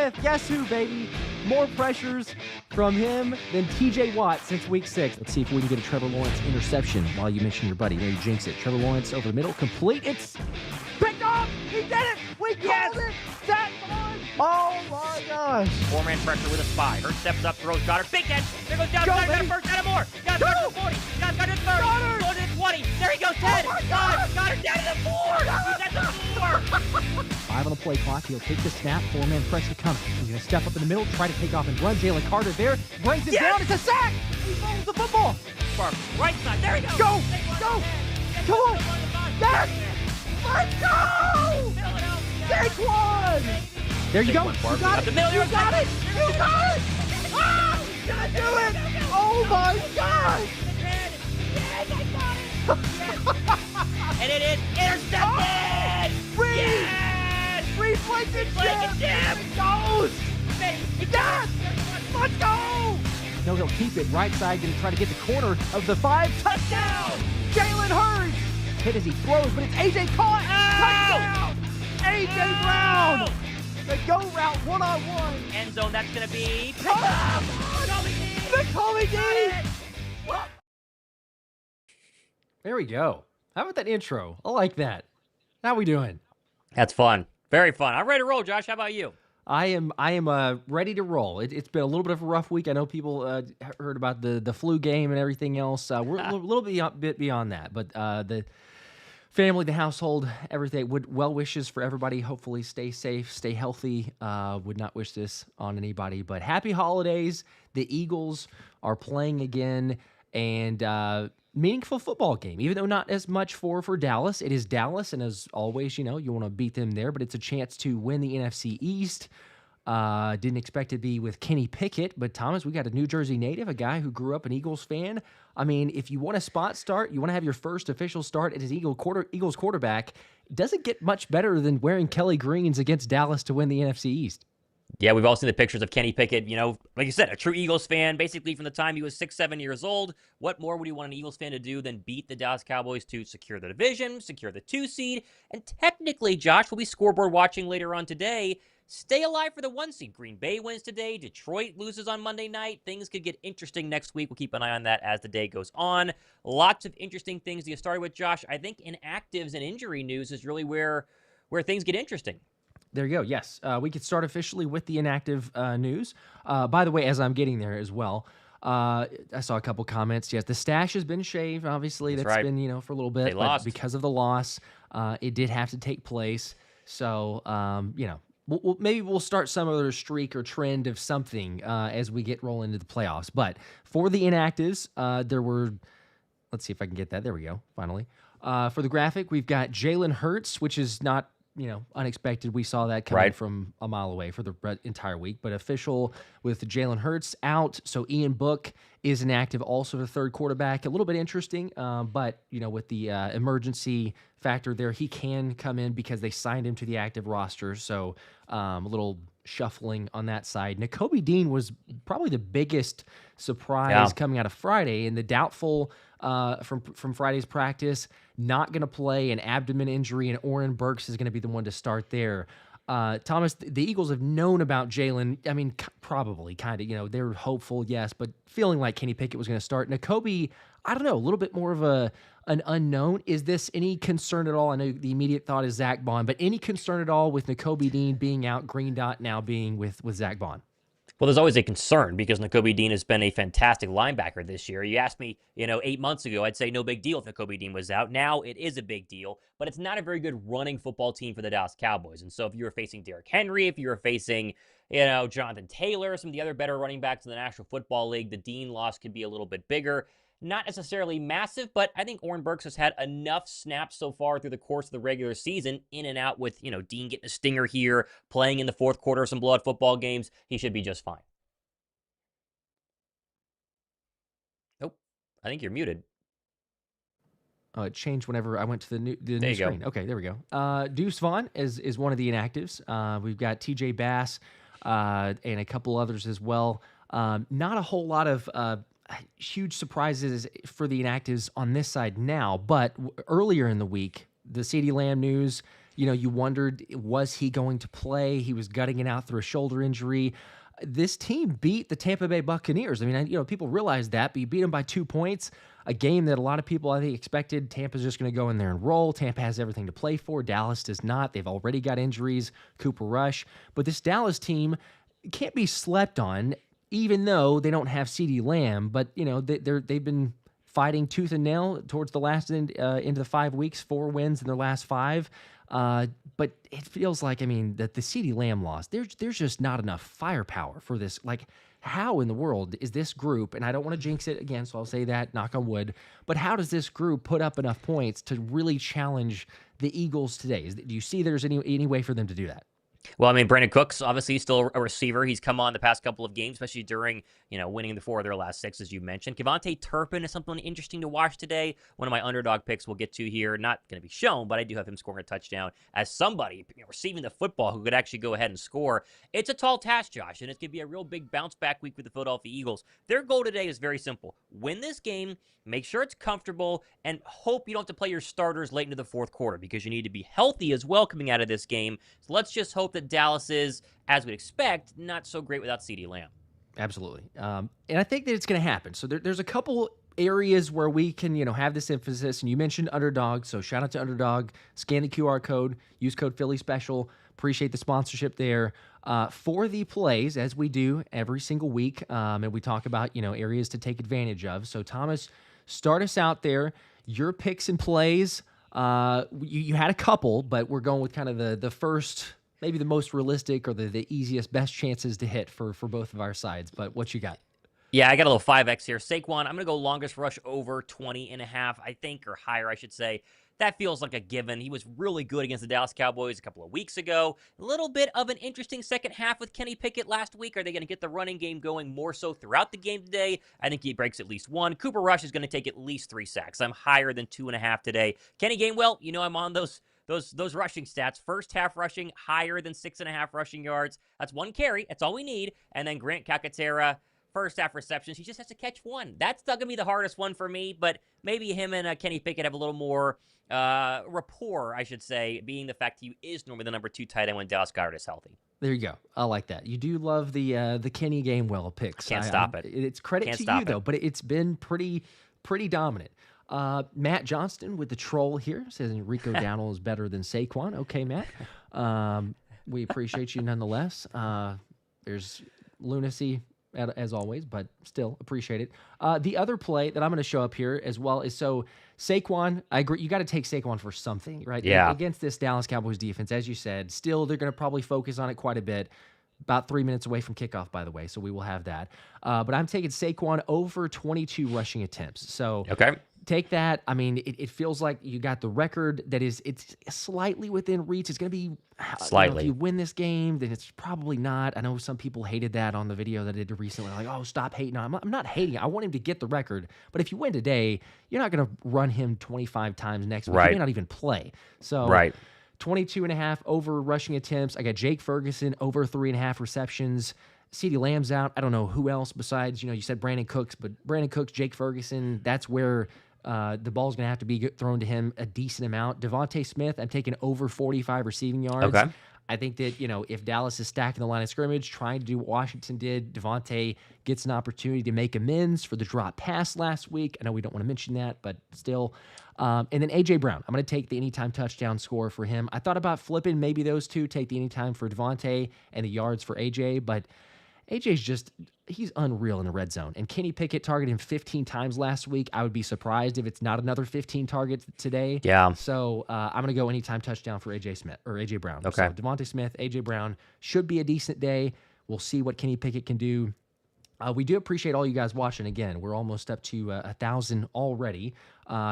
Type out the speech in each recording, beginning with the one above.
Smith, guess who, baby? More pressures from him than TJ Watt since week 6. Let's see if we can get a Trevor Lawrence interception while you mention your buddy. Maybe jinx it. Trevor Lawrence over the middle, complete. It's picked off. He did it. We called it. Zack Baun. Oh, my gosh. Four-man pressure with a spy. Hurts steps up, throws Goddard. Big catch. There goes down. Got a first, got a more. Got a 40. Got a 30. Goddard. Going to the 20. There he goes, 10. Oh, my God. Goddard down to the 4. He's at the 4. 5 on the play clock. He'll take the snap. Four-man pressure coming. He's going to step up in the middle, try to take off and run. Jalen Carter there. Brings it down. It's a sack. He fumbles the football. Barkley, right side. There he goes. Go. Go. Come on. Yes. Let's go. Saquon. There you go. You got it. You got it. You got it. Ah, you gotta do it. Oh, my gosh. And it is intercepted! Yes! Reflected jab! It goes! Yes! Let's go! No, he'll keep it right side, gonna try to get the corner of the 5. Touchdown! Jalen Hurts! Hit as he throws, but it's AJ caught! Touchdown! AJ Brown! The go route one-on-one! End zone, that's gonna be... McCarthy! There we go. How about that intro? I like that. How we doing? That's fun. Very fun. I'm ready to roll, Josh. How about you? I am ready to roll. It's been a little bit of a rough week. I know people heard about the flu game and everything else. We're a little bit beyond that, but the family, the household, everything. Well wishes for everybody. Hopefully, stay safe, stay healthy. Would not wish this on anybody, but happy holidays. The Eagles are playing again, and meaningful football game, even though not as much for Dallas. It is Dallas, and as always, you want to beat them there, but it's a chance to win the NFC East. Didn't expect it to be with Kenny Pickett, but Thomas, we got a New Jersey native, a guy who grew up an Eagles fan. I mean, if you want a spot start, you want to have your first official start as Eagles quarterback, it doesn't get much better than wearing Kelly Greens against Dallas to win the NFC East. Yeah, we've all seen the pictures of Kenny Pickett, like you said, a true Eagles fan, basically from the time he was 6, 7 years old. What more would you want an Eagles fan to do than beat the Dallas Cowboys to secure the division, secure the 2 seed, and technically, Josh, we'll be scoreboard watching later on today, stay alive for the 1 seed. Green Bay wins today, Detroit loses on Monday night. Things could get interesting next week. We'll keep an eye on that as the day goes on. Lots of interesting things to get started with, Josh. I think inactives and injury news is really where things get interesting. There you go. Yes, we could start officially with the inactive news. By the way, as I'm getting there as well, I saw a couple comments. Yes, the stash has been shaved. Obviously, that's right. Been for a little bit. They lost because of the loss. It did have to take place. So maybe we'll start some other streak or trend of something as we get rolling into the playoffs. But for the inactives, there were. Let's see if I can get that. There we go. Finally, for the graphic, we've got Jalen Hurts, which is not. Unexpected. We saw that coming from a mile away for the entire week, but official with Jalen Hurts out. So Ian Book is inactive, also the third quarterback. A little bit interesting, but with the emergency factor there, he can come in because they signed him to the active roster. So a little shuffling on that side. Nakobe Dean was probably the biggest surprise coming out of Friday, and the doubtful from Friday's practice, not going to play, an abdomen injury, and Oren Burks is going to be the one to start there. Thomas, the Eagles have known about Jalen. I mean, probably, kind of, they were hopeful, yes, but feeling like Kenny Pickett was going to start. Nakobe, I don't know, a little bit more of an unknown. Is this any concern at all? I know the immediate thought is Zack Baun, but any concern at all with Nakobe Dean being out, Green Dot now being with Zack Baun? Well, there's always a concern because Nakobe Dean has been a fantastic linebacker this year. You asked me, 8 months ago, I'd say no big deal if Nakobe Dean was out. Now it is a big deal, but it's not a very good running football team for the Dallas Cowboys. And so if you were facing Derrick Henry, if you were facing, Jonathan Taylor, some of the other better running backs in the National Football League, the Dean loss could be a little bit bigger. Not necessarily massive, but I think Oren Burks has had enough snaps so far through the course of the regular season, in and out with, Dean getting a stinger here, playing in the fourth quarter of some blowout football games. He should be just fine. Nope. I think you're muted. It changed whenever I went to the new there you screen. Go. Okay, there we go. Deuce Vaughn is one of the inactives. We've got TJ Bass and a couple others as well. Not a whole lot of huge surprises for the inactives on this side now, but earlier in the week, the CeeDee Lamb news, You wondered, was he going to play? He was gutting it out through a shoulder injury. This team beat the Tampa Bay Buccaneers. I mean, people realize that, but you beat them by 2 points. A game that a lot of people, I think, expected Tampa's just going to go in there and roll. Tampa has everything to play for. Dallas does not. They've already got injuries, Cooper Rush. But this Dallas team can't be slept on, even though they don't have CeeDee Lamb. But, they've been fighting tooth and nail towards the last into the 5 weeks, 4 wins in their last 5. But it feels like, that the CeeDee Lamb loss, there's just not enough firepower for this. Like, how in the world is this group, and I don't want to jinx it again, so I'll say that, knock on wood, but how does this group put up enough points to really challenge the Eagles today? Do you see there's any way for them to do that? Well, Brandon Cooks, obviously, still a receiver. He's come on the past couple of games, especially during, winning the 4 of their last 6, as you mentioned. Kevontae Turpin is something interesting to watch today. One of my underdog picks we'll get to here. Not going to be shown, but I do have him scoring a touchdown as somebody receiving the football who could actually go ahead and score. It's a tall task, Josh, and it's going to be a real big bounce-back week with the Philadelphia Eagles. Their goal today is very simple. Win this game, make sure it's comfortable, and hope you don't have to play your starters late into the 4th quarter because you need to be healthy as well coming out of this game. So let's just hope that Dallas is, as we'd expect, not so great without CeeDee Lamb. Absolutely. And I think that it's going to happen. So there's a couple areas where we can, have this emphasis. And you mentioned Underdog, so shout out to Underdog. Scan the QR code, use code Philly Special. Appreciate the sponsorship there. For the plays, as we do every single week, and we talk about, areas to take advantage of. So Thomas, start us out there. Your picks and plays. You had a couple, but we're going with kind of the first, maybe the most realistic or the easiest, best chances to hit for both of our sides. But what you got? Yeah, I got a little 5X here. Saquon, I'm going to go longest rush over 20.5, I think, or higher, I should say. That feels like a given. He was really good against the Dallas Cowboys a couple of weeks ago. A little bit of an interesting second half with Kenny Pickett last week. Are they going to get the running game going more so throughout the game today? I think he breaks at least 1. Cooper Rush is going to take at least 3 sacks. I'm higher than 2.5 today. Kenny Gainwell, I'm on those rushing stats. First half rushing higher than 6.5 rushing yards. That's 1 carry. That's all we need. And then Grant Calcaterra, first half receptions. He just has to catch 1. That's still going to be the hardest one for me, but maybe him and Kenny Pickett have a little more rapport, I should say, being the fact he is normally the number 2 tight end when Dallas Goedert is healthy. There you go. I like that. You do love the Kenny Gainwell picks. Can't stop it. It's credit to you, though, but it's been pretty dominant. Matt Johnston with the troll here says Rico Dowdle is better than Saquon. Okay, Matt. We appreciate you nonetheless. There's lunacy as always, but still appreciate it. The other play that I'm going to show up here as well is so Saquon. I agree. You got to take Saquon for something, right? Yeah. Against this Dallas Cowboys defense, as you said, still they're going to probably focus on it quite a bit. About 3 minutes away from kickoff, by the way, so we will have that. But I'm taking Saquon over 22 rushing attempts. So okay. Take that. It feels like you got the record that it's slightly within reach. It's going to be slightly. If you win this game, then it's probably not. I know some people hated that on the video that I did recently. Like, oh, stop hating on him. I'm not hating. I want him to get the record. But if you win today, you're not going to run him 25 times next week. Right. You may not even play. So right. 22.5 over rushing attempts. I got Jake Ferguson over 3.5 receptions. CeeDee Lamb's out. I don't know who else besides, you said Brandon Cooks, but Brandon Cooks, Jake Ferguson, that's where the ball's going to have to be thrown to him a decent amount. DeVonta Smith, I'm taking over 45 receiving yards. Okay. I think that, if Dallas is stacking the line of scrimmage, trying to do what Washington did, DeVonta gets an opportunity to make amends for the drop pass last week. I know we don't want to mention that, but still. And then A.J. Brown, I'm going to take the anytime touchdown score for him. I thought about flipping maybe those two, take the anytime for DeVonta and the yards for A.J., but AJ's he's unreal in the red zone. And Kenny Pickett targeted him 15 times last week. I would be surprised if it's not another 15 targets today. Yeah. So I'm going to go anytime touchdown for AJ Smith or AJ Brown. Okay. So DeVonta Smith, AJ Brown should be a decent day. We'll see what Kenny Pickett can do. We do appreciate all you guys watching. Again, we're almost up to 1,000 already.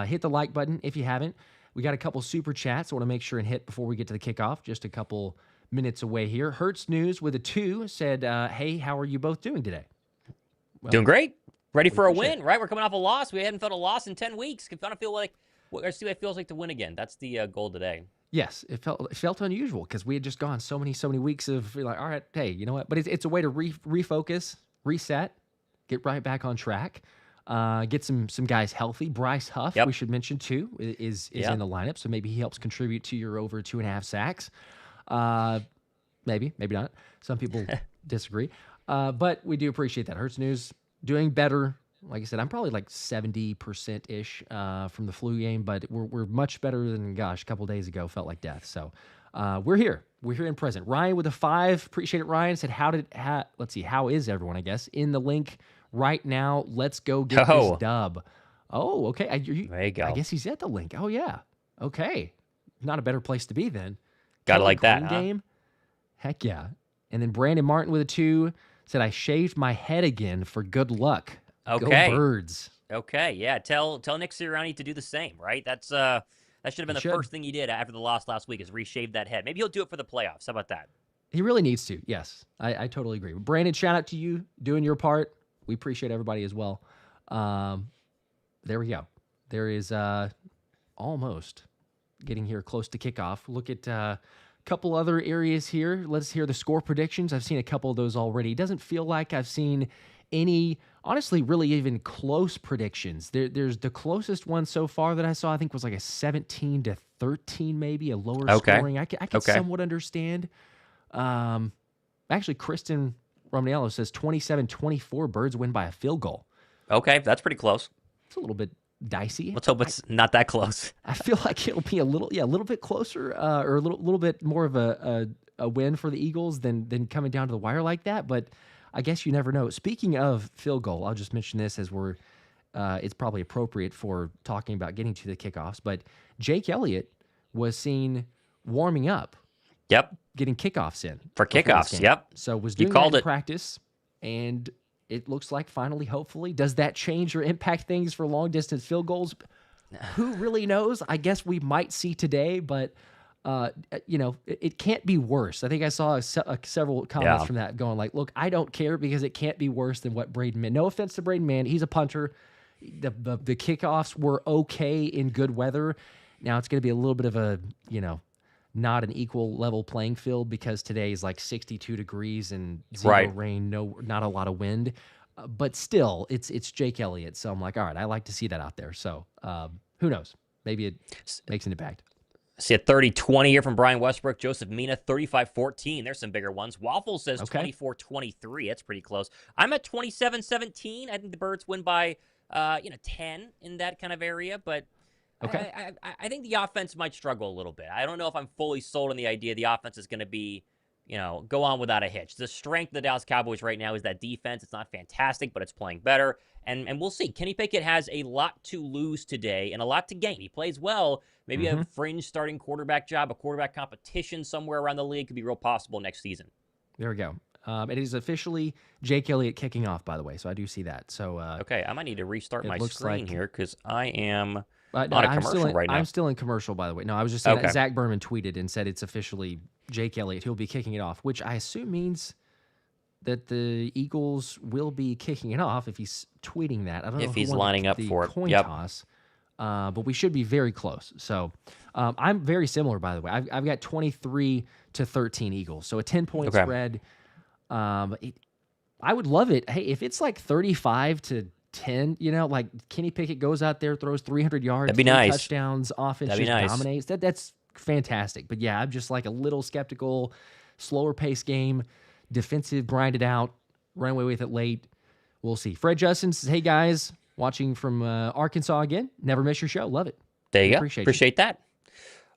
Hit the like button if you haven't. We got a couple super chats I want to make sure and hit before we get to the kickoff. Just a couple minutes away here. Hertz News with a 2 said, hey, how are you both doing today? Well, doing great. Ready for a win, right? We're coming off a loss. We hadn't felt a loss in 10 weeks. Kind of feel like, see what it feels like to win again. That's the goal today. Yes, it felt unusual because we had just gone so many weeks of like, all right, hey, you know what? But it's a way to refocus, reset, get right back on track. Get some guys healthy. Bryce Huff, Yep. we should mention too, is in the lineup, so maybe he helps contribute to your over 2.5 sacks. Maybe not. Some people disagree, but we do appreciate that. Hurts news doing better. Like I said, I'm probably like 70% ish from the flu game, but we're much better than a couple days ago felt like death. So we're here and present. Ryan with a 5, appreciate it. Ryan said, let's see, how is everyone? I guess in the link right now. Let's go get this dub. Oh, okay. There you go. I guess he's at the link. Oh yeah. Okay, not a better place to be then. Gotta like that, huh? Game. Heck yeah. And then Brandon Martin with a 2 said, I shaved my head again for good luck. Okay. Go Birds. Okay, yeah. Tell Nick Sirianni to do the same, right? That should have been the first thing he did after the loss last week is reshave that head. Maybe he'll do it for the playoffs. How about that? He really needs to. Yes, I totally agree. Brandon, shout out to you doing your part. We appreciate everybody as well. There we go. There is almost getting here close to kickoff. Look at a couple other areas here. Let's hear the score predictions. I've seen a couple of those already. It doesn't feel like I've seen any, honestly, really even close predictions. There's the closest one so far that I saw, I think, was like a 17-13, maybe a lower scoring. I can somewhat understand. Actually, Kristen Romaniello says 27-24, Birds win by a field goal. Okay, that's pretty close. It's a little bit dicey. Let's hope it's not that close. I feel like it'll be a little bit closer, or a little bit more of a win for the Eagles than coming down to the wire like that. But I guess you never know. Speaking of field goal, I'll just mention this as it's probably appropriate for talking about getting to the kickoffs. But Jake Elliott was seen warming up. Yep. Getting kickoffs in. For kickoffs, yep. So was doing that in practice, and it looks like finally, hopefully, does that change or impact things for long-distance field goals? Who really knows? I guess we might see today, but it can't be worse. I think I saw several comments from that going like, look, I don't care because it can't be worse than what Braden Mann. No offense to Braden Mann. He's a punter. The kickoffs were okay in good weather. Now it's going to be a little bit of a, not an equal level playing field because today is like 62 degrees and zero rain, not a lot of wind. But still, it's Jake Elliott. So I'm like, all right, I like to see that out there. So who knows? Maybe it makes an impact. See a 30-20 here from Brian Westbrook. Joseph Mina, 35-14. There's some bigger ones. Waffle says 24-23. That's pretty close. I'm at 27-17. I think the Birds win by 10 in that kind of area, but I think the offense might struggle a little bit. I don't know if I'm fully sold on the idea the offense is going to be, go on without a hitch. The strength of the Dallas Cowboys right now is that defense. It's not fantastic, but it's playing better. And we'll see. Kenny Pickett has a lot to lose today and a lot to gain. He plays well. Maybe a fringe starting quarterback job, a quarterback competition somewhere around the league could be real possible next season. There we go. It is officially Jake Elliott kicking off, by the way, so I do see that. So okay, I might need to restart my screen here because I am on a commercial right now. I'm still in commercial, by the way. No, I was just saying that Zach Berman tweeted and said it's officially Jake Elliott. He'll be kicking it off, which I assume means that the Eagles will be kicking it off if he's tweeting that. I don't know if he's lining up for it. Coin toss. But we should be very close. So I'm very similar, by the way. I've got 23-13 Eagles, so a 10-point spread. I would love it. Hey, if it's like 35-10, like Kenny Pickett goes out there, throws 300 yards, that'd be nice. Touchdowns, offense just dominates. That's fantastic. But yeah, I'm just like a little skeptical. Slower pace game, defensive, grinded out, run away with it late. We'll see. Fred Justin says, "Hey guys, watching from Arkansas again. Never miss your show. Love it." There you go. Appreciate that.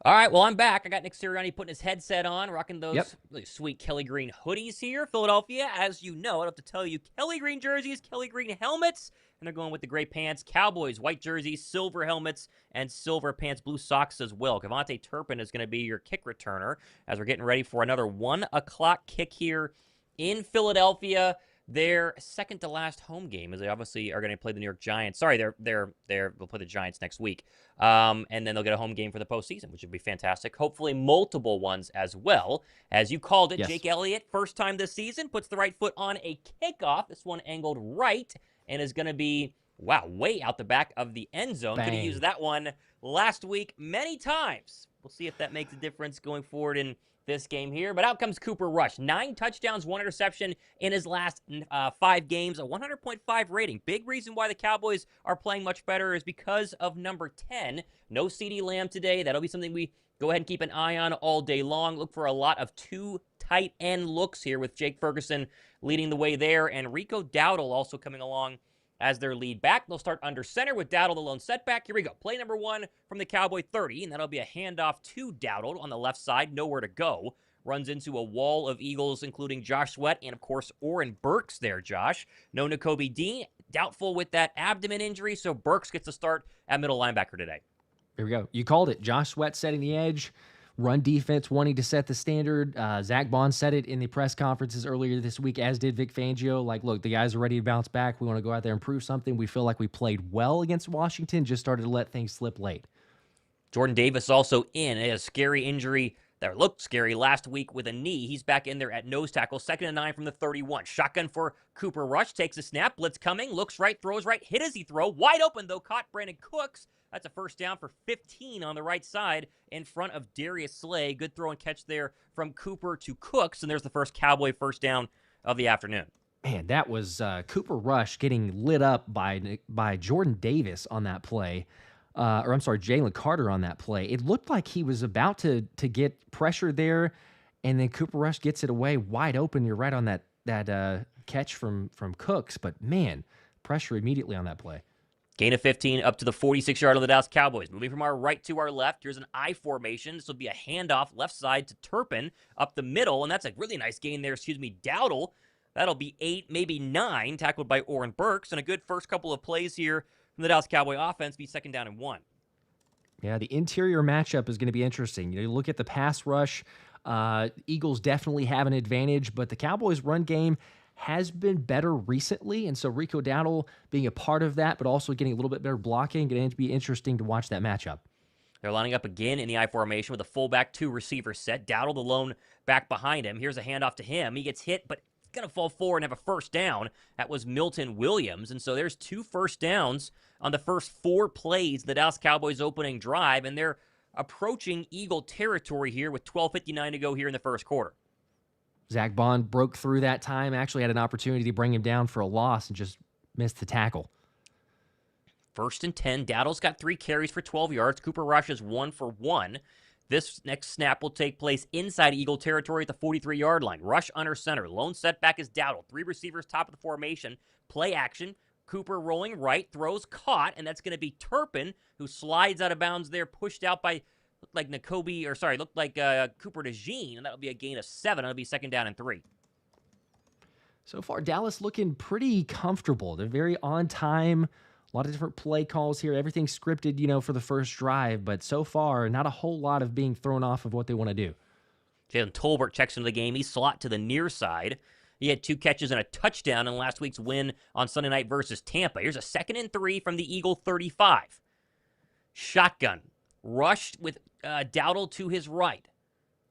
All right, well, I'm back. I got Nick Sirianni putting his headset on, rocking those really sweet Kelly Green hoodies here. Philadelphia, as you know, I don't have to tell you, Kelly Green jerseys, Kelly Green helmets, and they're going with the gray pants. Cowboys, white jerseys, silver helmets, and silver pants, blue socks as well. Devontae Turpin is going to be your kick returner as we're getting ready for another 1 o'clock kick here in Philadelphia. Their second to last home game, as they obviously are going to play the New York Giants. Sorry, they'll play the Giants next week, and then they'll get a home game for the postseason, which would be fantastic. Hopefully, multiple ones as well. As you called it, Jake Elliott, first time this season, puts the right foot on a kickoff. This one angled right, and is going to be way out the back of the end zone. Could have used that one last week many times. We'll see if that makes a difference going forward in this game here. But out comes Cooper Rush. 9 touchdowns, 1 interception in his last 5 games, a 100.5 rating. Big reason why the Cowboys are playing much better is because of number 10. No CeeDee Lamb today. That'll be something we go ahead and keep an eye on all day long. Look for a lot of 2 tight end looks here with Jake Ferguson leading the way there, and Rico Dowdle also coming along as their lead back. They'll start under center with Dowdle the lone setback. Here we go. Play number 1 from the Cowboy 30, and that'll be a handoff to Dowdle on the left side. Nowhere to go. Runs into a wall of Eagles, including Josh Sweat and, of course, Oren Burks there, Josh. No Nakobe Dean. Doubtful with that abdomen injury, so Burks gets to start at middle linebacker today. Here we go. You called it. Josh Sweat setting the edge. Run defense wanting to set the standard. Zack Baun said it in the press conferences earlier this week, as did Vic Fangio. Like, look, the guys are ready to bounce back. We want to go out there and prove something. We feel like we played well against Washington, just started to let things slip late. Jordan Davis also in. A scary injury that looked scary last week with a knee. He's back in there at nose tackle. 2nd and 9 from the 31. Shotgun for Cooper Rush. Takes a snap. Blitz coming. Looks right. Throws right. Hit as he throw. Wide open, though. Caught Brandon Cooks. That's a first down for 15 on the right side in front of Darius Slay. Good throw and catch there from Cooper to Cooks, and there's the first Cowboy first down of the afternoon. Man, that was Cooper Rush getting lit up by Jordan Davis on that play. Jalen Carter on that play. It looked like he was about to get pressure there, and then Cooper Rush gets it away wide open. You're right on that catch from Cooks, but man, pressure immediately on that play. Gain of 15 up to the 46-yard of the Dallas Cowboys. Moving from our right to our left, here's an I formation. This will be a handoff left side to Turpin up the middle, and that's a really nice gain there. Dowdle. That'll be 8, maybe 9, tackled by Oren Burks, and a good first couple of plays here from the Dallas Cowboy offense. Be 2nd down and 1. Yeah, the interior matchup is going to be interesting. You look at the pass rush. Eagles definitely have an advantage, but the Cowboys' run game has been better recently, and so Rico Dowdle being a part of that, but also getting a little bit better blocking, going to be interesting to watch that matchup. They're lining up again in the I formation with a fullback 2 receiver set. Dowdle the lone back behind him. Here's a handoff to him. He gets hit, but he's going to fall forward and have a first down. That was Milton Williams, and so there's 2 first downs on the first 4 plays of the Dallas Cowboys opening drive, and they're approaching Eagle territory here with 12:59 to go here in the first quarter. Zack Baun broke through that time, actually had an opportunity to bring him down for a loss and just missed the tackle. 1st and 10. Dowdle's got 3 carries for 12 yards. Cooper Rush is 1 for 1. This next snap will take place inside Eagle territory at the 43-yard line. Rush under center. Lone setback is Dowdle. 3 receivers top of the formation. Play action. Cooper rolling right. Throws caught, and that's going to be Turpin, who slides out of bounds there, pushed out by looked like Cooper DeJean, and that'll be a gain of 7. That'll be 2nd down and 3. So far, Dallas looking pretty comfortable. They're very on time. A lot of different play calls here. Everything's scripted, for the first drive, but so far, not a whole lot of being thrown off of what they want to do. Jalen Tolbert checks into the game. He's slot to the near side. He had 2 catches and a touchdown in last week's win on Sunday night versus Tampa. Here's a 2nd and 3 from the Eagle 35. Shotgun. Rush with Dowdle to his right.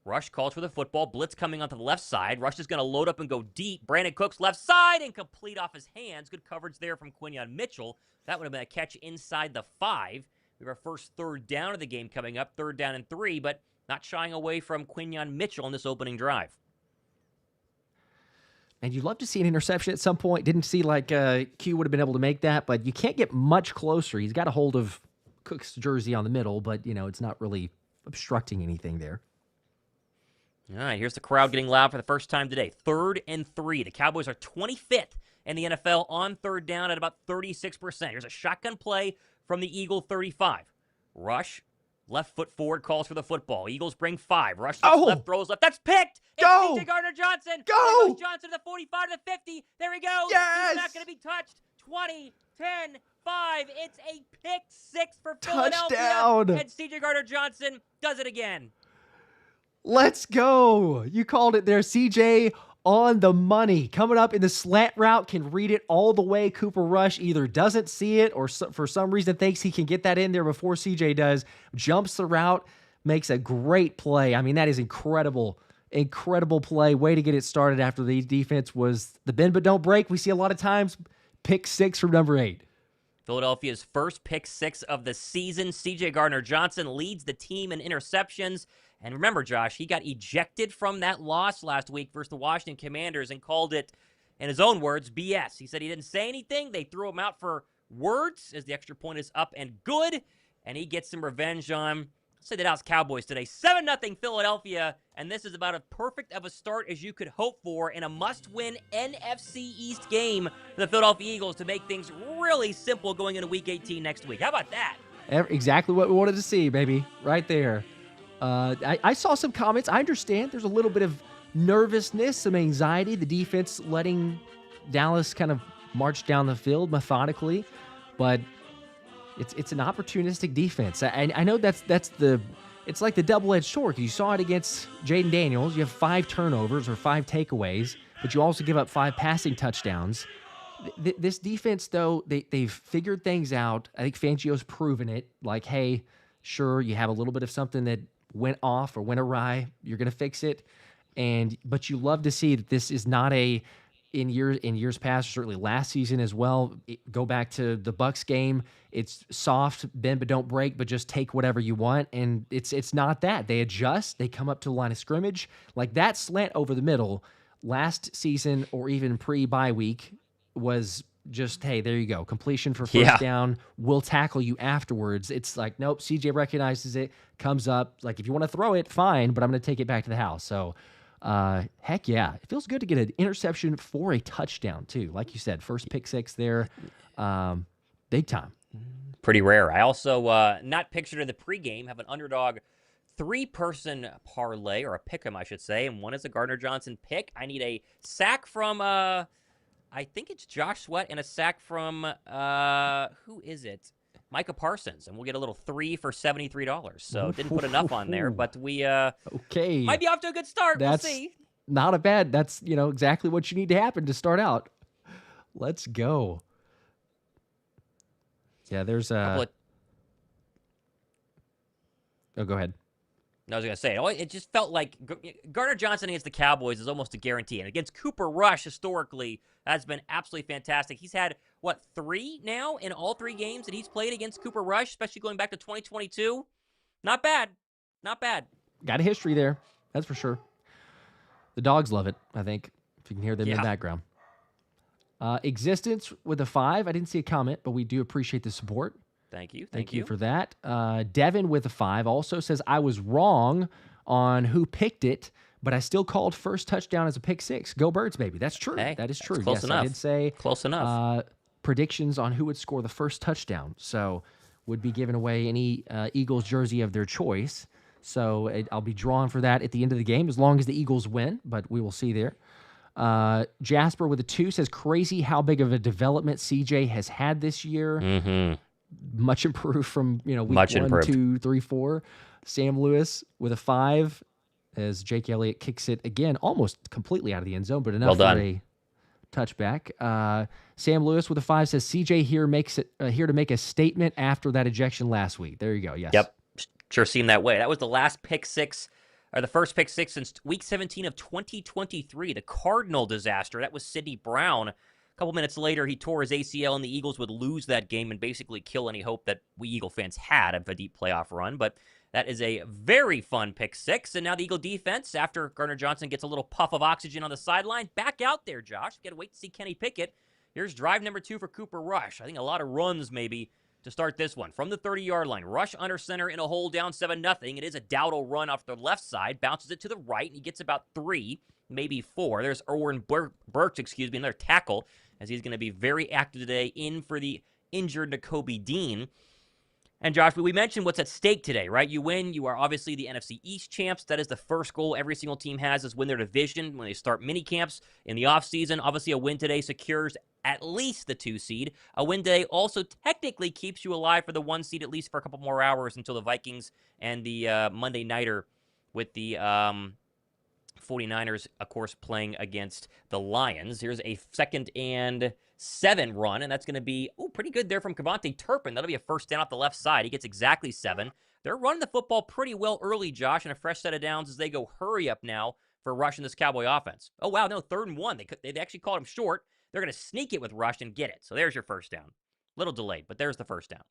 Rush calls for the football. Blitz coming onto the left side. Rush is going to load up and go deep. Brandon Cooks left side, incomplete off his hands. Good coverage there from Quinyon Mitchell. That would have been a catch inside the 5. We have our first 3rd down of the game coming up. 3rd down and 3, but not shying away from Quinyon Mitchell in this opening drive. And you'd love to see an interception at some point. Didn't see like Q would have been able to make that, but you can't get much closer. He's got a hold of Cook's jersey on the middle, but, it's not really obstructing anything there. All right, here's the crowd getting loud for the first time today. 3rd and 3. The Cowboys are 25th in the NFL on 3rd down at about 36%. Here's a shotgun play from the Eagle 35. Rush, left foot forward, calls for the football. Eagles bring 5. Rush left, throws left. That's picked! It's Go! CJ Gardner-Johnson! Go! There goes Johnson to the 45 to the 50. There he goes! Yes! He's not going to be touched. 20, 10, 5. It's a pick 6 for Philadelphia. Touchdown! And CJ Gardner-Johnson does it again. Let's go. You called it there, CJ, on the money. Coming up in the slant route, can read it all the way. Cooper Rush either doesn't see it or for some reason thinks he can get that in there before CJ does. Jumps the route, makes a great play. I mean, that is incredible. Incredible play. Way to get it started after the defense was the bend but don't break. We see a lot of times. Pick 6 from number 8. Philadelphia's first pick 6 of the season. CJ Gardner-Johnson leads the team in interceptions, And remember, Josh, he got ejected from that loss last week versus the Washington Commanders and called it, in his own words, BS. He said he didn't say anything. They threw him out for words as the extra point is up and good. And he gets some revenge on, let's say, the Dallas Cowboys today. 7-0 Philadelphia. And this is about as perfect of a start as you could hope for in a must-win NFC East game for the Philadelphia Eagles to make things really simple going into Week 18 next week. How about that? Exactly what we wanted to see, baby. Right there. I saw some comments. I understand there's a little bit of nervousness, some anxiety. The defense letting Dallas kind of march down the field methodically, but it's an opportunistic defense. I know it's like the double-edged sword. You saw it against Jayden Daniels. You have 5 turnovers or 5 takeaways, but you also give up 5 passing touchdowns. This defense, though, they've figured things out. I think Fangio's proven it. Like, hey, sure, you have a little bit of something that went off or went awry. You're going to fix it. But you love to see that this is not in years past, certainly last season as well. Go back to the Bucs game. It's soft, bend but don't break, but just take whatever you want. And it's not that. They adjust. They come up to the line of scrimmage. Like that slant over the middle last season or even pre-bye week was just, hey, there you go. Completion for first down. We'll tackle you afterwards. It's like, nope, CJ recognizes it, comes up. Like, if you want to throw it, fine, but I'm going to take it back to the house. So, heck yeah. It feels good to get an interception for a touchdown, too. Like you said, first pick 6 there. Big time. Pretty rare. I also, not pictured in the pregame, have an underdog 3-person parlay, or a pick'em, I should say, and one is a Gardner Johnson pick. I need a sack from, I think it's Josh Sweat, and a sack from, who is it? Micah Parsons, and we'll get a little 3 for $73. So didn't put enough on there, but we okay, might be off to a good start. We'll see. Not a bad. That's exactly what you need to happen to start out. Let's go. Yeah, there's a. Oh, go ahead. I was going to say, it just felt like Gardner Johnson against the Cowboys is almost a guarantee. And against Cooper Rush, historically, that's been absolutely fantastic. He's had, 3 now in all 3 games that he's played against Cooper Rush, especially going back to 2022? Not bad. Not bad. Got a history there. That's for sure. The dogs love it, I think, if you can hear them in the background. Existence with a 5. I didn't see a comment, but we do appreciate the support. Thank you. Thank you for that. Devin with a 5 also says, I was wrong on who picked it, but I still called first touchdown as a pick 6. Go Birds, baby. That's true. Hey, that is true. Close enough. I did say close enough. Predictions on who would score the first touchdown. So would be giving away any Eagles jersey of their choice. So I'll be drawn for that at the end of the game as long as the Eagles win, but we will see there. Jasper with a 2 says, crazy how big of a development CJ has had this year. Mm-hmm. Much improved from week Much 1, improved. 2, 3, 4. Sam Lewis with a 5 as Jake Elliott kicks it again almost completely out of the end zone, but enough for a touchback. Sam Lewis with a 5 says CJ here to make a statement after that ejection last week. There you go. Yes. Yep. Sure seemed that way. That was the last pick 6, or the first pick 6 since week 17 of 2023. The Cardinal disaster. That was Sidney Brown. A couple minutes later, he tore his ACL, and the Eagles would lose that game and basically kill any hope that we Eagle fans had of a deep playoff run. But that is a very fun pick 6. And now the Eagle defense, after Gardner Johnson gets a little puff of oxygen on the sideline, back out there, Josh. Got to wait to see Kenny Pickett. Here's drive number 2 for Cooper Rush. I think a lot of runs maybe to start this one. From the 30-yard line, Rush under center in a hole down 7-0. It is a Dowdle run off the left side, bounces it to the right, and he gets about 3, maybe 4. There's Erwin Burks, another tackle, as he's going to be very active today in for the injured Nakobe Dean. And Josh, we mentioned what's at stake today, right? You win, you are obviously the NFC East champs. That is the first goal every single team has, is win their division when they start mini camps in the offseason. Obviously, a win today secures at least the 2 seed. A win today also technically keeps you alive for the 1 seed, at least for a couple more hours until the Vikings and the Monday Nighter with the 49ers, of course, playing against the Lions. Here's a 2nd and 7 run, and that's going to be pretty good there from Kevontae Turpin. That'll be a first down off the left side. He gets exactly 7. They're running the football pretty well early, Josh, and a fresh set of downs as they go hurry up now for Rush in this Cowboy offense. Oh, wow, no, 3rd and 1. They actually called him short. They're going to sneak it with Rush and get it. So there's your first down. Little delayed, but there's the first down.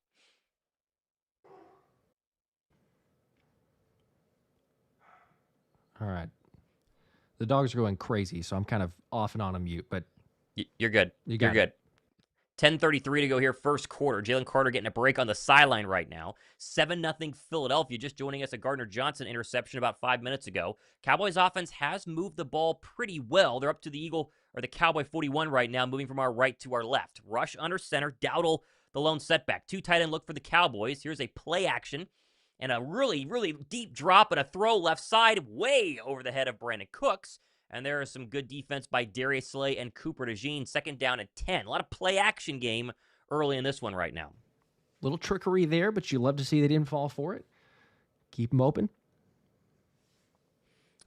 All right. The dogs are going crazy, so I'm kind of off and on a mute, but You're good. You're good. 10:33 to go here, first quarter. Jalen Carter getting a break on the sideline right now. 7-0 Philadelphia. Just joining us, a Gardner Johnson interception about 5 minutes ago. Cowboys offense has moved the ball pretty well. They're up to the Cowboy 41 right now, moving from our right to our left. Rush under center. Dowdle, the lone setback. 2 tight end look for the Cowboys. Here's a play action and a really, really deep drop and a throw left side way over the head of Brandon Cooks. And there is some good defense by Darius Slay and Cooper DeJean. 2nd down and 10. A lot of play action game early in this one right now. Little trickery there, but you love to see they didn't fall for it. Keep them open.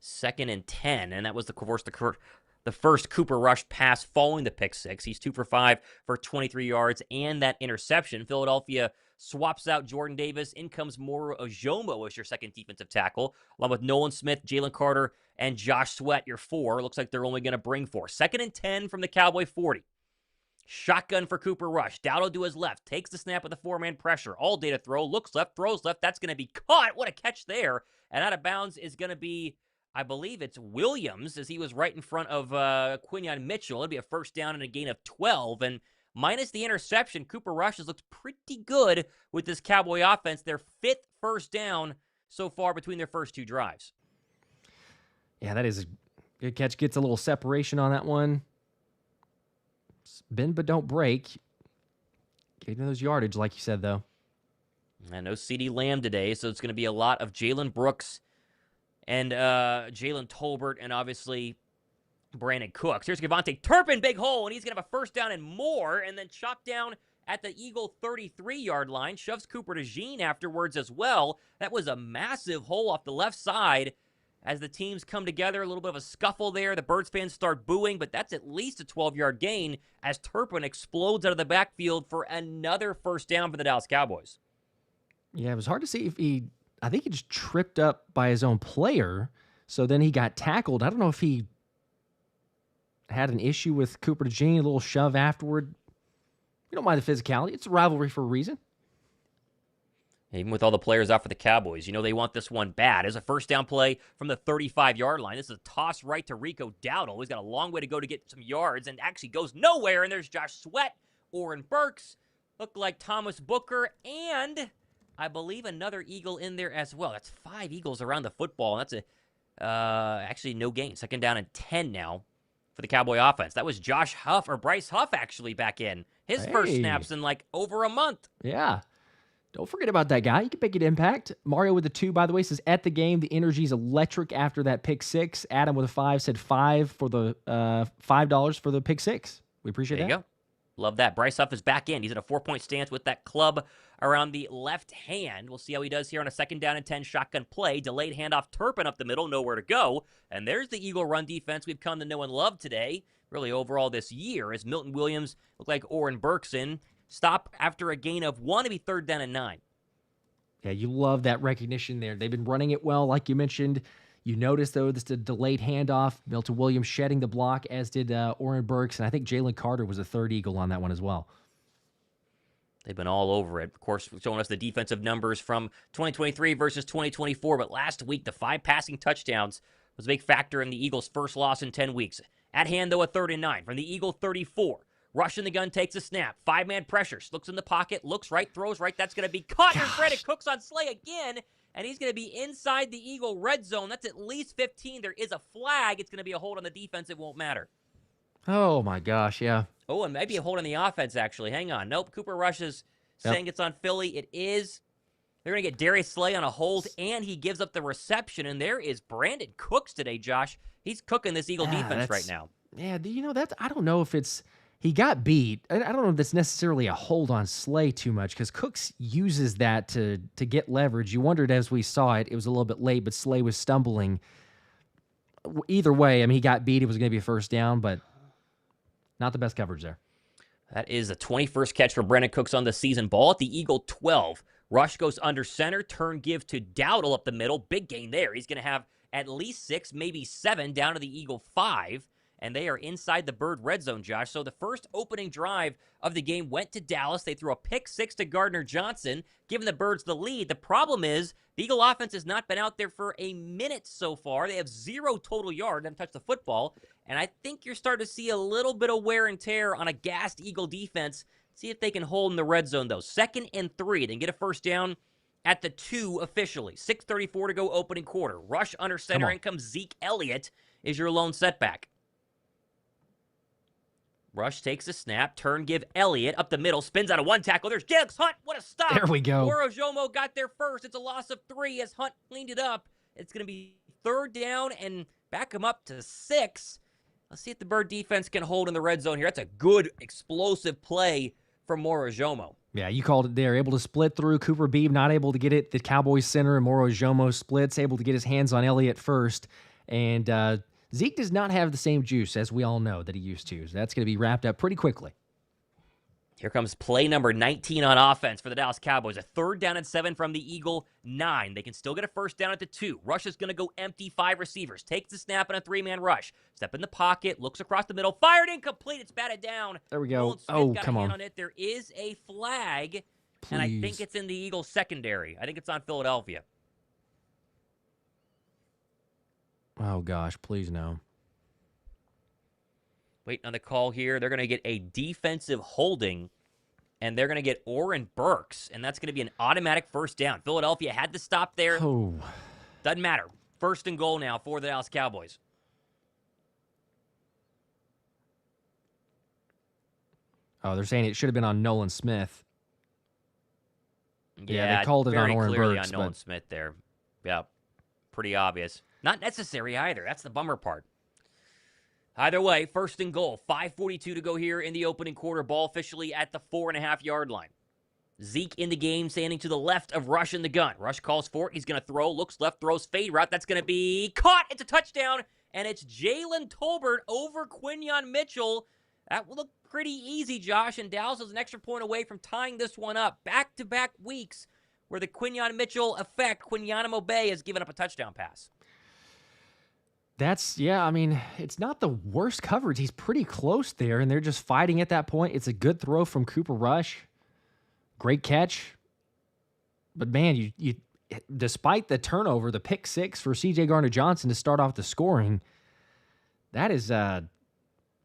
2nd and 10. And that was, of course, the first Cooper Rush pass following the pick six. He's 2 for 5 for 23 yards and that interception. Philadelphia swaps out Jordan Davis. In comes Moro Ojomo as your second defensive tackle, along with Nolan Smith, Jalen Carter, and Josh Sweat, your 4. Looks like they're only going to bring 4. 2nd and 10 from the Cowboy 40. Shotgun for Cooper Rush. Dowdle to his left. Takes the snap with a 4-man pressure. All day to throw. Looks left. Throws left. That's going to be caught. What a catch there. And out of bounds is going to be, I believe it's Williams, as he was right in front of Quinyon Mitchell. It'll be a first down and a gain of 12. And minus the interception, Cooper Rush has looked pretty good with this Cowboy offense. Their 5th first down so far between their first 2 drives. Yeah, that is a good catch. Gets a little separation on that one. Bend but don't break. Getting those yardage, like you said, though. And no CeeDee Lamb today, so it's going to be a lot of Jalen Brooks and Jalen Tolbert and obviously Brandon Cooks. Here's Devontae Turpin, big hole, and he's going to have a first down and more, and then chopped down at the Eagle 33-yard line. Shoves Cooper DeJean afterwards as well. That was a massive hole off the left side. As the teams come together, a little bit of a scuffle there. The Birds fans start booing, but that's at least a 12-yard gain as Turpin explodes out of the backfield for another first down for the Dallas Cowboys. Yeah, it was hard to see if I think he just tripped up by his own player, so then he got tackled. I don't know if he had an issue with Cooper DeJean, a little shove afterward. You don't mind the physicality. It's a rivalry for a reason. Even with all the players out for the Cowboys, you know they want this one bad. As a first down play from the 35-yard line. This is a toss right to Rico Dowdle. He's got a long way to go to get some yards and actually goes nowhere. And there's Josh Sweat, Oren Burks, look like Thomas Booker, and I believe another Eagle in there as well. That's 5 Eagles around the football. And that's actually no gain. 2nd down and 10 now for the Cowboy offense. That was Josh Huff, or Bryce Huff actually back in. His first snaps in like over a month. Yeah. Don't forget about that guy. He can make an impact. Mario with a 2, by the way, says, at the game, the energy's electric after that pick 6. Adam with a 5 said $5 for the $5 for the pick 6. We appreciate that. There you go. Love that. Bryce Huff is back in. He's in a 4-point stance with that club around the left hand. We'll see how he does here on a 2nd down and 10 shotgun play. Delayed handoff, Turpin up the middle, nowhere to go. And there's the Eagle run defense we've come to know and love today, really overall this year, as Milton Williams looked like Oren Burks in. Stop after a gain of 1 to be 3rd down and 9. Yeah, you love that recognition there. They've been running it well, like you mentioned. You notice, though, this is a delayed handoff. Milton Williams shedding the block, as did Oren Burks. And I think Jalen Carter was a 3rd Eagle on that one as well. They've been all over it. Of course, showing us the defensive numbers from 2023 versus 2024. But last week, the 5 passing touchdowns was a big factor in the Eagles' first loss in 10 weeks. At hand, though, a 3rd and 9 from the Eagle 34. Rushing the gun, takes a snap. 5-man pressure. Looks in the pocket. Looks right. Throws right. That's going to be caught. Here's Brandon Cooks on Slay again. And he's going to be inside the Eagle red zone. That's at least 15. There is a flag. It's going to be a hold on the defense. It won't matter. Oh, my gosh, yeah. Oh, and maybe a hold on the offense, actually. Hang on. Nope. Cooper Rush is saying it's on Philly. It is. They're going to get Darius Slay on a hold, and he gives up the reception. And there is Brandon Cooks today, Josh. He's cooking this Eagle defense right now. Yeah, you know, I don't know if it's... He got beat. I don't know if that's necessarily a hold on Slay too much, because Cooks uses that to get leverage. You wondered as we saw it, it was a little bit late, but Slay was stumbling. Either way, I mean, he got beat. It was going to be a first down, but not the best coverage there. That is the 21st catch for Brandon Cooks on the season. Ball at the Eagle 12. Rush goes under center. Turn give to Dowdle up the middle. Big gain there. He's going to have at least 6, maybe 7, down to the Eagle 5. and they are inside the Bird red zone, Josh. So the first opening drive of the game went to Dallas. They threw a pick six to Gardner Johnson, giving the Birds the lead. The problem is the Eagle offense has not been out there for a minute so far. They have 0 total yards, haven't touched the football, and I think you're starting to see a little bit of wear and tear on a gassed Eagle defense. See if they can hold in the red zone, though. 2nd and 3. They can get a first down at the 2 officially. 6:34 to go opening quarter. Rush under center. In comes Zeke Elliott is your lone setback. Rush takes a snap. Turn give Elliott up the middle. Spins out of 1 tackle. There's Jalen Hunt. What a stop. There we go. Morojomo got there first. It's a loss of 3 as Hunt cleaned it up. It's going to be 3rd down and back him up to 6. Let's see if the Bird defense can hold in the red zone here. That's a good, explosive play from Morojomo. Yeah, you called it there. Able to split through. Cooper Beebe not able to get it. The Cowboys center and Morojomo splits, able to get his hands on Elliott first. And Zeke does not have the same juice, as we all know, that he used to. So that's going to be wrapped up pretty quickly. Here comes play number 19 on offense for the Dallas Cowboys. A 3rd down and 7 from the Eagle 9. They can still get a first down at the 2. Rush is going to go empty 5 receivers. Takes the snap in a 3-man rush. Step in the pocket. Looks across the middle. Fired incomplete. It's batted down. There we go. Nolan Smith got a hand on it. There is a flag, and I think it's in the Eagles secondary. I think it's on Philadelphia. Oh, gosh. Please no. Waiting on the call here. They're going to get a defensive holding, and they're going to get Oren Burks, and that's going to be an automatic first down. Philadelphia had to stop there. Oh. Doesn't matter. 1st and goal now for the Dallas Cowboys. Oh, they're saying it should have been on Nolan Smith. Yeah, they called it on Oren clearly Burks. On Nolan Smith there. Yeah, pretty obvious. Not necessary either. That's the bummer part. Either way, 1st and goal. 5:42 to go here in the opening quarter. Ball officially at the 4.5-yard line. Zeke in the game, standing to the left of Rush in the gun. Rush calls for it. He's going to throw. Looks left, throws fade route. That's going to be caught. It's a touchdown, and it's Jalen Tolbert over Quinyon Mitchell. That will look pretty easy, Josh, and Dallas is an extra point away from tying this one up. Back-to-back weeks where the Quinyon Mitchell effect, Quinyon Bay, has given up a touchdown pass. I mean, it's not the worst coverage. He's pretty close there, and they're just fighting at that point. It's a good throw from Cooper Rush. Great catch. But, man, you despite the turnover, the pick 6 for C.J. Gardner-Johnson to start off the scoring, that is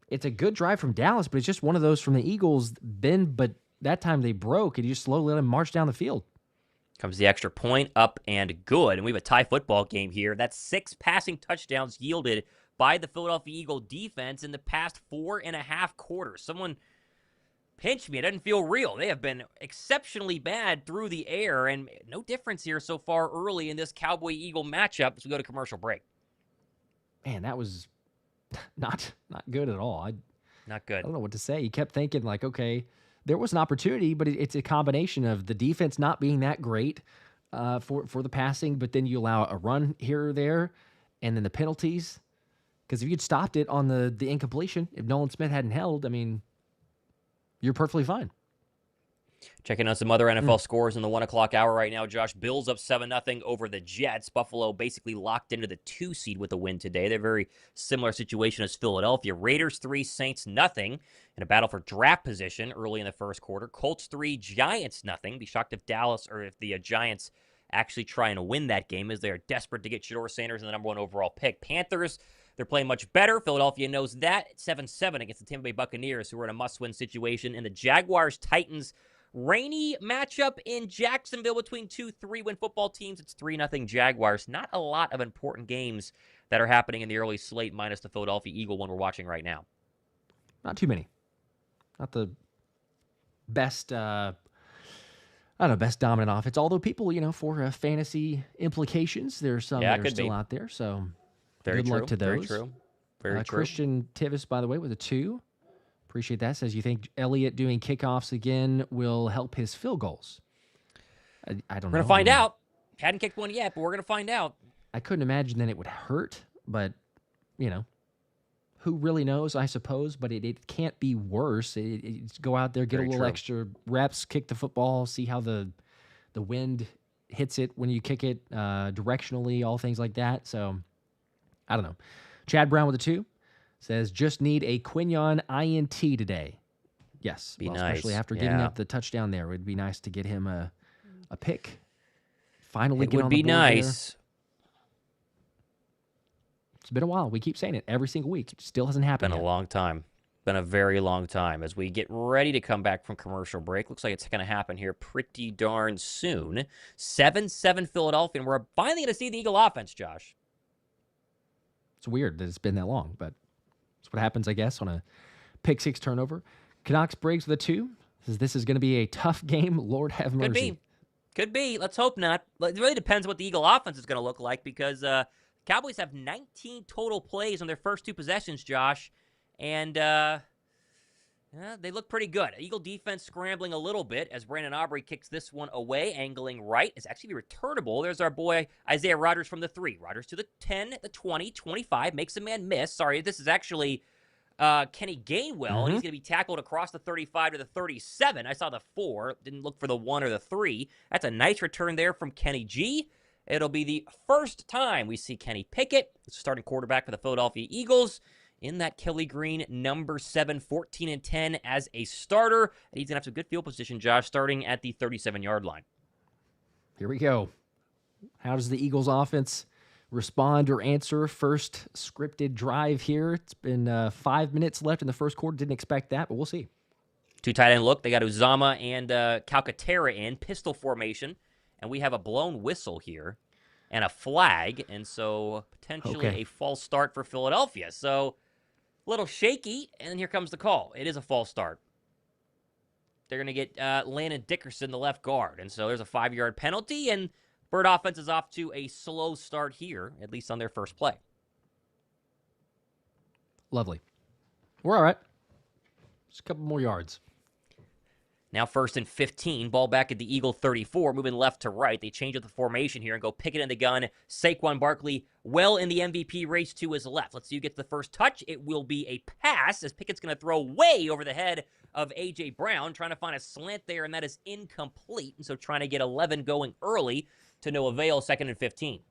it's a good drive from Dallas, but it's just one of those from the Eagles. But that time they broke, and you just slowly let him march down the field. Comes the extra point, up and good. And we have a tie football game here. That's 6 passing touchdowns yielded by the Philadelphia Eagle defense in the past 4.5 quarters. Someone pinch me. It doesn't feel real. They have been exceptionally bad through the air, and no difference here so far early in this Cowboy-Eagle matchup as we go to commercial break. Man, that was not good at all. Not good. I don't know what to say. You kept thinking, like, okay, there was an opportunity, but it's a combination of the defense not being that great for the passing, but then you allow a run here or there, and then the penalties. Because if you'd stopped it on the incompletion, if Nolan Smith hadn't held, I mean, you're perfectly fine. Checking on some other NFL scores in the 1 o'clock hour right now, Josh. Bills up 7-0 over the Jets. Buffalo basically locked into the 2 seed with a win today. They're a very similar situation as Philadelphia. Raiders 3, Saints 0 in a battle for draft position early in the first quarter. Colts 3, Giants 0. Be shocked if Dallas or if the Giants actually try and win that game, as they are desperate to get Shedeur Sanders in the number 1 overall pick. Panthers, they're playing much better. Philadelphia knows that. 7-7 against the Tampa Bay Buccaneers, who are in a must-win situation. And the Jaguars-Titans, rainy matchup in Jacksonville between 2 3-win football teams. It's 3-0 Jaguars. Not a lot of important games that are happening in the early slate, minus the Philadelphia Eagle one we're watching right now. Not too many. Not the best, best dominant offense. Although people, for fantasy implications, there's some that are still out there. So good luck to those. Very true. Christian Tivis, by the way, with a 2. Appreciate that. Says, you think Elliott doing kickoffs again will help his field goals? I don't know. We're going to find out. Hadn't kicked one yet, but we're going to find out. I couldn't imagine that it would hurt, but, who really knows, I suppose, but it can't be worse. It's go out there, get a little extra reps, kick the football, see how the wind hits it when you kick it directionally, all things like that. So, I don't know. Chad Brown with a 2. Says, just need a Quinyon INT today. Yes. Be nice. Especially after giving up the touchdown there. It would be nice to get him a pick. Finally it get would on be the board nice. there. It's been a while. We keep saying it every single week. It still hasn't happened Been a long time. Been a very long time. As we get ready to come back from commercial break, looks like it's going to happen here pretty darn soon. 7-7 Philadelphia, and we're finally going to see the Eagle offense, Josh. It's weird that it's been that long, but it's what happens, I guess, on a pick six turnover. Canucks breaks with a 2. Says this is going to be a tough game. Lord have mercy. Could be. Let's hope not. It really depends what the Eagle offense is going to look like because Cowboys have 19 total plays on their first 2 possessions, Josh. And they look pretty good. Eagle defense scrambling a little bit as Brandon Aubrey kicks this one away, angling right. It's actually returnable. There's our boy Isaiah Rodgers from the 3. Rodgers to the 10, the 20, 25, makes a man miss. Sorry, this is actually Kenny Gainwell, and he's going to be tackled across the 35 to the 37. I saw the 4. Didn't look for the 1 or the 3. That's a nice return there from Kenny G. It'll be the first time we see Kenny Pickett, starting quarterback for the Philadelphia Eagles, in that Kelly Green number 7, 14-10 as a starter. And he's going to have some good field position, Josh, starting at the 37-yard line. Here we go. How does the Eagles offense respond or answer? First scripted drive here. It's been 5 minutes left in the first quarter. Didn't expect that, but we'll see. 2 tight end look. They got Uzama and Calcaterra in pistol formation. And we have a blown whistle here and a flag. And so potentially a false start for Philadelphia. So a little shaky, and here comes the call. It is a false start. They're going to get Landon Dickerson, the left guard. And so there's a 5-yard penalty, and Bird offense is off to a slow start here, at least on their first play. Lovely. We're all right. Just a couple more yards. Now 1st and 15, ball back at the Eagle 34, moving left to right. They change up the formation here and go Pickett in the gun. Saquon Barkley well in the MVP race to his left. Let's see who gets the first touch. It will be a pass as Pickett's going to throw way over the head of A.J. Brown, trying to find a slant there, and that is incomplete. And so trying to get 11 going early to no avail, 2nd and 15.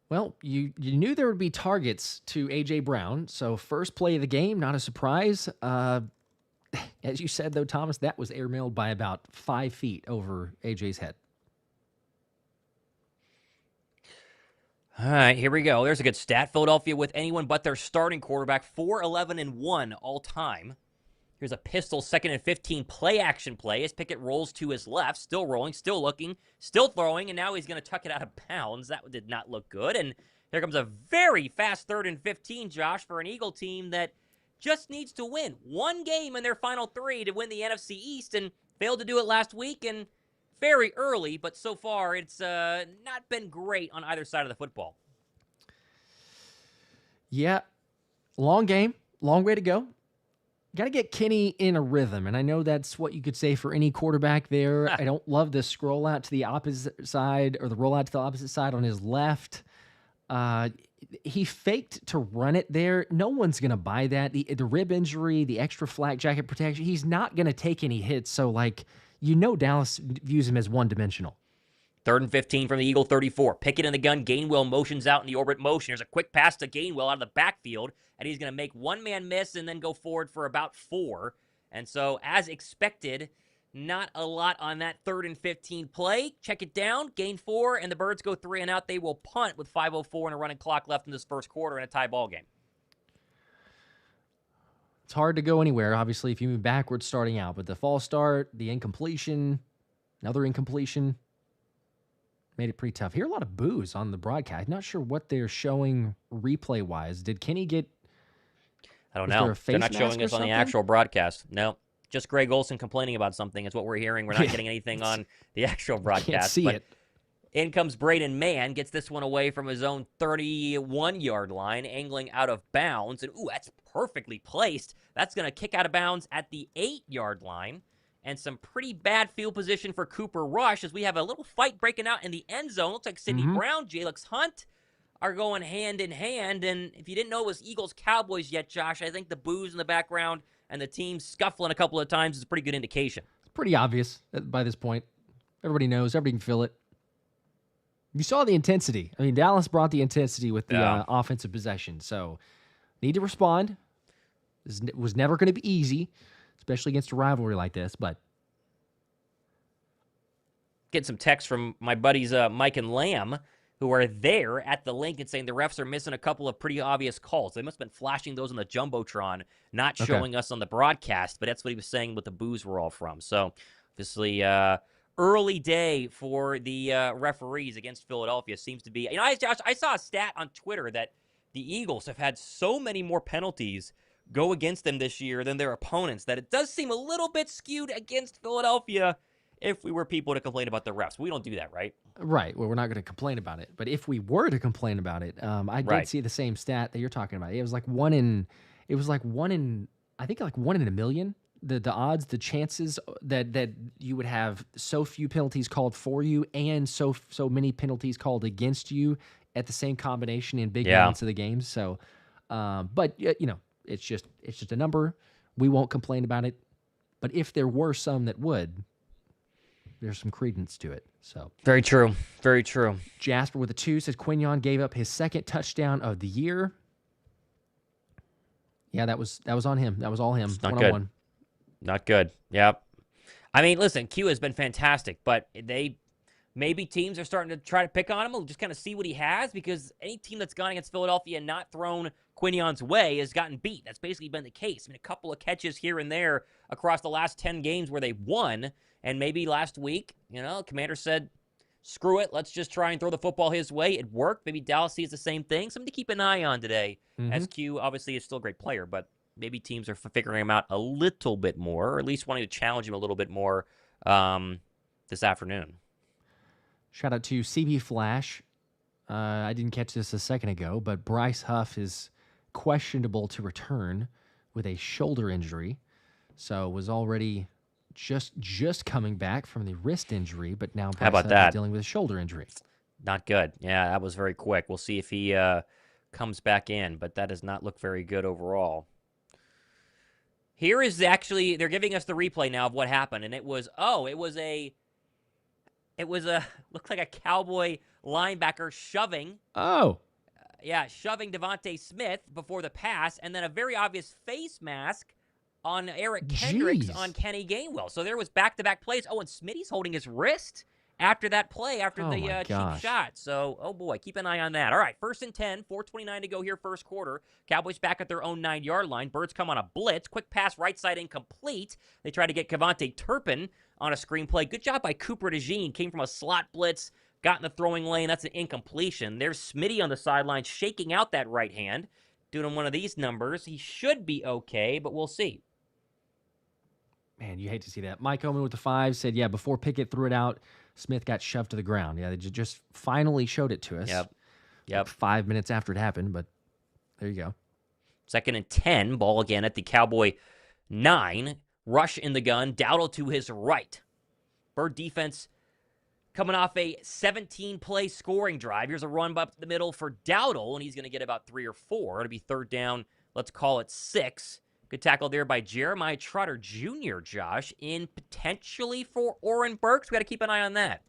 Well, you knew there would be targets to A.J. Brown, so first play of the game, not a surprise. As you said, though, Thomas, that was airmailed by about 5 feet over AJ's head. All right, here we go. There's a good stat. Philadelphia with anyone but their starting quarterback, 4-11-1 all time. Here's a pistol 2nd and 15 play action play as Pickett rolls to his left, still rolling, still looking, still throwing, and now he's going to tuck it out of bounds. That did not look good. And here comes a very fast 3rd and 15, Josh, for an Eagle team that just needs to win one game in their final 3 to win the NFC East, and failed to do it last week and very early, but so far it's not been great on either side of the football. Yeah, long game, long way to go. Got to get Kenny in a rhythm, and I know that's what you could say for any quarterback there. I don't love the scroll out to the opposite side or the roll out to the opposite side on his left. He faked to run it there. No one's going to buy that. The rib injury, the extra flak jacket protection, he's not going to take any hits. So, Dallas views him as one-dimensional. 3rd and 15 from the Eagle 34. Pickett in the gun. Gainwell motions out in the orbit motion. There's a quick pass to Gainwell out of the backfield, and he's going to make one man miss and then go forward for about 4. And so, as expected, not a lot on that 3rd and 15 play. Check it down, gain 4, and the Birds go 3 and out. They will punt with 5:04 and a running clock left in this first quarter in a tie ball game. It's hard to go anywhere, obviously, if you move backwards starting out. But the false start, the incompletion, another incompletion, made it pretty tough. Hear a lot of boos on the broadcast. Not sure what they're showing replay-wise. Did Kenny get... I don't know. They're not showing us on the actual broadcast. No. Just Greg Olsen complaining about something is what we're hearing. We're not getting anything on the actual broadcast. Can't see it. In comes Braden Mann, gets this one away from his own 31-yard line, angling out of bounds. And, that's perfectly placed. That's going to kick out of bounds at the 8-yard line. And some pretty bad field position for Cooper Rush as we have a little fight breaking out in the end zone. Looks like Sidney Brown, Jalix Hunt are going hand in hand. And if you didn't know it was Eagles-Cowboys yet, Josh, I think the boos in the background and the team scuffling a couple of times is a pretty good indication. It's pretty obvious by this point. Everybody knows. Everybody can feel it. You saw the intensity. I mean, Dallas brought the intensity with the offensive possession. So Need to respond. It was never going to be easy, especially against a rivalry like this, but Get some text from my buddies Mike and Lamb, who are there at the link and saying the refs are missing a couple of pretty obvious calls. They must have been flashing those on the Jumbotron, not showing us on the broadcast, but that's what he was saying what the boos were all from. So, obviously, early day for the referees against Philadelphia seems to be. I saw a stat on Twitter that the Eagles have had so many more penalties go against them this year than their opponents that it does seem a little bit skewed against Philadelphia if we were people to complain about the refs. We don't do that, right? Right. Well, we're not going to complain about it. But if we were to complain about it, I did see the same stat that you're talking about. It was like one in I think like 1 in a million. The odds, the chances that you would have so few penalties called for you and so many penalties called against you at the same combination in big moments of the games. So, but it's just a number. We won't complain about it. But if there were some that would, there's some credence to it. So very true. Very true. Jasper with a 2 says Quinyon gave up his second touchdown of the year. Yeah, that was on him. That was all him. It's not good. Not good. Yep. I mean, listen, Q has been fantastic, but maybe teams are starting to try to pick on him. We'll just kind of see what he has, because any team that's gone against Philadelphia and not thrown Quinyon's way has gotten beat. That's basically been the case. I mean, a couple of catches here and there across the last 10 games where they won. And maybe last week, Commander said, screw it, let's just try and throw the football his way. It worked. Maybe Dallas sees the same thing. Something to keep an eye on today. SQ obviously is still a great player, but maybe teams are figuring him out a little bit more, or at least wanting to challenge him a little bit more this afternoon. Shout out to CB Flash. I didn't catch this a second ago, but Bryce Huff is questionable to return with a shoulder injury. So was already just coming back from the wrist injury, but now Bryce Huff is dealing with a shoulder injury. Not good. Yeah, that was very quick. We'll see if he comes back in, but that does not look very good overall. Here is actually, they're giving us the replay now of what happened, and it was a looked like a Cowboy linebacker shoving. Shoving DeVonta Smith before the pass, and then a very obvious face mask on Eric Kendricks on Kenny Gainwell. So there was back-to-back plays. Oh, and Smitty's holding his wrist after that play, after the cheap shot. So, oh boy, keep an eye on that. All right, 1st and 10, 4:29 to go here, first quarter. Cowboys back at their own 9-yard line. Birds come on a blitz. Quick pass, right side incomplete. They try to get Kevontae Turpin on a screenplay. Good job by Cooper DeJean. Came from a slot blitz, got in the throwing lane. That's an incompletion. There's Smitty on the sideline shaking out that right hand, doing one of these numbers. He should be okay, but we'll see. Man, you hate to see that. Mike Oman with the 5 said, before Pickett threw it out, Smith got shoved to the ground. Yeah, they just finally showed it to us. Yep. Like 5 minutes after it happened, but there you go. 2nd and 10, ball again at the Cowboy 9. Rush in the gun, Dowdle to his right. Bird defense coming off a 17-play scoring drive. Here's a run up the middle for Dowdle, and he's going to get about 3 or 4. It'll be 3rd down, let's call it 6. Good tackle there by Jeremiah Trotter Jr., Josh, in potentially for Oren Burks. We got to keep an eye on that.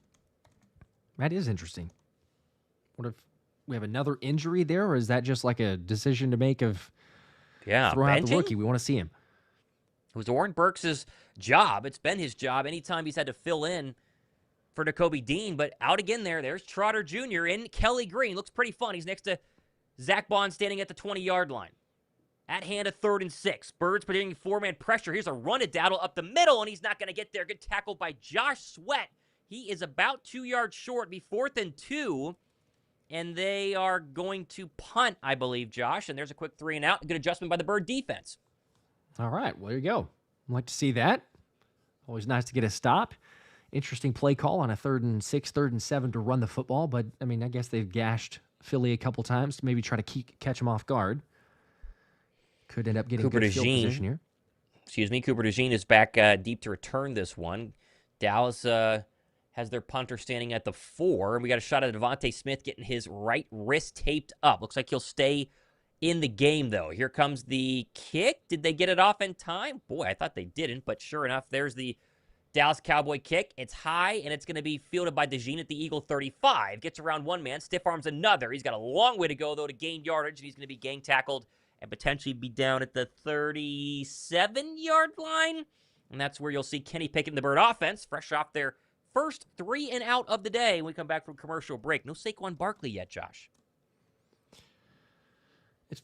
That is interesting. What if we have another injury there, or is that just like a decision to make of throw out the rookie? We want to see him. It was Oren Burks' job. It's been his job anytime he's had to fill in for Nakobe Dean, but out again there. There's Trotter Jr. in Kelly Green. Looks pretty fun. He's next to Zack Baun standing at the 20-yard line. At hand at 3rd and 6. Birds putting 4-man pressure. Here's a run at Dowdle up the middle, and he's not going to get there. Good tackle by Josh Sweat. He is about 2 yards short. Be 4th and 2, and they are going to punt, I believe, Josh. And there's a quick 3 and out. Good adjustment by the Bird defense. All right, well, there you go. I'd like to see that. Always nice to get a stop. Interesting play call on a 3rd and 6, 3rd and 7 to run the football, but, I mean, I guess they've gashed Philly a couple times to maybe try to catch them off guard. Could end up getting good field position here. Cooper DeJean is back deep to return this one. Dallas has their punter standing at the 4. And we got a shot at DeVonta Smith getting his right wrist taped up. Looks like he'll stay in the game, though. Here comes the kick. Did they get it off in time? Boy, I thought they didn't, but sure enough, there's the Dallas Cowboy kick. It's high, and it's going to be fielded by DeJean at the Eagle 35. Gets around one man, stiff arms another. He's got a long way to go, though, to gain yardage, and he's going to be gang tackled and potentially be down at the 37-yard line. And that's where you'll see Kenny Pickett and the Bird offense, fresh off their first 3 and out of the day when we come back from commercial break. No Saquon Barkley yet, Josh.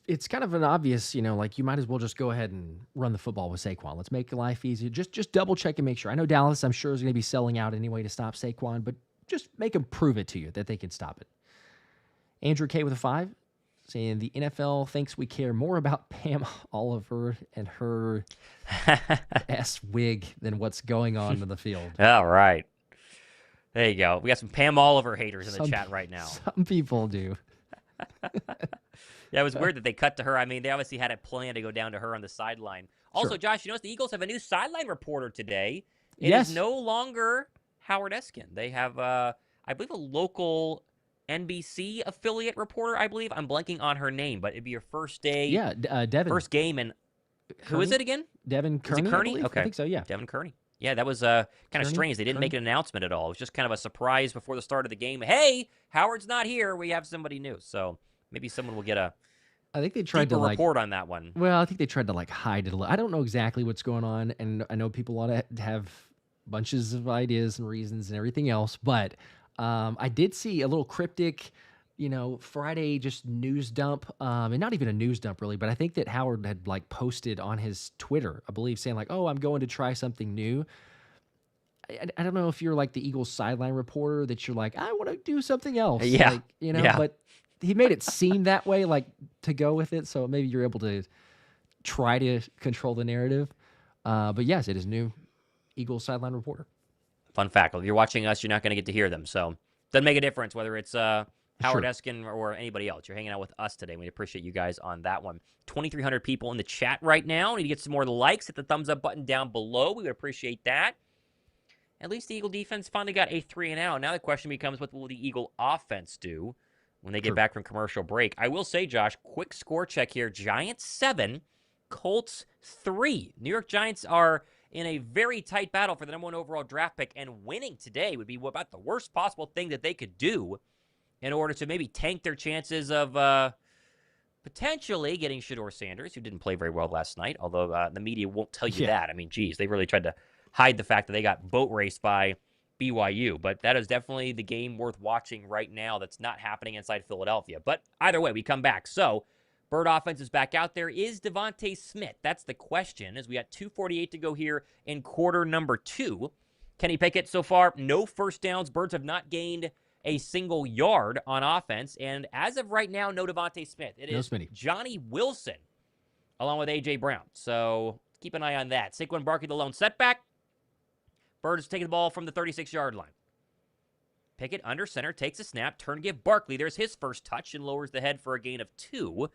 It's kind of an obvious, like you might as well just go ahead and run the football with Saquon. Let's make life easier. Just double check and make sure. I know Dallas, I'm sure, is going to be selling out anyway to stop Saquon, but just make them prove it to you that they can stop it. Andrew K with a 5 saying the NFL thinks we care more about Pam Oliver and her S wig than what's going on in the field. All right. There you go. We got some Pam Oliver haters in the chat right now. Some people do. Yeah, it was weird that they cut to her. I mean, they obviously had it planned to go down to her on the sideline. Also, Sure. Josh, you notice the Eagles have a new sideline reporter today. It Yes. is no longer Howard Eskin. They have, I believe, a local NBC affiliate reporter, I believe. I'm blanking on her name, but it'd be your first day. Yeah, Devin. First game. And who is it again? Devin Kearney. Is it Kearney? I Okay. think so, yeah. Devin Kearney. Yeah, that was kind of Kearney? strange. They didn't Kearney? make an announcement at all. It was just kind of a surprise before the start of the game. Hey, Howard's not here. We have somebody new. So maybe someone will get a I think they tried deeper to report on that one. Well, I think they tried to hide it a little. I don't know exactly what's going on, and I know people ought to have bunches of ideas and reasons and everything else, but I did see a little cryptic, Friday just news dump, and not even a news dump really, but I think that Howard had posted on his Twitter, I believe, saying oh, I'm going to try something new. I don't know if you're the Eagles sideline reporter that you're I want to do something else. Yeah. Yeah. But he made it seem that way, to go with it. So maybe you're able to try to control the narrative. But yes, it is new Eagles sideline reporter. Fun fact, if you're watching us, you're not going to get to hear them. So doesn't make a difference whether it's Howard Eskin or anybody else. You're hanging out with us today. We appreciate you guys on that one. 2,300 people in the chat right now. Need to get some more likes. Hit the thumbs up button down below. We would appreciate that. At least the Eagle defense finally got a 3 and out. Now the question becomes, what will the Eagle offense do when they get back from commercial break? I will say, Josh, quick score check here. Giants 7, Colts 3. New York Giants are in a very tight battle for the number 1 overall draft pick, and winning today would be about the worst possible thing that they could do in order to maybe tank their chances of potentially getting Shedeur Sanders, who didn't play very well last night, although the media won't tell you that. I mean, geez, they really tried to hide the fact that they got boat raced by BYU, but that is definitely the game worth watching right now that's not happening inside Philadelphia. But either way, we come back. So, Bird offense is back out there. Is DeVonta Smith? That's the question, as we got 2:48 to go here in quarter number 2. Kenny Pickett so far, no first downs. Birds have not gained a single yard on offense, and as of right now, no DeVonta Smith. It is Johnny Wilson along with A.J. Brown. So, keep an eye on that. Saquon Barkley, the lone setback. Bird is taking the ball from the 36-yard line. Pickett under center, takes a snap, turn to give Barkley. There's his first touch and lowers the head for a gain of 2.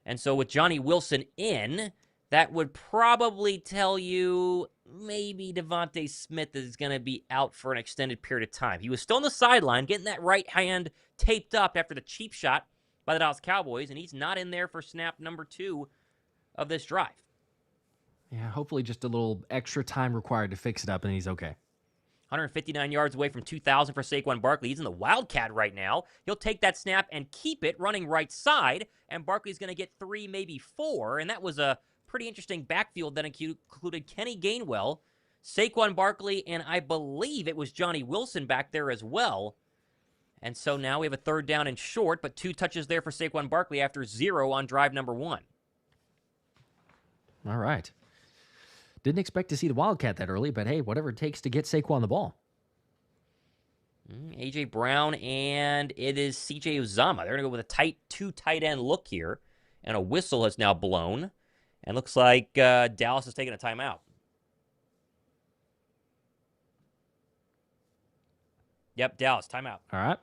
And so with Johnny Wilson in, that would probably tell you maybe DeVonta Smith is going to be out for an extended period of time. He was still on the sideline, getting that right hand taped up after the cheap shot by the Dallas Cowboys, and he's not in there for snap number 2 of this drive. Yeah, hopefully just a little extra time required to fix it up, and he's okay. 159 yards away from 2,000 for Saquon Barkley. He's in the Wildcat right now. He'll take that snap and keep it running right side, and Barkley's going to get 3, maybe 4, and that was a pretty interesting backfield that included Kenny Gainwell, Saquon Barkley, and I believe it was Johnny Wilson back there as well. And so now we have a 3rd down and short, but 2 touches there for Saquon Barkley after 0 on drive number 1. All right. Didn't expect to see the Wildcat that early, but hey, whatever it takes to get Saquon the ball. A.J. Brown, and it is C.J. Uzomah. They're going to go with a 2 tight end look here, and a whistle has now blown, and looks like Dallas is taking a timeout. Yep, Dallas, timeout. All right.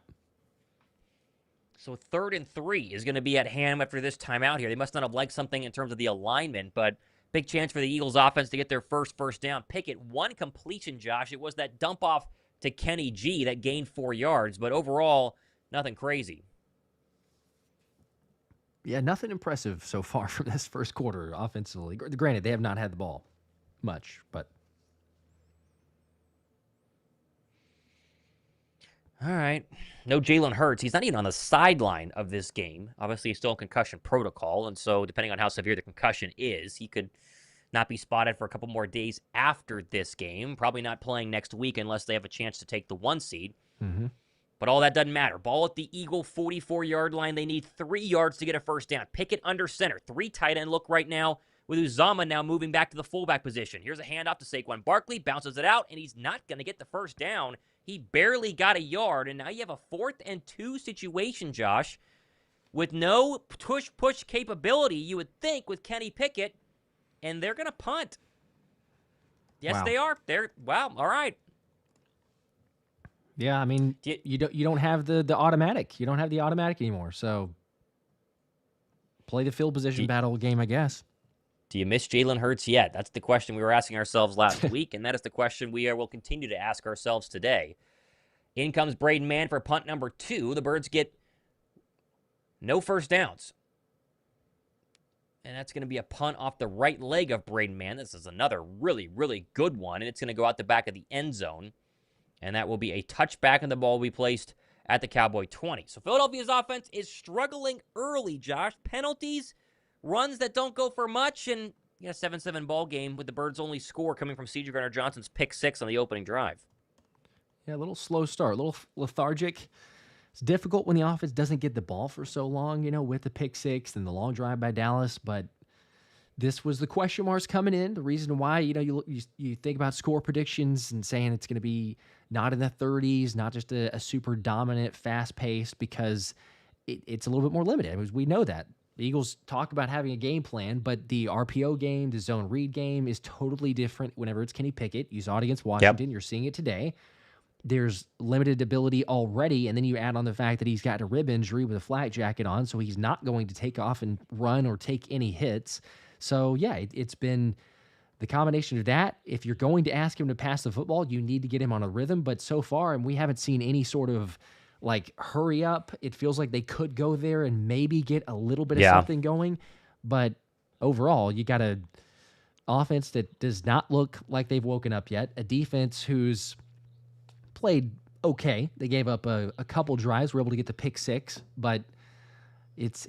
So 3rd and 3 is going to be at hand after this timeout here. They must not have liked something in terms of the alignment, but big chance for the Eagles offense to get their first down. Pickett, 1 completion, Josh. It was that dump off to Kenny G that gained 4 yards, but overall, nothing crazy. Yeah, nothing impressive so far from this first quarter offensively. Granted, they have not had the ball much, but... All right. No Jalen Hurts. He's not even on the sideline of this game. Obviously, he's still in concussion protocol, and so depending on how severe the concussion is, he could not be spotted for a couple more days after this game. Probably not playing next week unless they have a chance to take the 1 seed. Mm-hmm. But all that doesn't matter. Ball at the Eagle 44-yard line. They need 3 yards to get a first down. Pickett under center. 3 tight end look right now, with Uzama now moving back to the fullback position. Here's a handoff to Saquon Barkley. Bounces it out, and he's not going to get the first down. He barely got a yard, and now you have a 4th and 2 situation, Josh, with no push capability, you would think, with Kenny Pickett, and they're going to punt. Yes, Wow. they are. Wow, all right. Yeah, I mean, you don't have the automatic. You don't have the automatic anymore. So play the field position battle game, I guess. Do you miss Jalen Hurts yet? That's the question we were asking ourselves last week, and that is the question we will continue to ask ourselves today. In comes Braden Mann for punt number 2. The Birds get no first downs. And that's going to be a punt off the right leg of Braden Mann. This is another really, really good one, and it's going to go out the back of the end zone. And that will be a touchback, and the ball will be placed at the Cowboy 20. So Philadelphia's offense is struggling early, Josh. Penalties, runs that don't go for much, and a 7-7 ball game with the Birds' only score coming from C.J. Gardner-Johnson's pick 6 on the opening drive. Yeah, a little slow start, a little lethargic. It's difficult when the offense doesn't get the ball for so long, with the pick 6 and the long drive by Dallas. But this was the question marks coming in. The reason why, you think about score predictions and saying it's going to be not in the 30s, not just a super dominant, fast-paced, because it's a little bit more limited. I mean, we know that. The Eagles talk about having a game plan, but the RPO game, the zone read game is totally different whenever it's Kenny Pickett. You saw it against Washington. Yep. You're seeing it today. There's limited ability already, and then you add on the fact that he's got a rib injury with a flat jacket on, so he's not going to take off and run or take any hits. So, yeah, it's been the combination of that. If you're going to ask him to pass the football, you need to get him on a rhythm. But so far, and we haven't seen any sort of, hurry up. It feels like they could go there and maybe get a little bit of something going. But overall, you got an offense that does not look like they've woken up yet, a defense who's played okay. They gave up a couple drives, were able to get the pick 6, but it's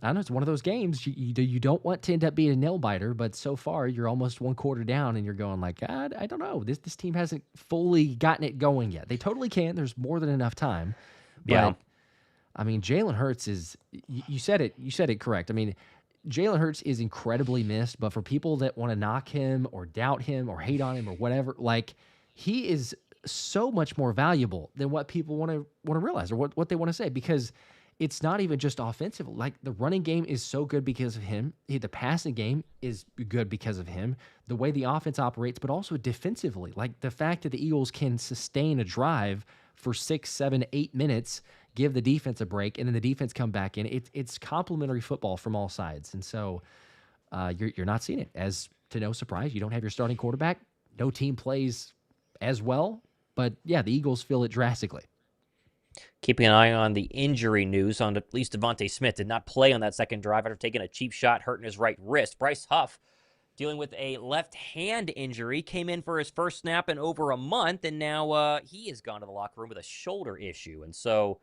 I don't know, it's one of those games you don't want to end up being a nail biter, but so far you're almost 1 quarter down and you're going like, God, I don't know. This team hasn't fully gotten it going yet. They totally can. There's more than enough time. But Yeah. I mean, Jalen Hurts is you said it correct. I mean, Jalen Hurts is incredibly missed, but for people that want to knock him or doubt him or hate on him or whatever, he is so much more valuable than what people want to realize or what they want to say, because it's not even just offensive. The running game is so good because of him. The passing game is good because of him. The way the offense operates, but also defensively. The fact that the Eagles can sustain a drive for 6, 7, 8 minutes, give the defense a break, and then the defense come back in. It's complementary football from all sides. And so you're not seeing it. As to no surprise, you don't have your starting quarterback. No team plays as well. But, yeah, the Eagles feel it drastically. Keeping an eye on the injury news on at least DeVonta Smith. Did not play on that second drive after taking a cheap shot, hurting his right wrist. Bryce Huff, dealing with a left hand injury, came in for his first snap in over a month, and now he has gone to the locker room with a shoulder issue. And so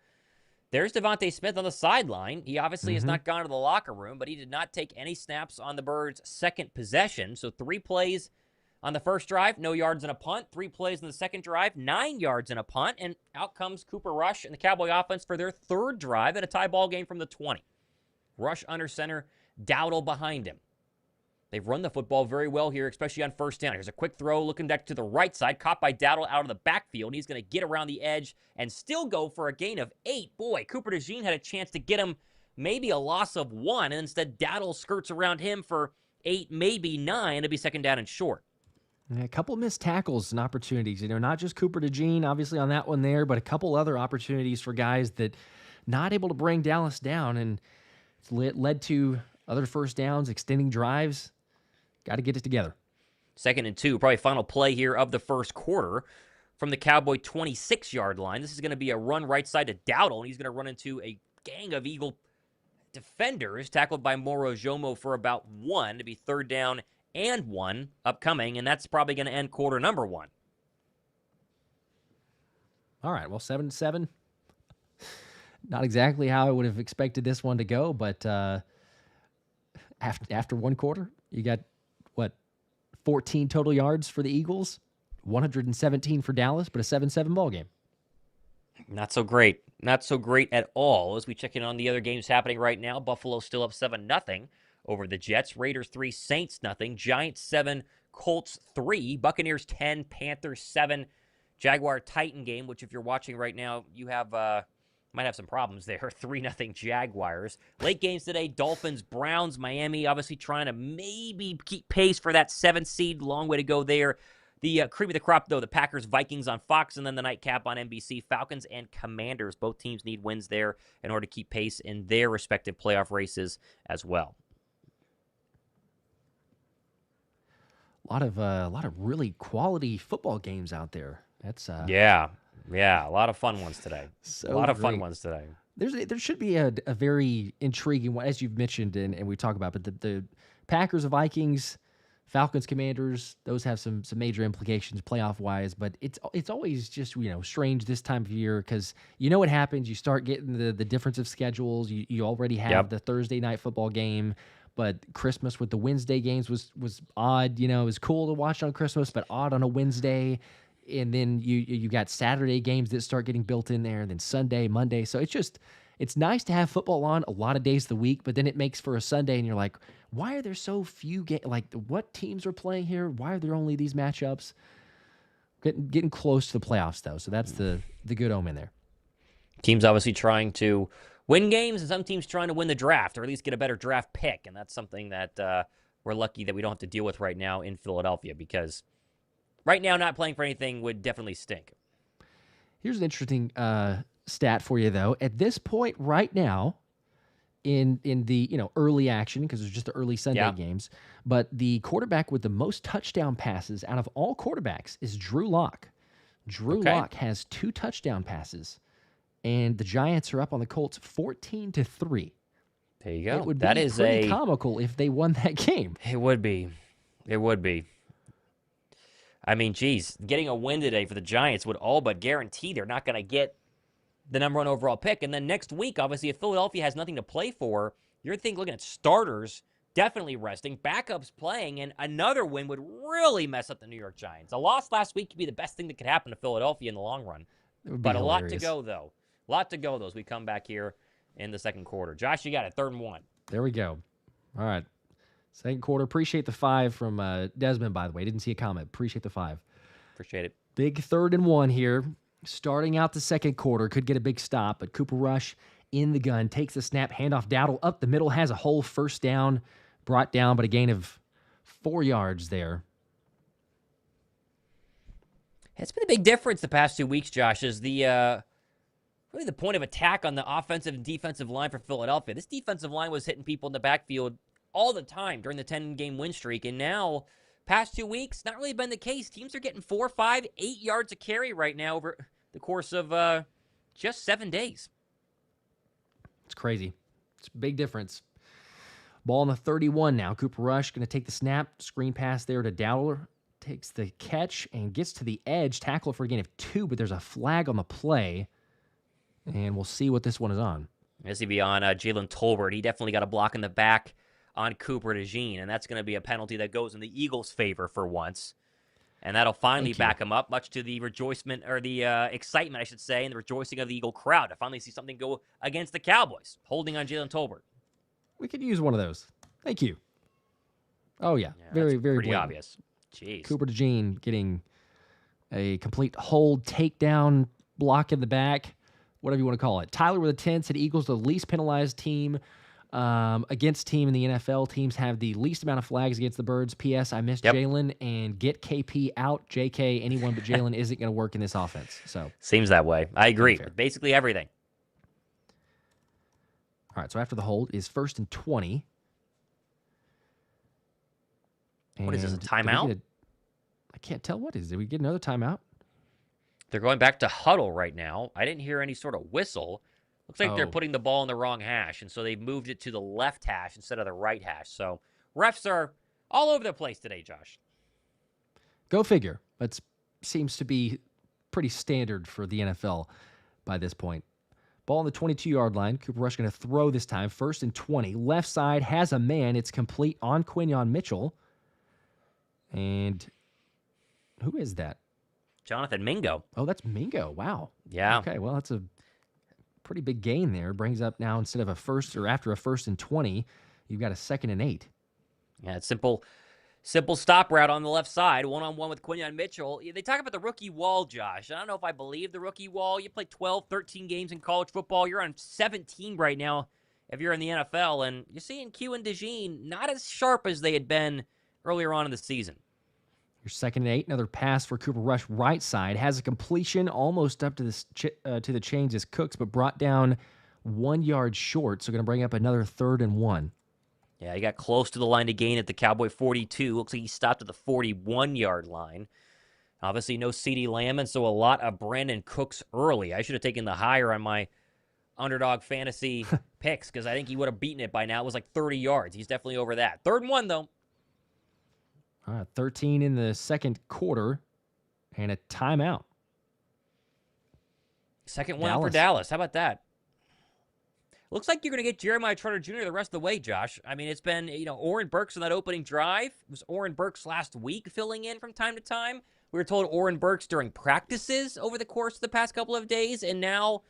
there's DeVonta Smith on the sideline. He obviously has not gone to the locker room, but he did not take any snaps on the Birds' second possession. So 3 plays on the first drive, no yards and a punt. 3 plays in the second drive, 9 yards and a punt. And out comes Cooper Rush and the Cowboy offense for their third drive and a tie ball game from the 20. Rush under center, Dowdle behind him. They've run the football very well here, especially on first down. Here's a quick throw looking back to the right side, caught by Dowdle out of the backfield. He's going to get around the edge and still go for a gain of 8. Boy, Cooper DeJean had a chance to get him maybe a loss of 1, and instead Dowdle skirts around him for 8, maybe 9. It'll be second down and short. A couple missed tackles and opportunities, not just Cooper DeJean, obviously on that one there, but a couple other opportunities for guys that not able to bring Dallas down, and it's led to other first downs, extending drives. Got to get it together. 2nd and 2, probably final play here of the first quarter from the Cowboy 26-yard line. This is going to be a run right side to Dowdle, and he's going to run into a gang of Eagle defenders, tackled by Moro Jomo for about 1 to be third down and 1 upcoming, and that's probably going to end quarter number 1. All right. Well, 7-7. Not exactly how I would have expected this one to go, but after one quarter, you got, 14 total yards for the Eagles, 117 for Dallas, but a 7-7 ball game. Not so great. Not so great at all. As we check in on the other games happening right now, Buffalo still up 7-0 over the Jets. Raiders 3, Saints 0. Giants 7, Colts 3. Buccaneers 10, Panthers 7. Jaguar-Titan game, which if you're watching right now, you have might have some problems there. 3-0 Jaguars. Late games today, Dolphins, Browns, Miami, obviously trying to maybe keep pace for that 7th seed. Long way to go there. The cream of the crop, though, the Packers, Vikings on Fox, and then the nightcap on NBC, Falcons and Commanders. Both teams need wins there in order to keep pace in their respective playoff races as well. A lot of really quality football games out there. That's Yeah, a lot of fun ones today. So a lot of great. fun ones today. There should be a very intriguing one, as you've mentioned and we talk about, but the Packers, Vikings, Falcons, Commanders, those have some major implications playoff wise, but it's always just strange this time of year because what happens. You start getting the difference of schedules. You already have the Thursday night football game, but Christmas with the Wednesday games was odd. It was cool to watch on Christmas, but odd on a Wednesday. And then you got Saturday games that start getting built in there, and then Sunday, Monday. So it's nice to have football on a lot of days of the week, but then it makes for a Sunday, and you're like, why are there so few games? Like, what teams are playing here? Why are there only these matchups? Getting close to the playoffs, though, so that's the good omen there. Teams obviously trying to win games, and some teams trying to win the draft, or at least get a better draft pick, and that's something that we're lucky that we don't have to deal with right now in Philadelphia, because right now not playing for anything would definitely stink. Here's an interesting stat for you, though. At this point right now, in the early action, because there's just the early Sunday games, but the quarterback with the most touchdown passes out of all quarterbacks is Drew Lock. Drew Lock has 2 touchdown passes, and the Giants are up on the Colts 14-3. There you go. It would that be is pretty comical if they won that game. It would be. It would be. I mean, geez, getting a win today for the Giants would all but guarantee they're not going to get the number 1 overall pick. And then next week, obviously, if Philadelphia has nothing to play for, you're looking at starters definitely resting, backups playing, and another win would really mess up the New York Giants. A loss last week could be the best thing that could happen to Philadelphia in the long run. But a lot to go, though. A lot to go, though, as we come back here in the second quarter. Josh, you got it. 3rd and 1. There we go. All right. Second quarter. Appreciate the 5 from Desmond, by the way. Didn't see a comment. Appreciate the 5. Appreciate it. Big 3rd and 1 here. Starting out the second quarter. Could get a big stop, but Cooper Rush in the gun. Takes the snap. Handoff. Dowdle up the middle. Has a whole first down. Brought down, but a gain of 4 yards there. It's been a big difference the past 2 weeks, Josh, is really the point of attack on the offensive and defensive line for Philadelphia. This defensive line was hitting people in the backfield all the time during the 10-game win streak, and now, past 2 weeks, not really been the case. Teams are getting 4, 5, 8 yards a carry right now over the course of just 7 days. It's crazy. It's a big difference. Ball on the 31 now. Cooper Rush going to take the snap. Screen pass there to Dowdle. Takes the catch and gets to the edge. Tackle for a gain of 2, but there's a flag on the play, and we'll see what this one is on. This will be on Jalen Tolbert. He definitely got a block in the back on Cooper DeJean, and that's going to be a penalty that goes in the Eagles' favor for once. And that'll finally back him up, much to the rejoicement, or the excitement, I should say, and the rejoicing of the Eagle crowd to finally see something go against the Cowboys, holding on Jalen Tolbert. We could use one of those. Thank you. Oh, yeah. Very, very pretty blatant. obvious. Jeez. Cooper DeJean getting a complete hold, takedown, block in the back, whatever you want to call it. Tyler with a 10 said Eagles the least penalized team against team in the NFL. Teams have the least amount of flags against the Birds. P.S. I missed Jalen, and get KP out. JK, anyone but Jalen isn't going to work in this offense. So seems that way. I agree. Basically everything. All right, so after the hold is 1st and 20. What is this, a timeout? I can't tell what is. Did we get another timeout? They're going back to huddle right now. I didn't hear any sort of whistle. Looks like they're putting the ball in the wrong hash, and so they've moved it to the left hash instead of the right hash. So refs are all over the place today, Josh. Go figure. That seems to be pretty standard for the NFL by this point. Ball on the 22-yard line. Cooper Rush going to throw this time. 1st and 20. Left side has a man. It's complete on Quinyon Mitchell. And who is that? Jonathan Mingo. Oh, that's Mingo. Wow. Yeah. Okay, well, that's a pretty big gain there. Brings up now, instead of after a 1st and 20, you've got a 2nd and 8. Yeah, it's simple stop route on the left side, one-on-one with Quinyon Mitchell. They talk about the rookie wall, Josh. I don't know if I believe the rookie wall. You play 12, 13 games in college football. You're on 17 right now if you're in the NFL, and you're seeing Q and DeJean not as sharp as they had been earlier on in the season. Your 2nd and 8, another pass for Cooper Rush, right side. Has a completion almost up to the chains as Cooks, but brought down 1 yard short, so going to bring up another 3rd and 1. Yeah, he got close to the line to gain at the Cowboy 42. Looks like he stopped at the 41-yard line. Obviously, no CeeDee Lamb, and so a lot of Brandon Cooks early. I should have taken the higher on my underdog fantasy picks because I think he would have beaten it by now. It was like 30 yards. He's definitely over that. 3rd and 1, though. All right, 13 in the second quarter and a timeout. Second one for Dallas. How about that? Looks like you're going to get Jeremiah Trotter Jr. the rest of the way, Josh. I mean, it's been, Oren Burks on that opening drive. It was Oren Burks last week filling in from time to time. We were told Oren Burks during practices over the course of the past couple of days, and now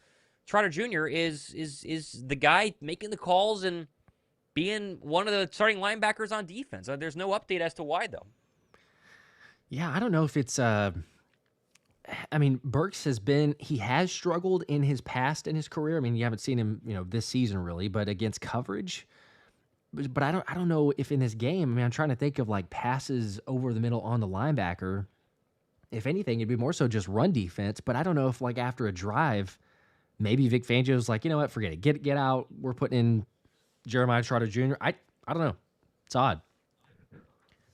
Trotter Jr. is the guy making the calls and being one of the starting linebackers on defense. There's no update as to why, though. Yeah, I don't know if it's Burks has struggled in his past in his career. I mean, you haven't seen him, this season really, but against coverage. But I don't know if in this game, I'm trying to think of like passes over the middle on the linebacker. If anything, it'd be more so just run defense. But I don't know if like after a drive, maybe Vic Fangio's like, you know what, forget it. Get out. We're putting in Jeremiah Trotter Jr. I don't know. It's odd.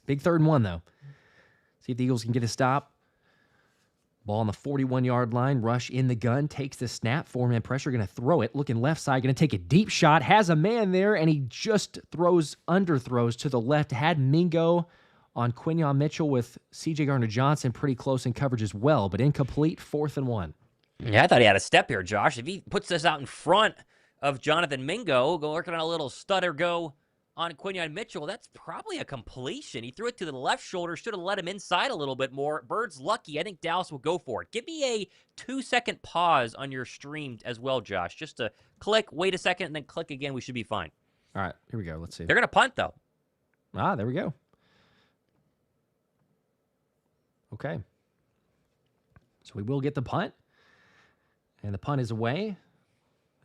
Big 3rd and 1, though. See if the Eagles can get a stop. Ball on the 41-yard line. Rush in the gun. Takes the snap. 4-man pressure. Going to throw it. Looking left side. Going to take a deep shot. Has a man there, and he just underthrows to the left. Had Mingo on Quinyon Mitchell with C.J. Gardner-Johnson pretty close in coverage as well, but incomplete. 4th and 1. Yeah, I thought he had a step here, Josh. If he puts this out in front of Jonathan Mingo, working on a little stutter go on Quinyon Mitchell, that's probably a completion. He threw it to the left shoulder, should have let him inside a little bit more. Bird's lucky. I think Dallas will go for it. Give me a 2-second pause on your stream as well, Josh. Just to click, wait a second, and then click again. We should be fine. All right, here we go. Let's see. They're going to punt, though. There we go. Okay. So we will get the punt. And the punt is away.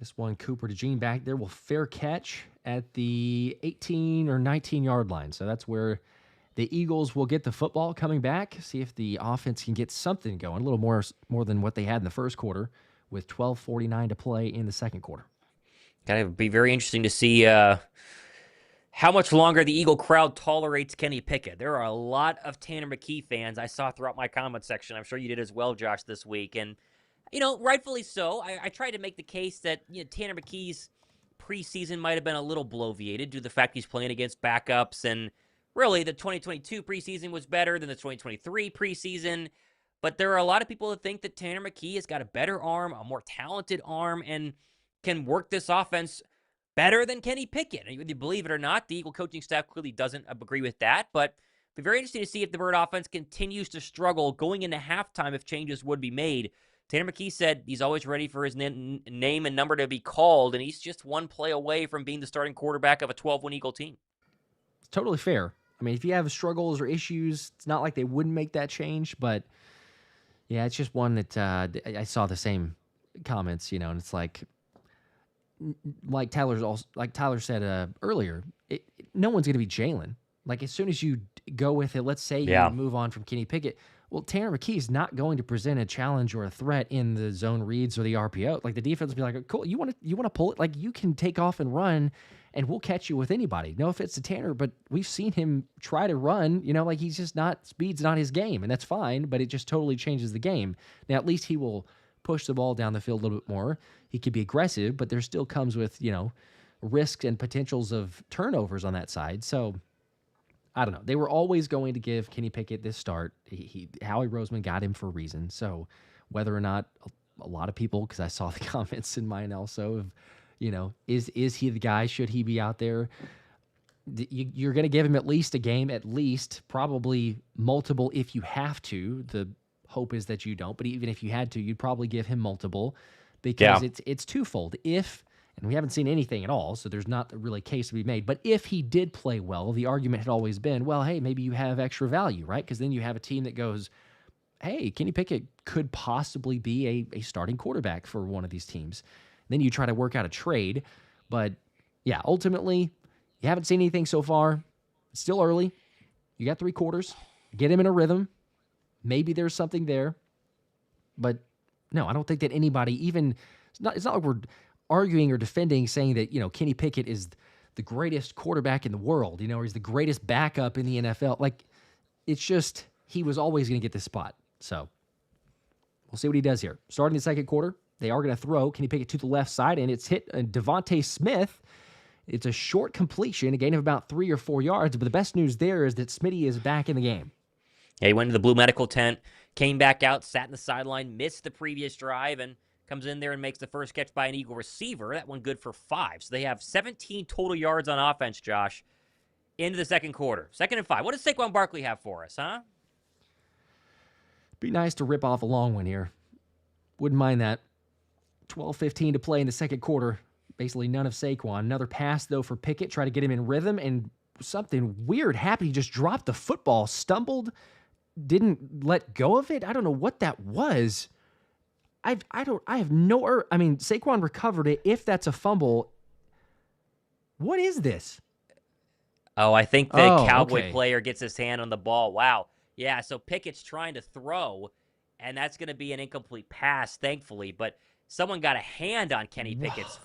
This one, Cooper DeJean back there will fair catch at the 18 or 19-yard line. So that's where the Eagles will get the football coming back. See if the offense can get something going, a little more than what they had in the first quarter with 12:49 to play in the second quarter. Gotta be very interesting to see how much longer the Eagle crowd tolerates Kenny Pickett. There are a lot of Tanner McKee fans I saw throughout my comment section. I'm sure you did as well, Josh, this week. And rightfully so. I tried to make the case that Tanner McKee's preseason might have been a little bloviated due to the fact he's playing against backups. And really, the 2022 preseason was better than the 2023 preseason. But there are a lot of people that think that Tanner McKee has got a better arm, a more talented arm, and can work this offense better than Kenny Pickett. And you believe it or not, the Eagle coaching staff clearly doesn't agree with that. But it'd be very interesting to see if the Bird offense continues to struggle going into halftime if changes would be made. Tanner McKee said he's always ready for his name and number to be called, and he's just one play away from being the starting quarterback of a 12-win Eagle team. It's totally fair. I mean, if you have struggles or issues, it's not like they wouldn't make that change, but yeah, it's just one that I saw the same comments, and it's like Tyler said earlier, no one's going to be Jalen. Like, as soon as you go with it, let's say you move on from Kenny Pickett, well, Tanner McKee is not going to present a challenge or a threat in the zone reads or the RPO. Like, the defense will be like, cool, you want to pull it? Like, you can take off and run, and we'll catch you with anybody. No offense to Tanner, but we've seen him try to run. Like, he's just not, speed's not his game, and that's fine, but it just totally changes the game. Now, at least he will push the ball down the field a little bit more. He could be aggressive, but there still comes with, risks and potentials of turnovers on that side. So, I don't know. They were always going to give Kenny Pickett this start. Howie Roseman got him for a reason. So whether or not a lot of people, because I saw the comments in mine also of, is he the guy? Should he be out there? You're going to give him at least a game, probably multiple if you have to. The hope is that you don't, but even if you had to, you'd probably give him multiple because it's twofold. And we haven't seen anything at all, so there's not really a case to be made. But if he did play well, the argument had always been, well, hey, maybe you have extra value, right? Because then you have a team that goes, hey, Kenny Pickett could possibly be a starting quarterback for one of these teams. Then you try to work out a trade. But, yeah, ultimately, you haven't seen anything so far. It's still early. You got 3 quarters. Get him in a rhythm. Maybe there's something there. But, no, I don't think that anybody even – it's not like we're – arguing or defending, saying that, Kenny Pickett is the greatest quarterback in the world, or he's the greatest backup in the NFL. Like, it's just, he was always going to get this spot. So, we'll see what he does here. Starting the second quarter, they are going to throw Kenny Pickett to the left side, and it's hit DeVonta Smith. It's a short completion, a gain of about 3 or 4 yards, but the best news there is that Smitty is back in the game. Yeah, he went to the Blue Medical tent, came back out, sat in the sideline, missed the previous drive, and comes in there and makes the first catch by an Eagle receiver. That one good for 5. So they have 17 total yards on offense, Josh, into the second quarter. 2nd and 5. What does Saquon Barkley have for us, huh? Be nice to rip off a long one here. Wouldn't mind that. 12:15 to play in the second quarter. Basically none of Saquon. Another pass, though, for Pickett. Try to get him in rhythm, and something weird happened. He just dropped the football, stumbled, didn't let go of it. I don't know what that was. Saquon recovered it. If that's a fumble, what is this? Oh, I think the Cowboy player gets his hand on the ball. Wow. Yeah, so Pickett's trying to throw, and that's going to be an incomplete pass, thankfully. But someone got a hand on Kenny Pickett's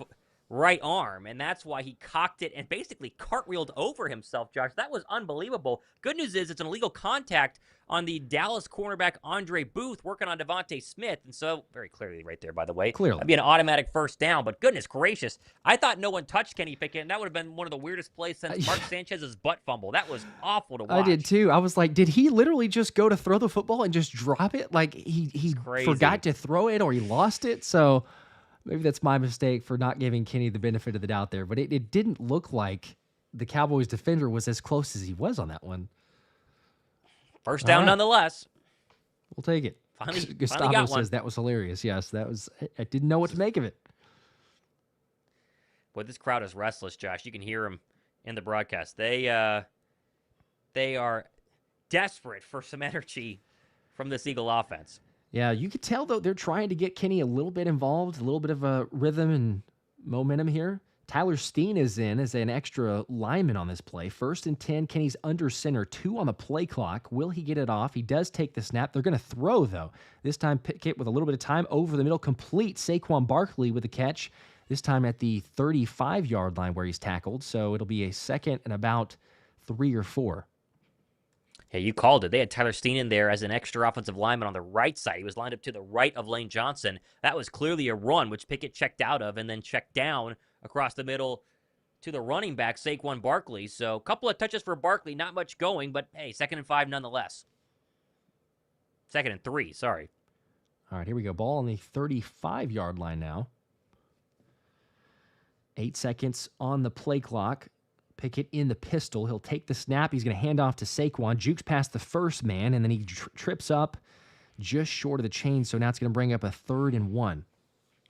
right arm, and that's why he cocked it and basically cartwheeled over himself, Josh. That was unbelievable. Good news is it's an illegal contact on the Dallas cornerback Andre Booth working on DeVonta Smith, and so very clearly right there, by the way. Clearly. That'd be an automatic first down, but goodness gracious. I thought no one touched Kenny Pickett, and that would have been one of the weirdest plays since Mark Sanchez's butt fumble. That was awful to watch. I did too. I was like, did he literally just go to throw the football and just drop it? Like he forgot to throw it or he lost it? So maybe that's my mistake for not giving Kenny the benefit of the doubt there. But it didn't look like the Cowboys defender was as close as he was on that one. First down nonetheless. We'll take it. Gustavo got says that was hilarious. Yes, that was. I didn't know what to make of it. Boy, this crowd is restless, Josh. You can hear them in the broadcast. They are desperate for some energy from this Eagle offense. Yeah, you could tell, though, they're trying to get Kenny a little bit involved, a little bit of a rhythm and momentum here. Tyler Steen is in as an extra lineman on this play. 1st and 10, Kenny's under center, 2 on the play clock. Will he get it off? He does take the snap. They're going to throw, though. This time, Pickett with a little bit of time over the middle, complete. Saquon Barkley with a catch, this time at the 35-yard line where he's tackled. So it'll be a 2nd and about 3 or 4. Yeah, you called it. They had Tyler Steen in there as an extra offensive lineman on the right side. He was lined up to the right of Lane Johnson. That was clearly a run, which Pickett checked out of and then checked down across the middle to the running back, Saquon Barkley. So a couple of touches for Barkley, not much going, but hey, 2nd and 5 nonetheless. 2nd and 3, sorry. All right, here we go. Ball on the 35-yard line now. 8 seconds on the play clock. Pickett in the pistol. He'll take the snap. He's going to hand off to Saquon. Jukes past the first man, and then he trips up just short of the chain. So now it's going to bring up a 3rd and 1.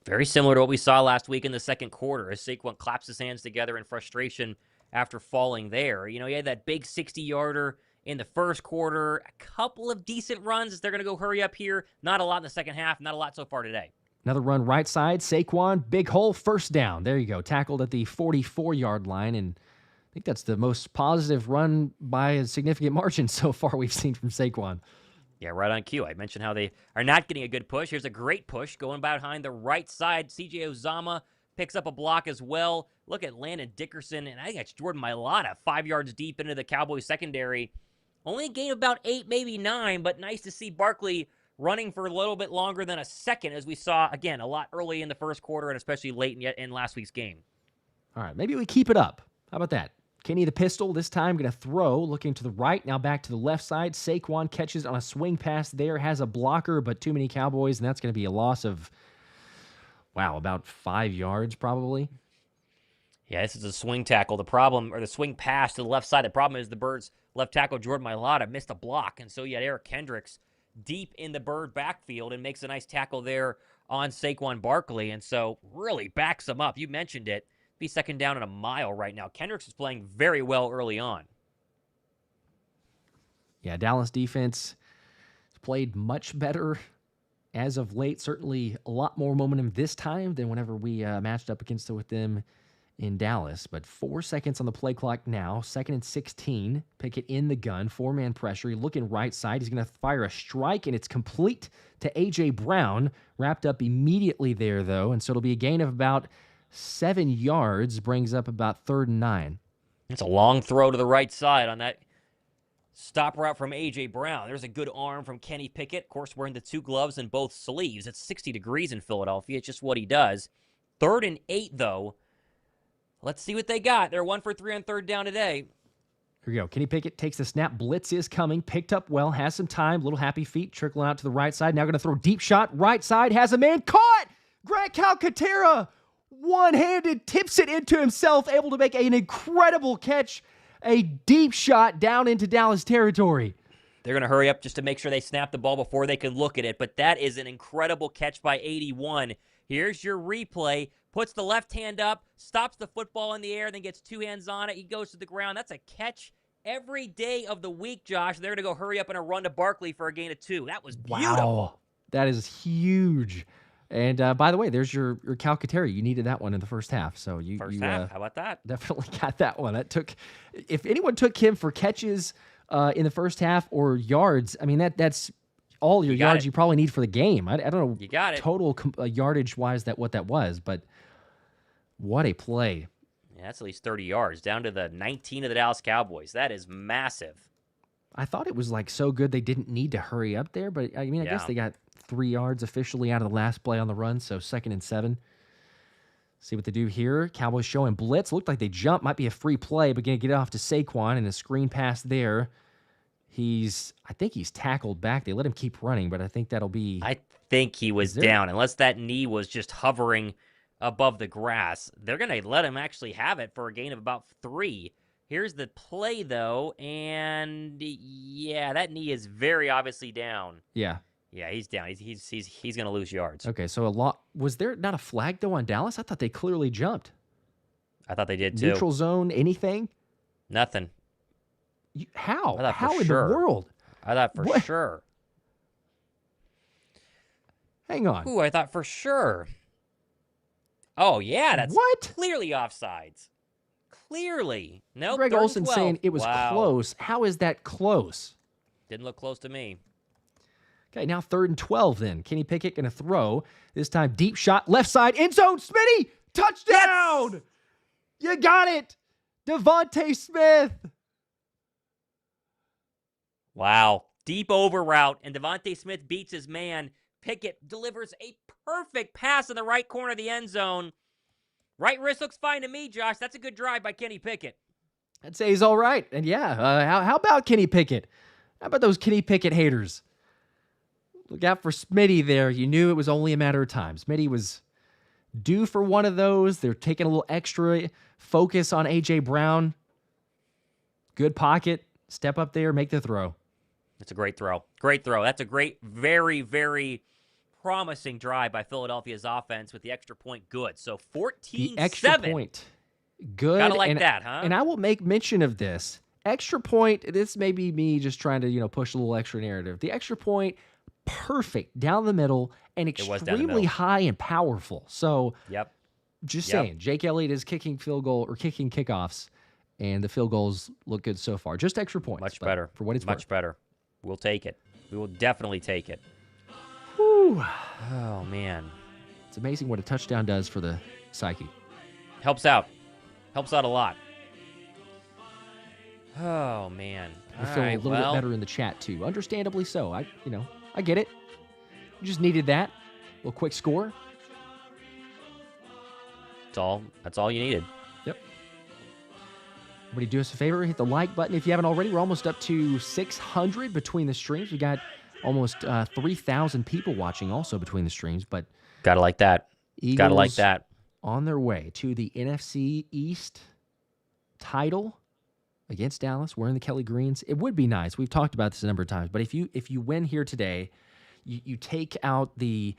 Very similar to what we saw last week in the second quarter as Saquon claps his hands together in frustration after falling there. You know, he had that big 60-yarder in the first quarter, a couple of decent runs as they're going to go hurry up here. Not a lot in the second half, not a lot so far today. Another run right side. Saquon, big hole, 1st down. There you go. Tackled at the 44-yard line, and I think that's the most positive run by a significant margin so far we've seen from Saquon. Yeah, right on cue. I mentioned how they are not getting a good push. Here's a great push going behind the right side. C.J. Uzomah picks up a block as well. Look at Landon Dickerson, and I think that's Jordan Mailata 5 yards deep into the Cowboys secondary. Only a gain of about 8, maybe 9, but nice to see Barkley running for a little bit longer than a second, as we saw, again, a lot early in the first quarter and especially late in last week's game. All right, maybe we keep it up. How about that? Kenny the Pistol, this time going to throw, looking to the right, now back to the left side. Saquon catches on a swing pass there, has a blocker, but too many Cowboys, and that's going to be a loss of, about 5 yards probably. Yeah, this is a swing tackle. The problem, or the swing pass to the left side, the problem is the Birds' left tackle, Jordan Mailata, missed a block, and so you had Eric Kendricks deep in the Bird backfield and makes a nice tackle there on Saquon Barkley, and so really backs him up. You mentioned it. Be second down and a mile right now. Kendricks is playing very well early on. Yeah, Dallas defense has played much better as of late. Certainly a lot more momentum this time than whenever we matched up against it with them in Dallas. But 4 seconds on the play clock now. 2nd and 16. Pickett in the gun. 4-man pressure. He's looking right side. He's going to fire a strike, and it's complete to A.J. Brown. Wrapped up immediately there, though. And so it'll be a gain of about 7 yards. Brings up about 3rd and 9. It's a long throw to the right side on that stop route from A.J. Brown. There's a good arm from Kenny Pickett. Of course, wearing the 2 gloves in both sleeves. It's 60 degrees in Philadelphia. It's just what he does. 3rd and 8, though. Let's see what they got. They're 1 for 3 on 3rd down today. Here we go. Kenny Pickett takes the snap. Blitz is coming. Picked up well. Has some time. Little happy feet trickling out to the right side. Now going to throw deep shot. Right side. Has a man. Caught! Grant Calcaterra one-handed tips it into himself. Able to make an incredible catch. A deep shot down into Dallas territory. They're going to hurry up just to make sure they snap the ball before they can look at it. But that is an incredible catch by 81. Here's your replay. Puts the left hand up, stops the football in the air, then gets 2 hands on it. He goes to the ground. That's a catch every day of the week, Josh. They're going to go hurry up and a run to Barkley for a gain of 2. That was beautiful. Wow. That is huge. And by the way, there's your Calcaterra. You needed that one in the first half. So First half. How about that? Definitely got that one. That took, if anyone took him for catches in the first half or yards, I mean, that's all your yards you probably need for the game. I don't know. You got it. Total yardage-wise what that was, but what a play. Yeah, that's at least 30 yards, down to the 19 of the Dallas Cowboys. That is massive. I thought it was like so good they didn't need to hurry up there, but I mean, I guess they got 3 yards officially out of the last play on the run, so 2nd and 7. See what they do here. Cowboys showing blitz. Looked like they jumped. Might be a free play, but going to get it off to Saquon, and a screen pass there. I think he's tackled back. They let him keep running, but I think that'll be... I think he was down, unless that knee was just hovering above the grass. They're going to let him actually have it for a gain of about 3. Here's the play, though, and yeah, that knee is very obviously down. Yeah. Yeah, he's down. He's going to lose yards. Okay, so was there not a flag, though, on Dallas? I thought they clearly jumped. I thought they did, too. Neutral zone, anything? Nothing. How? I thought How for in sure. the world? I thought for sure. Hang on. Ooh, I thought for sure. Oh, yeah, that's clearly offsides. Clearly. Nope. Greg Olson saying it was close. How is that close? Didn't look close to me. Okay, now 3rd and 12 then. Kenny Pickett going to throw. This time deep shot, left side, end zone. Smitty, touchdown! Yes! You got it! DeVonta Smith! Wow. Deep over route, and DeVonta Smith beats his man. Pickett delivers a perfect pass in the right corner of the end zone. Right wrist looks fine to me, Josh. That's a good drive by Kenny Pickett. I'd say he's all right. And yeah, how about Kenny Pickett? How about those Kenny Pickett haters? Look out for Smitty there. You knew it was only a matter of time. Smitty was due for one of those. They're taking a little extra focus on A.J. Brown. Good pocket. Step up there, make the throw. That's a great throw. Great throw. That's a great, very, very promising drive by Philadelphia's offense with the extra point good. So 14-7. The extra point. Good. Gotta like that, huh? And I will make mention of this. Extra point, this may be me just trying to, push a little extra narrative. The extra point, perfect, down the middle, and extremely high and powerful. So, saying, Jake Elliott is kicking field goal or kicking kickoffs, and the field goals look good so far. Just extra points. Much better. For what it's worth. Much better. We'll take it. We will definitely take it. Whew. Oh, man. It's amazing what a touchdown does for the psyche. Helps out. Helps out a lot. Oh, man. I feel a little bit better in the chat, too. Understandably so. I get it. You just needed that. A little quick score. That's all you needed. Yep. Everybody do us a favor, hit the like button if you haven't already. We're almost up to 600 between the streams. We got almost 3,000 people watching also between the streams. But Gotta like that. Gotta like Eagles that. on their way to the NFC East title against Dallas, wearing the Kelly Greens. It would be nice. We've talked about this a number of times. But if you win here today, you take out the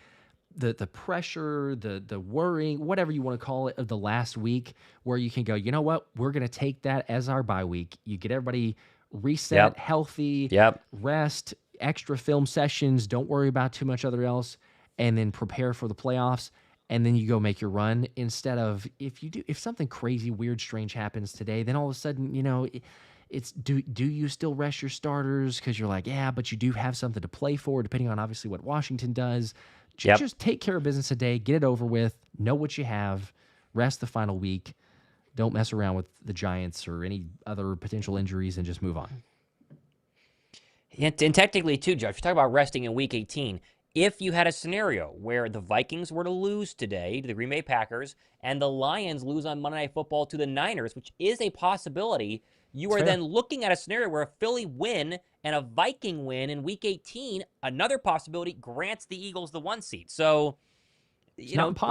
pressure, the worrying, whatever you want to call it, of the last week, where you can go, you know what, we're going to take that as our bye week. You get everybody reset, healthy, rest, extra film sessions, don't worry about too much other else, and then prepare for the playoffs, and then you go make your run. Instead of, if something crazy, weird, strange happens today, then all of a sudden, it's do you still rest your starters because you're like, yeah, but you do have something to play for, depending on obviously what Washington does. Just take care of business today, get it over with, know what you have, rest the final week. Don't mess around with the Giants or any other potential injuries, and just move on. And technically, too, Judge, we talk about resting in Week 18. If you had a scenario where the Vikings were to lose today to the Green Bay Packers and the Lions lose on Monday Night Football to the Niners, which is a possibility, you are then looking at a scenario where a Philly win and a Viking win in Week 18, another possibility, grants the Eagles the 1 seed. So,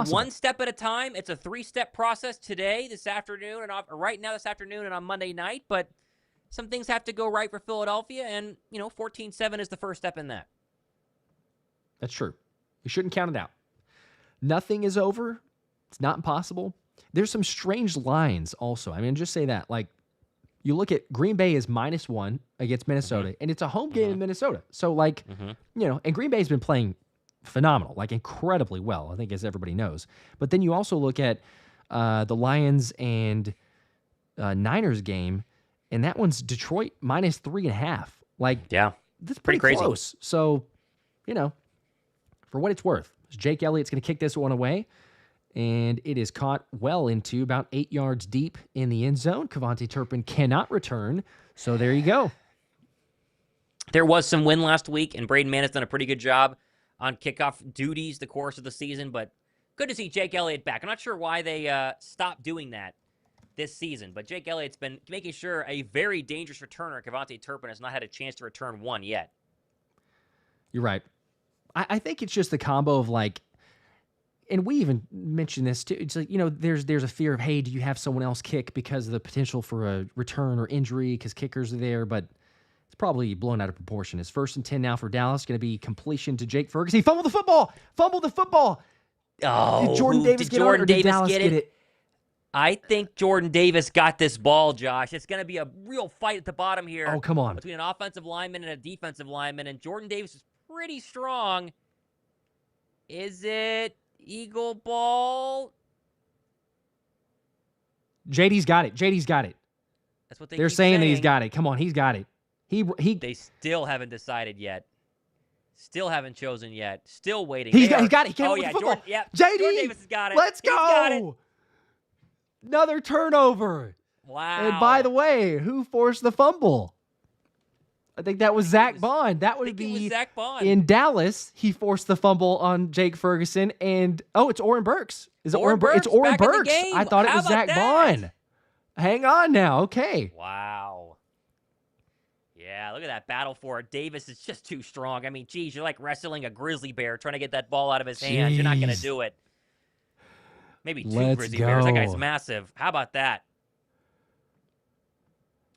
one step at a time. It's a 3-step process today, this afternoon, and right now this afternoon and on Monday night. But some things have to go right for Philadelphia, and 14-7 is the first step in that. That's true. We shouldn't count it out. Nothing is over. It's not impossible. There's some strange lines also. I mean, just say that. Like, you look at Green Bay is -1 against Minnesota, and it's a home game in Minnesota. So, and Green Bay's been playing phenomenal, like incredibly well, I think, as everybody knows. But then you also look at the Lions and Niners game, and that one's Detroit -3.5. That's pretty crazy. Close. So, for what it's worth, Jake Elliott's going to kick this one away. And it is caught well into about 8 yards deep in the end zone. Kevontae Turpin cannot return. So there you go. There was some win last week, and Braden Mann has done a pretty good job on kickoff duties the course of the season. But good to see Jake Elliott back. I'm not sure why they stopped doing that this season. But Jake Elliott's been making sure a very dangerous returner, Kevontae Turpin, has not had a chance to return one yet. You're right. I think it's just the combo of and we even mentioned this too. It's like, there's a fear of, hey, do you have someone else kick because of the potential for a return or injury because kickers are there, but it's probably blown out of proportion. It's 1st and 10 now for Dallas. Going to be completion to Jake Ferguson. He fumbled the football. Oh, did Jordan Davis get it, or did Dallas get it? I think Jordan Davis got this ball, Josh. It's going to be a real fight at the bottom here. Oh, come on. Between an offensive lineman and a defensive lineman, and Jordan Davis is pretty strong. Is it Eagle ball? JD's got it. That's what they're saying that he's got it. Come on, he's got it. They still haven't decided yet. Still haven't chosen yet. Still waiting. He's got it. He came with the football. JD Jordan Davis has got it. Let's go. Got it. Another turnover. Wow. And by the way, who forced the fumble? I think that was Zack Baun. That would be Zack Baun. In Dallas. He forced the fumble on Jake Ferguson, and it's Oren Burks. Is it Oren Burks? It's Oren Burks. I thought it was Zack Baun. Hang on now. Okay. Wow. Yeah, look at that battle for it. Davis is just too strong. I mean, geez, you're like wrestling a grizzly bear trying to get that ball out of his hands. You're not going to do it. Maybe two grizzly bears. That guy's massive. How about that?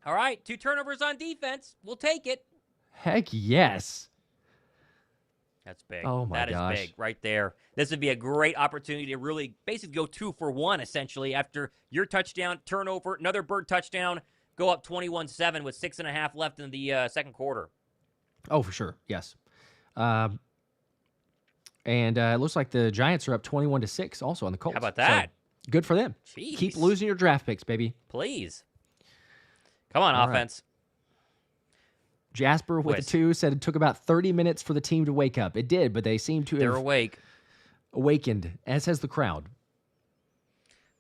All right, 2 turnovers on defense. We'll take it. Heck yes. That's big. Oh, my gosh. That is big right there. This would be a great opportunity to really basically go 2 for 1, essentially, after your touchdown, turnover, another Bird touchdown, go up 21-7 with 6.5 left in the second quarter. Oh, for sure. Yes. And it looks like the Giants are up 21-6 also on the Colts. How about that? So, good for them. Jeez. Keep losing your draft picks, baby. Please. Come on, All offense. Right. Jasper with the 2 said it took about 30 minutes for the team to wake up. It did, but they seem to have awakened, as has the crowd.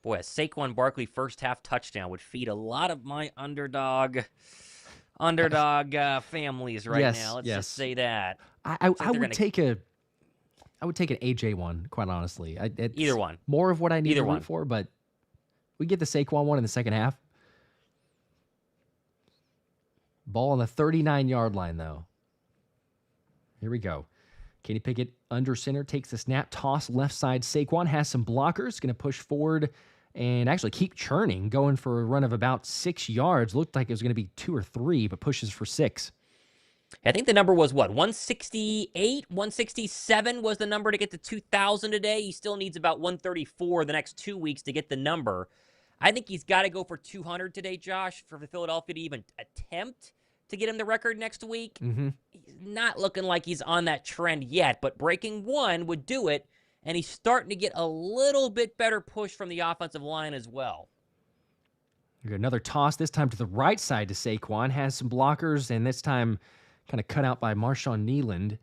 Boy, a Saquon Barkley first half touchdown would feed a lot of my underdog families right now. Let's just say that. I would take an AJ one, quite honestly. Either one. More of what I need to root for, but we get the Saquon one in the second half. Ball on the 39-yard line, though. Here we go. Kenny Pickett under center, takes the snap, toss left side. Saquon has some blockers, going to push forward and actually keep churning, going for a run of about 6 yards. Looked like it was going to be 2 or 3, but pushes for 6. I think the number was, 168, 167 was the number to get to 2,000 today. He still needs about 134 the next 2 weeks to get the number. I think he's got to go for 200 today, Josh, for Philadelphia to even attempt to get him the record next week. He's not looking like he's on that trend yet, but breaking 1 would do it, and he's starting to get a little bit better push from the offensive line as well. Another toss, this time to the right side to Saquon. Has some blockers, and this time kind of cut out by Marshawn Nealand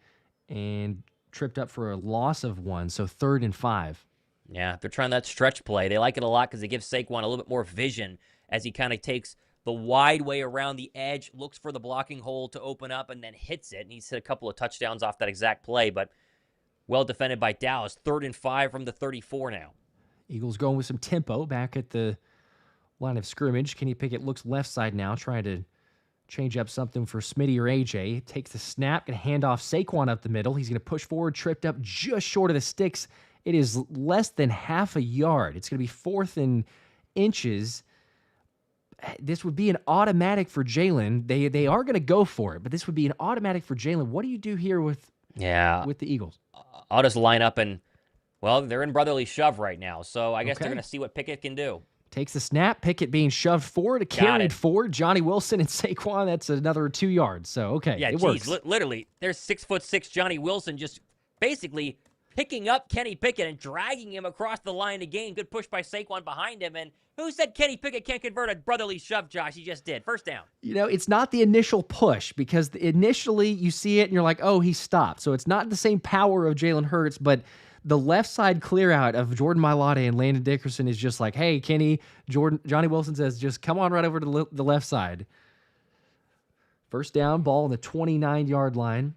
and tripped up for a loss of 1, so 3rd and 5. Yeah, they're trying that stretch play. They like it a lot because it gives Saquon a little bit more vision as he kind of takes the wide way around the edge, looks for the blocking hole to open up, and then hits it. And he's hit a couple of touchdowns off that exact play, but well defended by Dallas. 3rd and 5 from the 34 now. Eagles going with some tempo back at the line of scrimmage. Kenny Pickett looks left side now, trying to change up something for Smitty or AJ. Takes the snap, going to hand off Saquon up the middle. He's going to push forward, tripped up just short of the sticks. It is less than half a yard. It's going to be 4th and inches. This would be an automatic for Jalen. They are going to go for it, but this would be an automatic for Jalen. What do you do here with the Eagles? I'll just line up and, well, they're in brotherly shove right now, so I guess they're going to see what Pickett can do. Takes the snap. Pickett being shoved forward, carried forward. Johnny Wilson and Saquon, that's another 2 yards. So, okay, yeah, it works. Literally, there's 6'6" Johnny Wilson just basically picking up Kenny Pickett and dragging him across the line of game. Good push by Saquon behind him. And who said Kenny Pickett can't convert a brotherly shove, Josh? He just did. First down. It's not the initial push because initially you see it and you're like, oh, he stopped. So it's not the same power of Jalen Hurts, but the left side clear out of Jordan Mailata and Landon Dickerson is just like, hey, Kenny, Johnny Wilson says, just come on right over to the left side. First down, ball on the 29-yard line.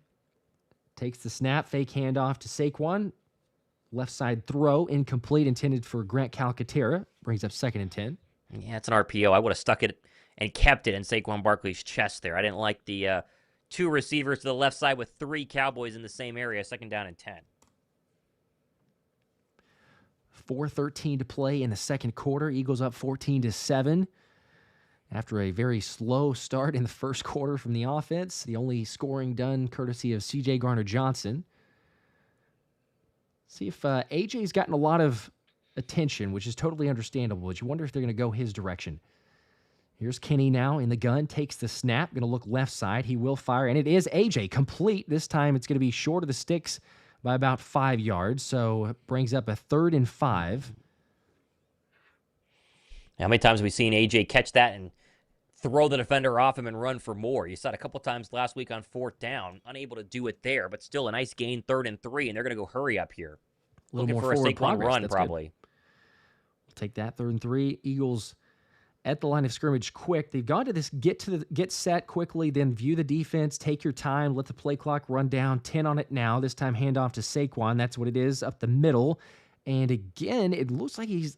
Takes the snap, fake handoff to Saquon. Left side throw, incomplete, intended for Grant Calcaterra. Brings up 2nd and 10. Yeah, it's an RPO. I would have stuck it and kept it in Saquon Barkley's chest there. I didn't like the 2 receivers to the left side with 3 Cowboys in the same area. 2nd down and 10. 4:13 to play in the second quarter. Eagles up 14-7. After a very slow start in the first quarter from the offense, the only scoring done courtesy of C.J. Garner-Johnson. See if AJ's gotten a lot of attention, which is totally understandable, but you wonder if they're going to go his direction. Here's Kenny now in the gun, takes the snap, going to look left side. He will fire, and it is AJ complete. This time it's going to be short of the sticks by about 5 yards, so it brings up a 3rd and 5. How many times have we seen AJ catch that and throw the defender off him and run for more? You saw it a couple times last week on 4th down, unable to do it there, but still a nice gain, 3rd and 3, and they're going to go hurry up here. Looking for a Saquon run, probably. We'll take that 3rd and 3. Eagles at the line of scrimmage quick. They've gone to this get set quickly, then view the defense, take your time, let the play clock run down. 10 on it now. This time handoff to Saquon. That's what it is, up the middle. And again, it looks like he's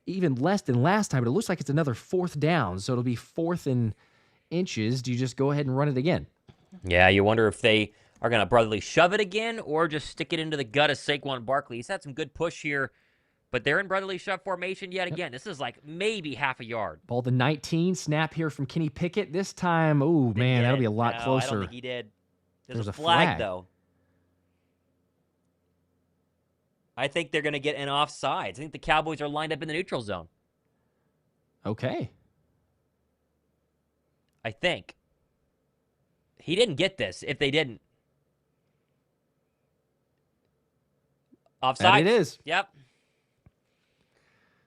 even less than last time, but it looks like it's another 4th down. So it'll be 4th and inches. Do you just go ahead and run it again? Yeah, you wonder if they are going to brotherly shove it again or just stick it into the gut of Saquon Barkley. He's had some good push here, but they're in brotherly shove formation yet again. This is like maybe half a yard. Ball the 19, snap here from Kenny Pickett. This time, oh man, that'll be a lot closer. I don't think he did. There's a flag, though. I think they're going to get an offsides. I think the Cowboys are lined up in the neutral zone. Okay. I think. He didn't get this if they didn't. Offside. It is. Yep.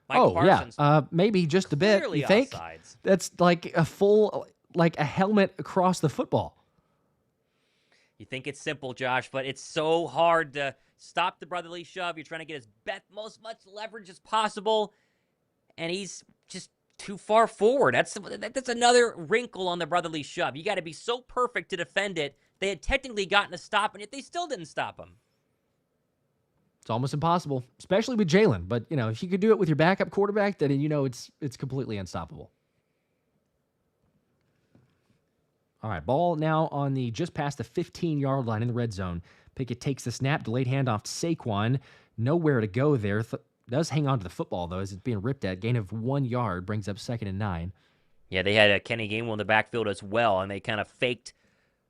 Michael Parsons. Yeah. Maybe just a bit. Clearly you think? Offsides. That's like a full, like a helmet across the football. You think it's simple, Josh, but it's so hard to stop the brotherly shove. You're trying to get as much leverage as possible, and he's just too far forward. That's another wrinkle on the brotherly shove. You got to be so perfect to defend it. They had technically gotten a stop, and yet they still didn't stop him. It's almost impossible, especially with Jalen. But, if you could do it with your backup quarterback, then it's completely unstoppable. All right, ball now on the just past the 15-yard line in the red zone. Pickett takes the snap, delayed handoff to Saquon. Nowhere to go there. Does hang on to the football, though, as it's being ripped at. Gain of 1 yard brings up 2nd and 9. Yeah, they had a Kenny Gainwell in the backfield as well, and they kind of faked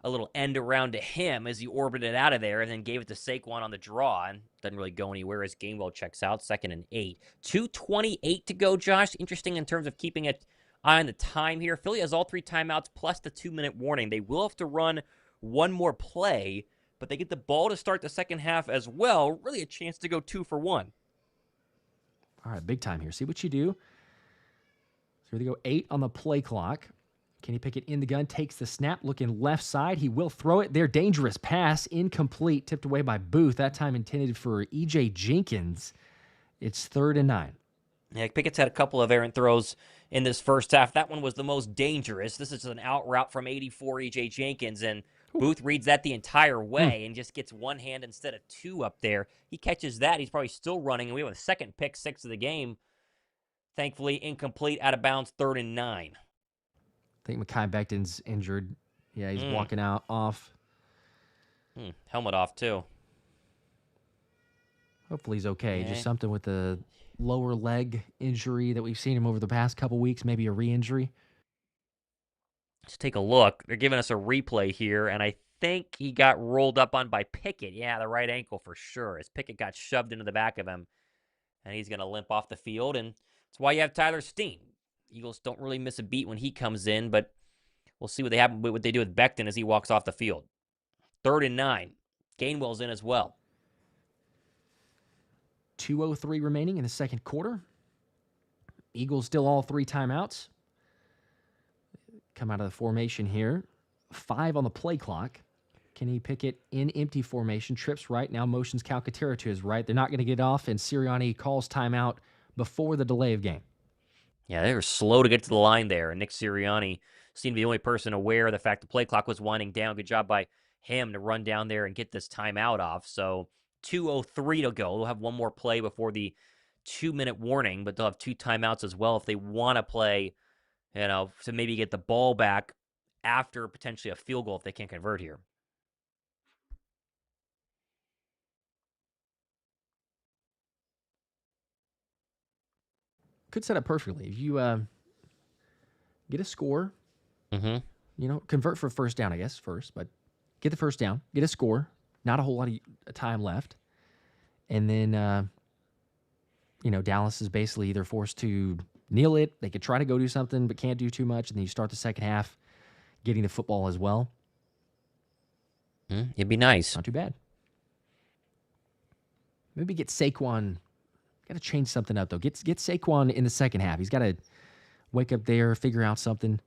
a little end around to him as he orbited out of there and then gave it to Saquon on the draw and doesn't really go anywhere as Gainwell checks out. 2nd and 8. 2:28 to go, Josh. Interesting in terms of keeping an eye on the time here. Philly has all 3 timeouts plus the 2-minute warning. They will have to run one more play, but they get the ball to start the second half as well. Really a chance to go 2 for 1. All right, big time here. See what you do. So here they go, 8 on the play clock. Kenny Pickett in the gun, takes the snap, looking left side. He will throw it there. Dangerous pass, incomplete, tipped away by Booth. That time intended for E.J. Jenkins. It's 3rd and 9. Yeah, Pickett's had a couple of errant throws in this first half. That one was the most dangerous. This is an out route from 84 E.J. Jenkins, and Booth reads that the entire way and just gets one hand instead of 2 up there. He catches that. He's probably still running, and we have a second pick 6 of the game. Thankfully, incomplete, out of bounds, 3rd and 9. I think Mekhi Becton's injured. Yeah, he's walking out off. Helmet off, too. Hopefully he's okay. Just something with the lower leg injury that we've seen him over the past couple weeks, maybe a re-injury. Let's take a look. They're giving us a replay here, and I think he got rolled up on by Pickett. Yeah, the right ankle for sure, as Pickett got shoved into the back of him, and he's going to limp off the field, and that's why you have Tyler Steen. Eagles don't really miss a beat when he comes in, but we'll see what they do with Becton as he walks off the field. 3rd and 9. Gainwell's in as well. 2:03 remaining in the second quarter. Eagles still all 3 timeouts. Come out of the formation here. 5 on the play clock. Kenny Pickett in empty formation. Trips right now. Motions Calcaterra to his right. They're not going to get off, and Sirianni calls timeout before the delay of game. Yeah, they were slow to get to the line there, and Nick Sirianni seemed to be the only person aware of the fact the play clock was winding down. Good job by him to run down there and get this timeout off. So 2:03 to go. They'll have one more play before the 2-minute warning, but they'll have 2 timeouts as well if they want to play, to maybe get the ball back after potentially a field goal if they can't convert here. Could set up perfectly. If you get a score, convert for a first down, I guess, first, but get the first down, get a score, not a whole lot of time left. And then, Dallas is basically either forced to kneel it. They could try to go do something, but can't do too much. And then you start the second half getting the football as well. It'd be nice. Not too bad. Maybe get Saquon. Got to change something up, though. Get Saquon in the second half. He's got to wake up there, figure out something.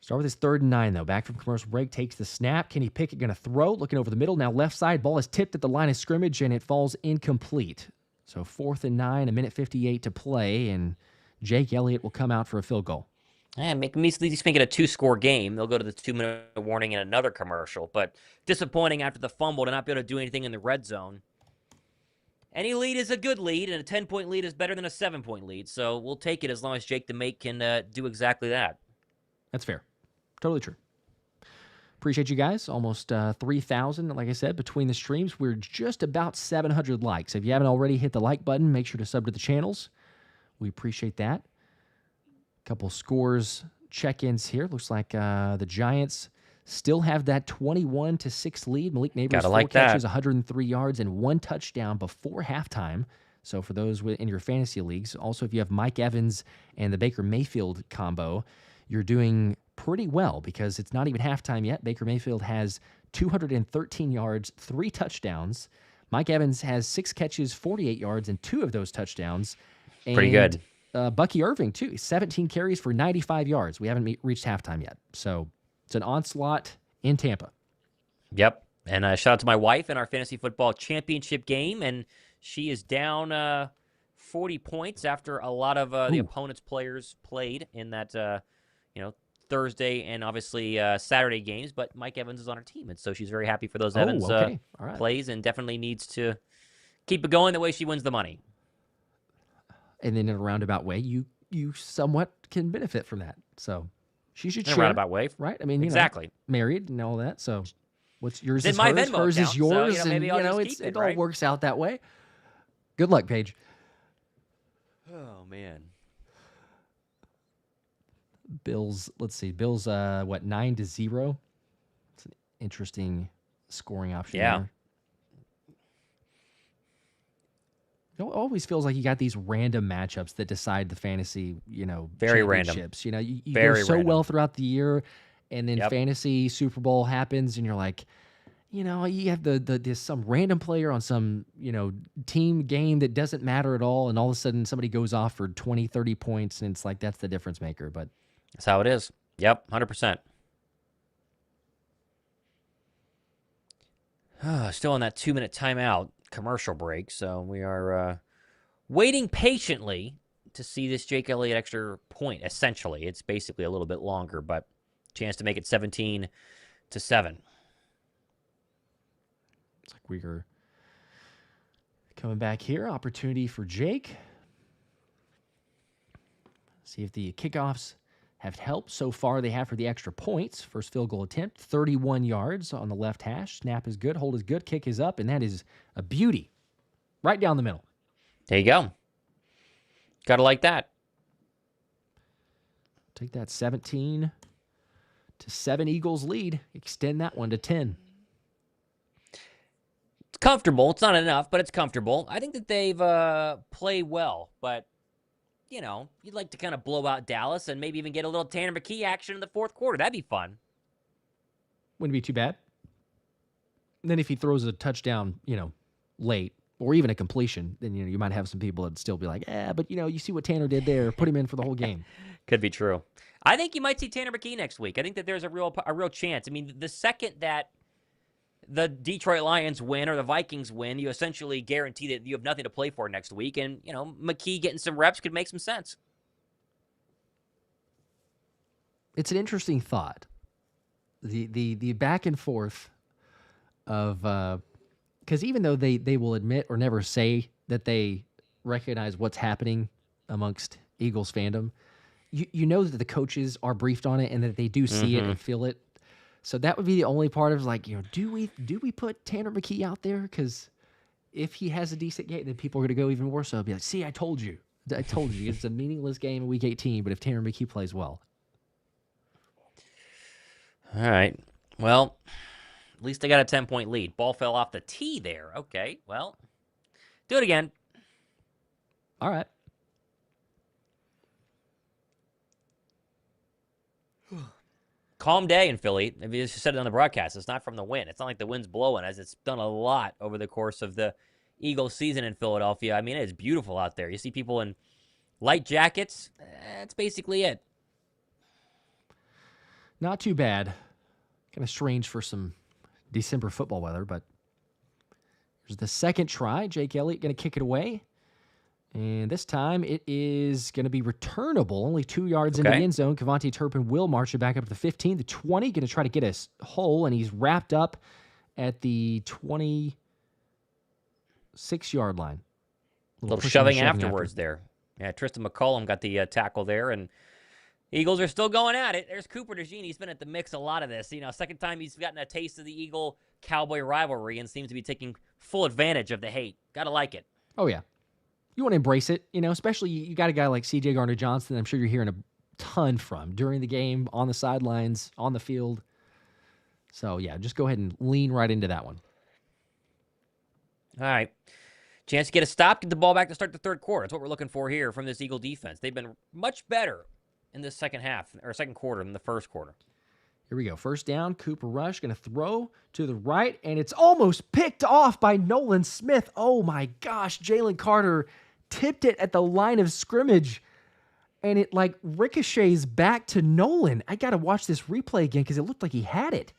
Start with his 3rd and 9, though. Back from commercial break, takes the snap. Kenny Pickett going to throw, looking over the middle. Now left side, ball is tipped at the line of scrimmage, and it falls incomplete. So 4th and 9, 1:58 to play, and Jake Elliott will come out for a field goal. At least make it a 2-score game. They'll go to the 2-minute warning in another commercial, but disappointing after the fumble to not be able to do anything in the red zone. Any lead is a good lead, and a 10-point lead is better than a 7-point lead. So we'll take it as long as Jake the Mate can do exactly that. That's fair. Totally true. Appreciate you guys. Almost 3,000, like I said, between the streams. We're just about 700 likes. If you haven't already hit the like button, make sure to sub to the channels. We appreciate that. Couple scores, check-ins here. Looks like the Giants still have that 21-6 lead. Malik Neighbors, 4 catches, 103 yards, and 1 touchdown before halftime. So for those in your fantasy leagues, also if you have Mike Evans and the Baker Mayfield combo, you're doing pretty well because it's not even halftime yet. Baker Mayfield has 213 yards, 3 touchdowns. Mike Evans has 6 catches, 48 yards, and 2 of those touchdowns. And, pretty good. Bucky Irving, too. 17 carries for 95 yards. We haven't reached halftime yet. So it's an onslaught in Tampa. Yep. And shout out to my wife in our fantasy football championship game. And she is down 40 points after a lot of the opponent's players played in that, Thursday and obviously Saturday games. But Mike Evans is on her team. And so she's very happy for those Evans plays and definitely needs to keep it going the way she wins the money. And then in a roundabout way, you somewhat can benefit from that. So She should In a share, roundabout way. right? I mean, exactly. Married and all that. So what's yours It's is in my hers, Venmo hers account, is yours, so, maybe and I'll just keep it it, all right? works out that way. Good luck, Paige. Oh, man. Bills, let's see. Bills, 9-0? It's an interesting scoring option there. It always feels like you got these random matchups that decide the fantasy, Very random. championships. You Very go so random. well throughout the year, and then Yep. fantasy Super Bowl happens, and you're like, you have this some random player on some, team game that doesn't matter at all, and all of a sudden somebody goes off for 20, 30 points, and it's like that's the difference maker. But That's how it is. Yep, 100%. Still on that 2-minute timeout commercial break, so we are waiting patiently to see this Jake Elliott extra point. Essentially, it's basically a little bit longer, but chance to make it 17-7. It's like we're coming back here. Opportunity for Jake. See if the kickoffs have helped. So far, they have for the extra points. First field goal attempt, 31 yards on the left hash. Snap is good. Hold is good. Kick is up, and that is a beauty. Right down the middle. There you go. Gotta like that. Take that 17-7 Eagles lead. Extend that one to 10. It's comfortable. It's not enough, but it's comfortable. I think that they've played well, but you'd like to kind of blow out Dallas and maybe even get a little Tanner McKee action in the fourth quarter. That'd be fun. Wouldn't be too bad. And then if he throws a touchdown, late, or even a completion, then you might have some people that'd still be like, but you see what Tanner did there. Put him in for the whole game. Could be true. I think you might see Tanner McKee next week. I think that there's a real chance. I mean, the second that the Detroit Lions win or the Vikings win, you essentially guarantee that you have nothing to play for next week. And, McKee getting some reps could make some sense. It's an interesting thought. The back and forth of, because even though they will admit or never say that they recognize what's happening amongst Eagles fandom, you know that the coaches are briefed on it and that they do see it and feel it. So that would be the only part of do we put Tanner McKee out there? Because if he has a decent game, then people are going to go even more so. Be like, see, I told you. It's a meaningless game in Week 18, but if Tanner McKee plays well. All right. Well, at least they got a 10-point lead. Ball fell off the tee there. Okay, well, do it again. All right. Calm day in Philly. I mean, you said it on the broadcast. It's not from the wind. It's not like the wind's blowing, as it's done a lot over the course of the Eagles season in Philadelphia. I mean, it's beautiful out there. You see people in light jackets. That's basically it. Not too bad. Kind of strange for some December football weather, but here's the second try. Jake Elliott going to kick it away. And this time it is going to be returnable, only 2 yards into the end zone. Kevontae Turpin will march it back up to the 15, the 20, going to try to get a hole, and he's wrapped up at the 26-yard line. A little shoving afterwards there. Yeah, Tristan McCollum got the tackle there, and Eagles are still going at it. There's Cooper DeJean. He's been at the mix a lot of this. Second time he's gotten a taste of the Eagle-Cowboy rivalry and seems to be taking full advantage of the hate. Got to like it. Oh, yeah. You want to embrace it, especially you got a guy like C.J. Gardner-Johnson I'm sure you're hearing a ton from during the game, on the sidelines, on the field. So, yeah, just go ahead and lean right into that one. All right. Chance to get a stop, get the ball back to start the third quarter. That's what we're looking for here from this Eagle defense. They've been much better in the second quarter than the first quarter. Here we go. First down, Cooper Rush going to throw to the right, and it's almost picked off by Nolan Smith. Oh, my gosh. Jalen Carter tipped it at the line of scrimmage, and it ricochets back to Nolan. I got to watch this replay again because it looked like he had it.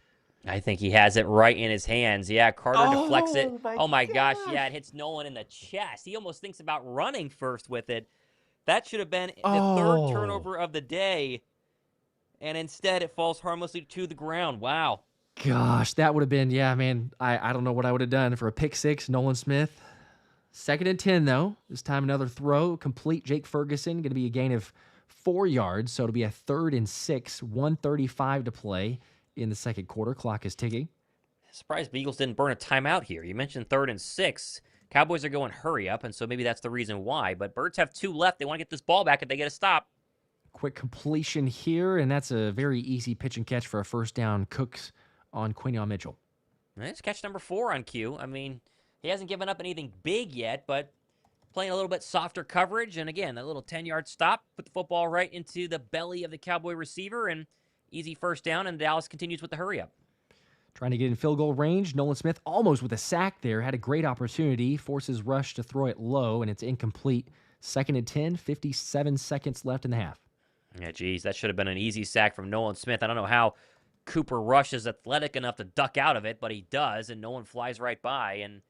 I think he has it right in his hands. Yeah, Carter deflects it. Oh, my gosh. Yeah, it hits Nolan in the chest. He almost thinks about running first with it. That should have been the third turnover of the day, and instead it falls harmlessly to the ground. Wow. Gosh, that would have been, man, I don't know what I would have done for a pick six, Nolan Smith. 2nd and 10, though. This time another throw, complete. Jake Ferguson, going to be a gain of 4 yards. So it'll be a 3rd and 6, 1:35 to play in the second quarter. Clock is ticking. Surprised the Eagles didn't burn a timeout here. You mentioned 3rd and 6. Cowboys are going hurry up, and so maybe that's the reason why. But Birds have 2 left. They want to get this ball back if they get a stop. Quick completion here, and that's a very easy pitch and catch for a first down. Cooks on Quinyon Mitchell. It's catch number 4 on Q. I mean, he hasn't given up anything big yet, but playing a little bit softer coverage. And again, that little 10-yard stop, put the football right into the belly of the Cowboy receiver, and easy first down, and Dallas continues with the hurry up. Trying to get in field goal range. Nolan Smith almost with a sack there. Had a great opportunity. Forces Rush to throw it low, and it's incomplete. 2nd and 10, 57 seconds left in the half. Yeah, geez, that should have been an easy sack from Nolan Smith. I don't know how Cooper Rush is athletic enough to duck out of it, but he does, and Nolan flies right by. And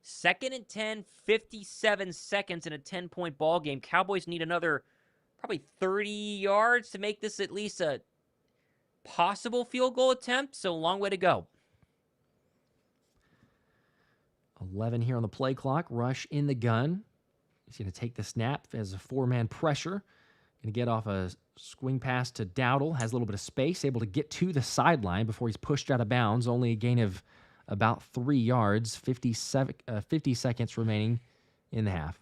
2nd and 10, 57 seconds in a 10-point ball game. Cowboys need another probably 30 yards to make this at least a possible field goal attempt, so a long way to go. 11 here on the play clock. Rush in the gun. He's going to take the snap as a 4-man pressure. Going to get off a swing pass to Dowdle. Has a little bit of space. Able to get to the sideline before he's pushed out of bounds. Only a gain of about 3 yards. 50 seconds remaining in the half.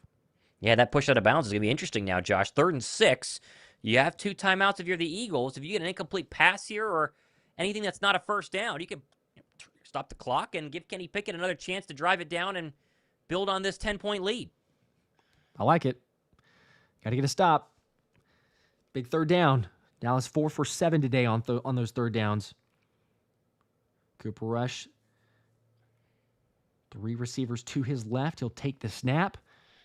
Yeah, that push out of bounds is going to be interesting now, Josh. 3rd and 6. You have 2 timeouts if you're the Eagles. If you get an incomplete pass here or anything that's not a first down, you can stop the clock and give Kenny Pickett another chance to drive it down and build on this 10-point lead. I like it. Got to get a stop. Big 3rd down. Dallas 4 for 7 today on those 3rd downs. Cooper Rush. 3 receivers to his left. He'll take the snap.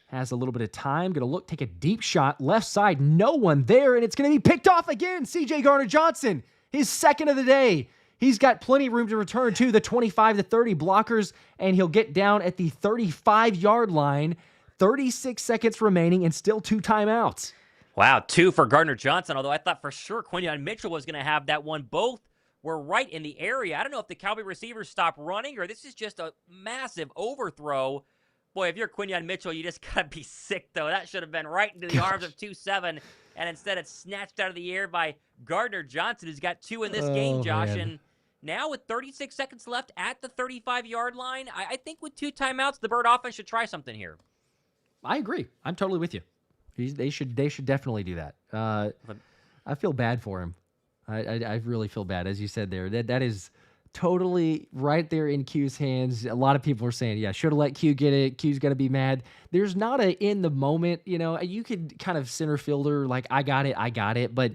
Has a little bit of time. Going to look, take a deep shot. Left side, no one there, and it's going to be picked off again. C.J. Gardner-Johnson, his 2nd of the day. He's got plenty of room to return to the 25 to 30 blockers, and he'll get down at the 35-yard line. 36 seconds remaining and still 2 timeouts. Wow, 2 for Gardner-Johnson, although I thought for sure Quinyon Mitchell was going to have that one. Both were right in the area. I don't know if the Cowboy receivers stopped running or this is just a massive overthrow. Boy, if you're Quinyon Mitchell, you just got to be sick, though. That should have been right into the arms of 2-7, and instead it's snatched out of the air by Gardner-Johnson, who's got 2 in this game, Josh. Man. And now with 36 seconds left at the 35-yard line, I think with 2 timeouts, the Bird offense should try something here. I agree. I'm totally with you. They should definitely do that. I feel bad for him. I really feel bad, as you said there. That is totally right there in Q's hands. A lot of people are saying, yeah, should have let Q get it. Q's going to be mad. There's not a in the moment, you could kind of center fielder, like, I got it. But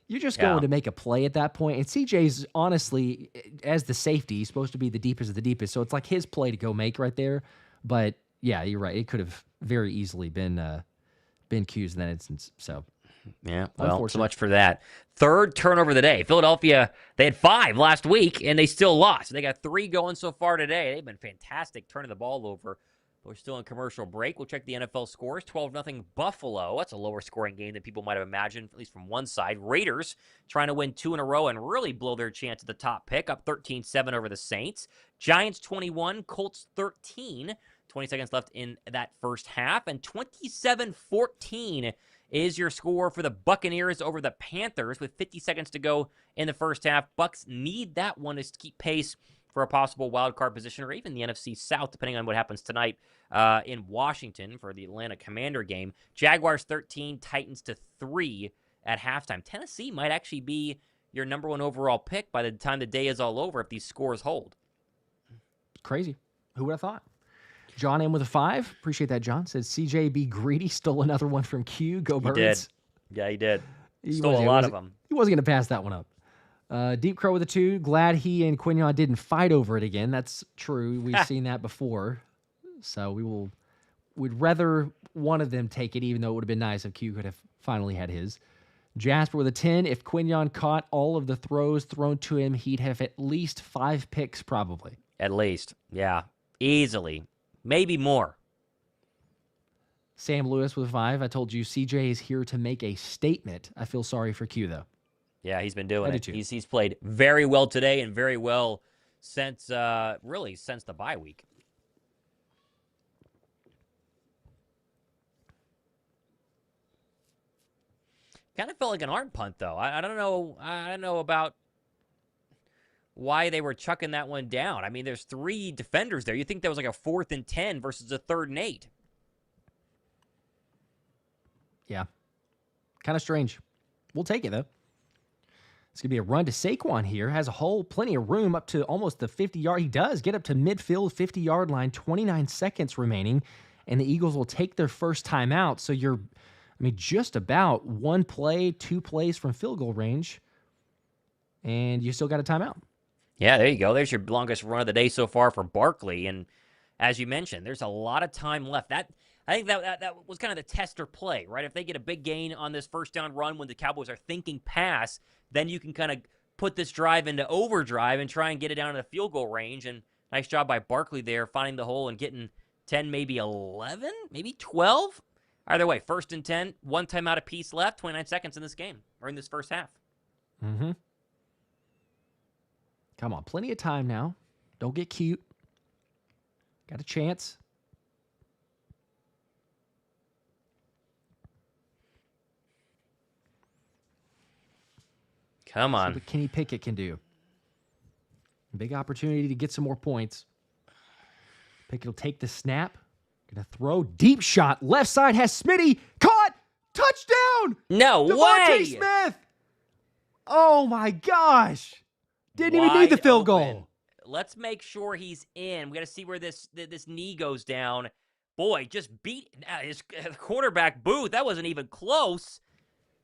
you're just going to make a play at that point. And CJ's honestly, as the safety, he's supposed to be the deepest of the deepest. So it's like his play to go make right there. But yeah, you're right. It could have very easily been Q's in that instance. So yeah, well, so much for that. 3rd turnover of the day. Philadelphia, they had 5 last week, and they still lost. They got 3 going so far today. They've been fantastic turning the ball over. We're still in commercial break. We'll check the NFL scores. 12-0 Buffalo. That's a lower scoring game than people might have imagined, at least from one side. Raiders trying to win 2 in a row and really blow their chance at the top pick, up 13-7 over the Saints. Giants 21, Colts 13. 20 seconds left in that first half, and 27-14 is your score for the Buccaneers over the Panthers with 50 seconds to go in the first half. Bucs need that one to keep pace for a possible wild card position or even the NFC South, depending on what happens tonight in Washington for the Atlanta Commander game. Jaguars 13, Titans 3 at halftime. Tennessee might actually be your number 1 overall pick by the time the day is all over if these scores hold. Crazy. Who would have thought? John M with a 5. Appreciate that, John. Says CJ be greedy. Stole another one from Q. Go Birds. He did. Yeah, he did. Stole a lot of them. He wasn't going to pass that one up. Deep Crow with a 2. Glad he and Quinyon didn't fight over it again. That's true. We've seen that before. So we'd rather one of them take it, even though it would have been nice if Q could have finally had his. Jasper with a 10. If Quinyon caught all of the throws thrown to him, he'd have at least 5 picks probably. At least. Yeah. Easily. Maybe more. Sam Lewis with a 5. I told you CJ is here to make a statement. I feel sorry for Q, though. Yeah, he's been doing it. He's played very well today and very well since the bye week. Kind of felt like an arm punt, though. I don't know. I don't know about why they were chucking that one down. I mean, there's 3 defenders there. You think that was like a 4th and 10 versus a 3rd and 8. Yeah. Kind of strange. We'll take it, though. It's going to be a run to Saquon here. Has a hole, plenty of room up to almost the 50-yard. He does get up to midfield, 50-yard line, 29 seconds remaining, and the Eagles will take their first timeout. So you're, just about 1 play, 2 plays from field goal range, and you still got a timeout. Yeah, there you go. There's your longest run of the day so far for Barkley. And as you mentioned, there's a lot of time left. I think that was kind of the tester play, right? If they get a big gain on this first down run when the Cowboys are thinking pass, then you can kind of put this drive into overdrive and try and get it down to the field goal range. And nice job by Barkley there, finding the hole and getting 10, maybe 11, maybe 12. Either way, 1st and 10, 1 timeout apiece left, 29 seconds in this game, or in this first half. Mm-hmm. Come on, plenty of time now. Don't get cute. Got a chance. Come on. See what Kenny Pickett can do. Big opportunity to get some more points. Pickett will take the snap. Gonna throw. Deep shot. Left side has Smitty. Caught. Touchdown. No DeVonta way. Smith. Oh my gosh. Didn't even need the field goal. Let's make sure he's in. We got to see where this knee goes down. Boy, just beat his quarterback Booth. That wasn't even close.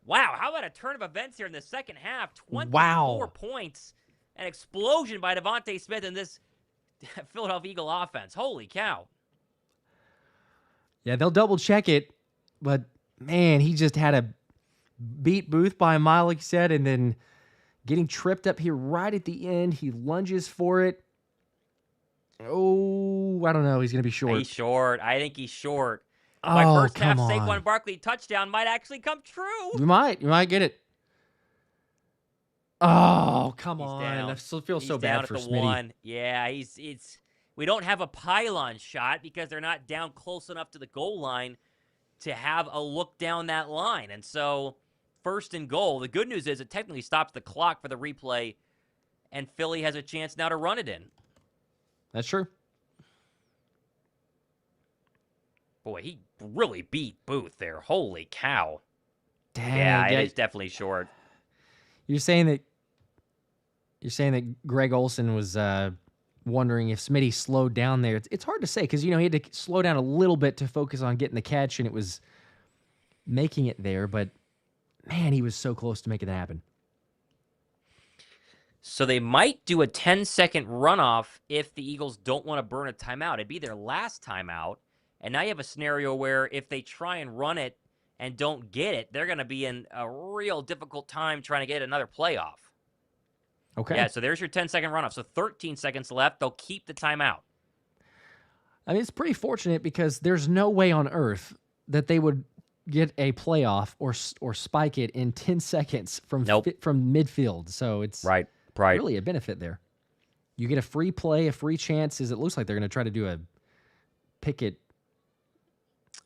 Wow, how about a turn of events here in the second half? 24 points. An explosion by DeVonta Smith in this Philadelphia Eagle offense. Holy cow. Yeah, they'll double check it, but man, he just had to beat Booth by a mile, like you said, and then getting tripped up here right at the end. He lunges for it. Oh, I don't know. He's going to be short. He's short. I think he's short. My first half on. Saquon Barkley touchdown might actually come true. You might get it. Oh, come on. Down. I still feel He's so down bad for at the Smitty. 1. Yeah, we don't have a pylon shot because they're not down close enough to the goal line to have a look down that line. And so 1st and goal. The good news is it technically stops the clock for the replay, and Philly has a chance now to run it in. That's true. Boy, he really beat Booth there. Holy cow. Dang, Yeah, it is definitely short. You're saying that Greg Olsen was wondering if Smitty slowed down there. It's hard to say because, he had to slow down a little bit to focus on getting the catch, and it was making it there. But, man, he was so close to making that happen. So they might do a 10-second runoff if the Eagles don't want to burn a timeout. It'd be their last timeout. And now you have a scenario where if they try and run it and don't get it, they're going to be in a real difficult time trying to get another playoff. Okay. Yeah, so there's your 10-second runoff. So 13 seconds left. They'll keep the timeout. It's pretty fortunate because there's no way on earth that they would get a playoff or spike it in 10 seconds from midfield. So it's right. really a benefit there. You get a free play, a free chance. It looks like they're going to try to do a Pickett.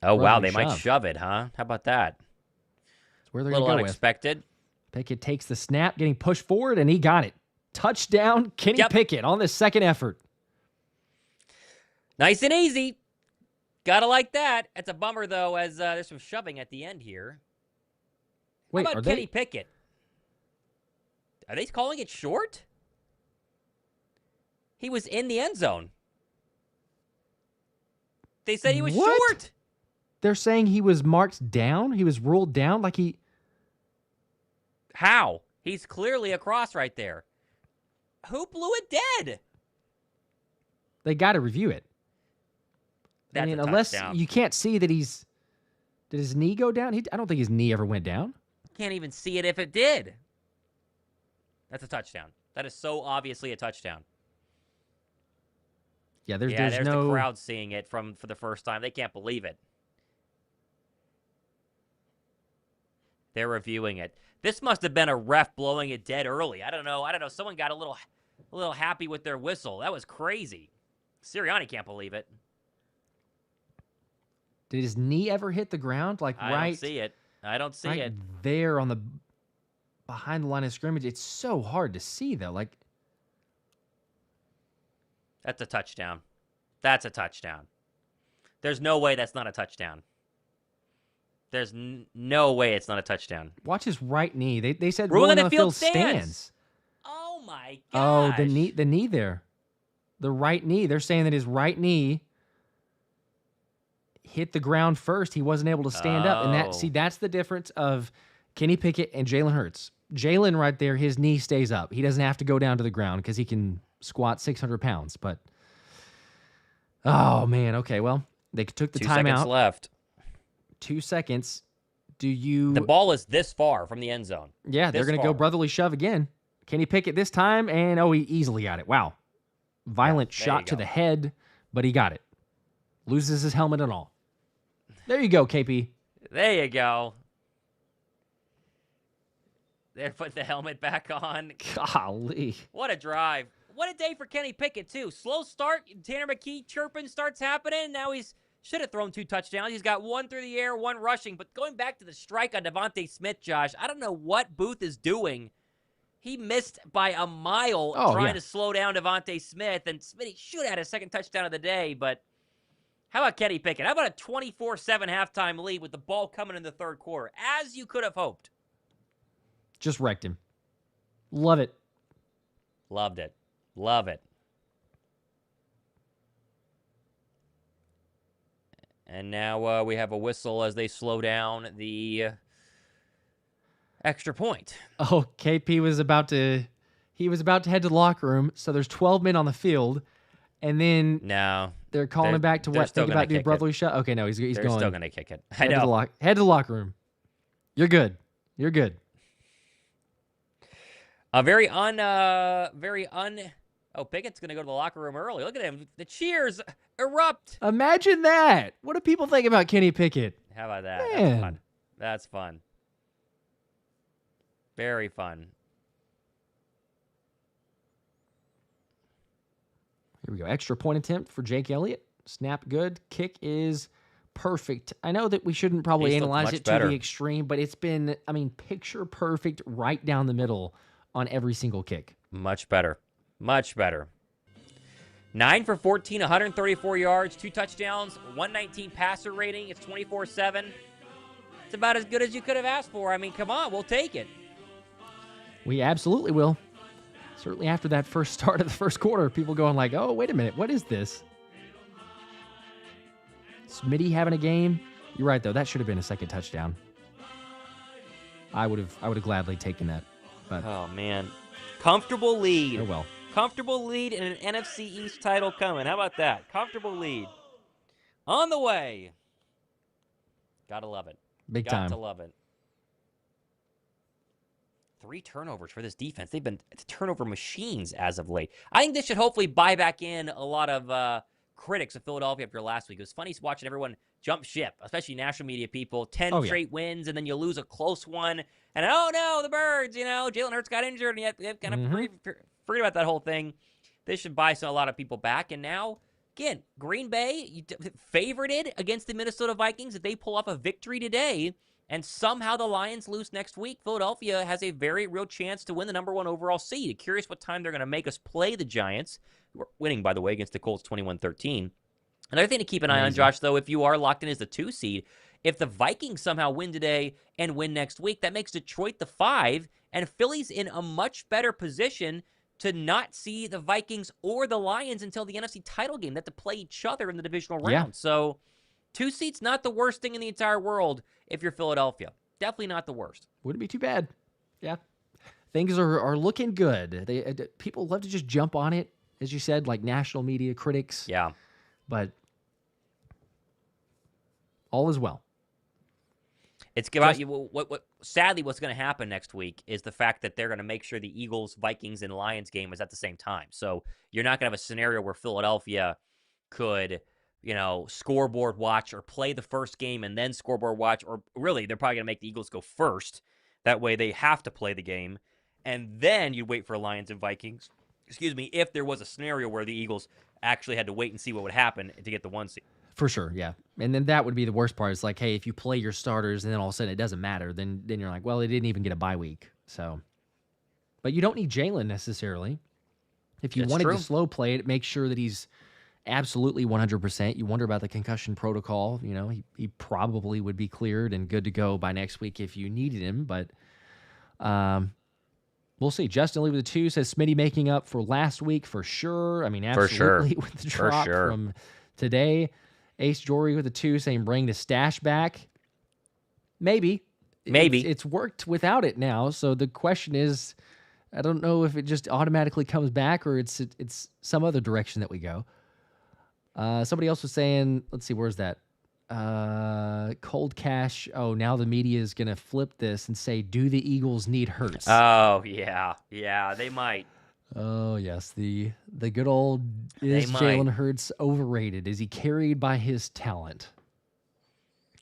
Oh, wow. They might shove it, huh? How about that? That's where they're going to go. A little unexpected. With. Pickett takes the snap, getting pushed forward, and he got it. Touchdown, Kenny Pickett on the second effort. Nice and easy. Gotta like that. It's a bummer, though, as there's some shoving at the end here. Wait, how about Kenny Pickett? Are they calling it short? He was in the end zone. They said he was short. They're saying he was marked down? He was ruled down like he... How? He's clearly across right there. Who blew it dead? They got to review it. That's unless you can't see that he's... Did his knee go down? I don't think his knee ever went down. Can't even see it if it did. That's a touchdown. That is so obviously a touchdown. Yeah, there's the crowd seeing it for the first time. They can't believe it. They're reviewing it. This must have been a ref blowing it dead early. I don't know. Someone got a little happy with their whistle. That was crazy. Sirianni can't believe it. Did his knee ever hit the ground? I don't see it. I don't see right it. there on the behind the line of scrimmage. It's so hard to see though. Like, That's a touchdown. That's a touchdown. There's no way that's not a touchdown. There's no way it's not a touchdown. watch his right knee. They said Ruling rolling on on the the field field stands. stands. Oh my gosh. Oh, the knee there. The right knee. They're saying that his right knee hit the ground first. He wasn't able to stand up. And that's the difference of Kenny Pickett and Jalen Hurts. Jalen right there, his knee stays up. He doesn't have to go down to the ground because he can squat 600 pounds. But, oh, man. Okay, well, they took the 2 seconds timeout. left. 2 seconds. Do you... The ball is this far from the end zone. Yeah, they're going to go brotherly shove again. Kenny Pickett this time, and, he easily got it. Wow. Violent shot to the head, but he got it. Loses his helmet and all. There you go, KP. There you go. They're putting the helmet back on. Golly. What a drive. What a day for Kenny Pickett, too. Slow start. Tanner McKee chirping starts happening. Now he's should have thrown 2 touchdowns. He's got 1 through the air, 1 rushing. But going back to the strike on DeVonta Smith, Josh, I don't know what Booth is doing. He missed by a mile trying to slow down DeVonta Smith. And Smitty should have had his second touchdown of the day. But how about Kenny Pickett? How about a 24-7 halftime lead with the ball coming in the third quarter? As you could have hoped. Just wrecked him. Love it. Loved it. Love it. And now we have a whistle as they slow down the extra point. Oh, KP was about to head to the locker room. So there's 12 men on the field, and then they're calling him back to what? Think about doing brotherly shot. Okay, no, he's going. They're still going to kick it. Head to the locker room. You're good. You're good. Oh, Pickett's going to go to the locker room early. Look at him. The cheers erupt. Imagine that. What do people think about Kenny Pickett? How about that? Man. That's fun. That's fun. Very fun. Here we go. Extra point attempt for Jake Elliott. Snap good. Kick is perfect. I know that we shouldn't probably analyze it to the extreme, but it's been, picture perfect right down the middle on every single kick. Much better. Much better. 9 for 14, 134 yards, 2 touchdowns, 119 passer rating. It's 24-7. It's about as good as you could have asked for. Come on, we'll take it. We absolutely will. Certainly after that first start of the first quarter, people going like, oh, wait a minute, what is this? Smitty having a game. You're right, though. That should have been a second touchdown. I would have gladly taken that. But oh, man. Comfortable lead. Oh, well. Comfortable lead and an NFC East title coming. How about that? Comfortable lead. On the way. Gotta love it. Big time. Got to love it. 3 turnovers for this defense. They've been turnover machines as of late. I think this should hopefully buy back in a lot of critics of Philadelphia after last week. It was funny watching everyone jump ship, especially national media people. 10 straight wins, and then you lose a close one. And, oh, no, the Birds, Jalen Hurts got injured, and you kind of forget about that whole thing. This should buy a lot of people back. And now, again, Green Bay, favorited against the Minnesota Vikings. If they pull off a victory today, and somehow the Lions lose next week, Philadelphia has a very real chance to win the number 1 overall seed. Curious what time they're going to make us play the Giants, who are winning, by the way, against the Colts 21-13. Another thing to keep an eye on, Josh, though, if you are locked in as the 2 seed, if the Vikings somehow win today and win next week, that makes Detroit the 5, and Philly's in a much better position to not see the Vikings or the Lions until the NFC title game. They have to play each other in the divisional round. Yeah. So 2 seats, not the worst thing in the entire world if you're Philadelphia. Definitely not the worst. Wouldn't be too bad. Yeah. Things are looking good. People love to just jump on it, as you said, like national media critics. Yeah. But all is well. It's about sadly, what's going to happen next week is the fact that they're going to make sure the Eagles, Vikings, and Lions game is at the same time. So you're not going to have a scenario where Philadelphia could, scoreboard watch or play the first game and then scoreboard watch. Or really, they're probably going to make the Eagles go first. That way they have to play the game. And then you wait for Lions and Vikings. If there was a scenario where the Eagles actually had to wait and see what would happen to get the 1 seed. For sure, yeah. And then that would be the worst part. It's like, hey, if you play your starters and then all of a sudden it doesn't matter, then you're like, well, they didn't even get a bye week. So, but you don't need Jalen necessarily. If you That's wanted true. to slow play it, make sure that he's absolutely 100%. You wonder about the concussion protocol. You know, he probably would be cleared and good to go by next week if you needed him. But we'll see. Justin Lee with a 2 says Smitty making up for last week for sure. I mean, absolutely with the drop from today. Ace Jory with a 2 saying bring the stash back. Maybe. It's worked without it now. So the question is, I don't know if it just automatically comes back or it's some other direction that we go. Somebody else was saying, let's see, where's that? Cold Cash. Oh, now the media is going to flip this and say, do the Eagles need Hurts? Oh, yeah. Yeah, they might. Oh, yes. The good old, is Jalen Hurts overrated? Is he carried by his talent?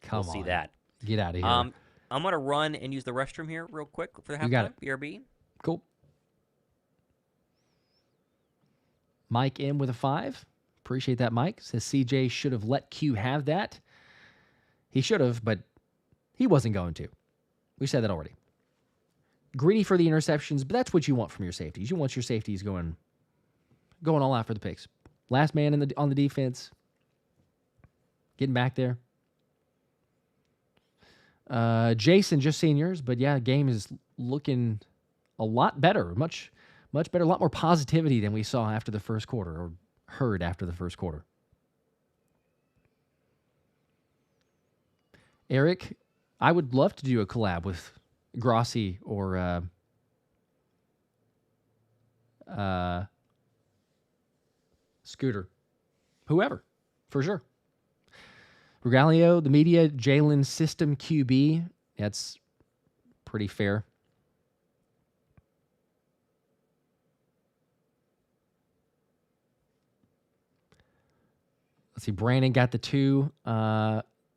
Come on. We'll see that. Get out of here. I'm going to run and use the restroom here real quick for the halftime. You got it. BRB. Cool. Mike M with a 5. Appreciate that, Mike. Says CJ should have let Q have that. He should have, but he wasn't going to. We said that already. Greedy for the interceptions, but that's what you want from your safeties. You want your safeties going all out for the picks. Last man on the defense. Getting back there. Jason, just seniors, but yeah, game is looking a lot better. Much better. A lot more positivity than we saw after the first quarter, or heard after the first quarter. Eric, I would love to do a collab with Grossi or Scooter. Whoever, for sure. Regalio, the media, Jalen system QB. That's pretty fair. Let's see. Brandon got the 2.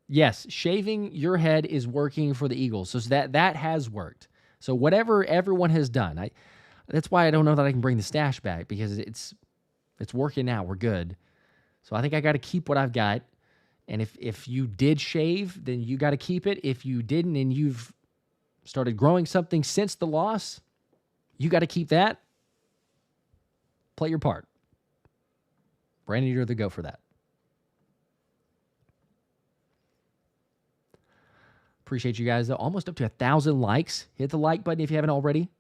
Yes, shaving your head is working for the Eagles. So that has worked. So whatever everyone has done, that's why I don't know that I can bring the stash back, because it's working now. We're good. So I think I got to keep what I've got. And if you did shave, then you got to keep it. If you didn't and you've started growing something since the loss, you got to keep that. Play your part. Brandon, you're the go for that. Appreciate you guys, though. Almost up to 1,000 likes. Hit the like button if you haven't already.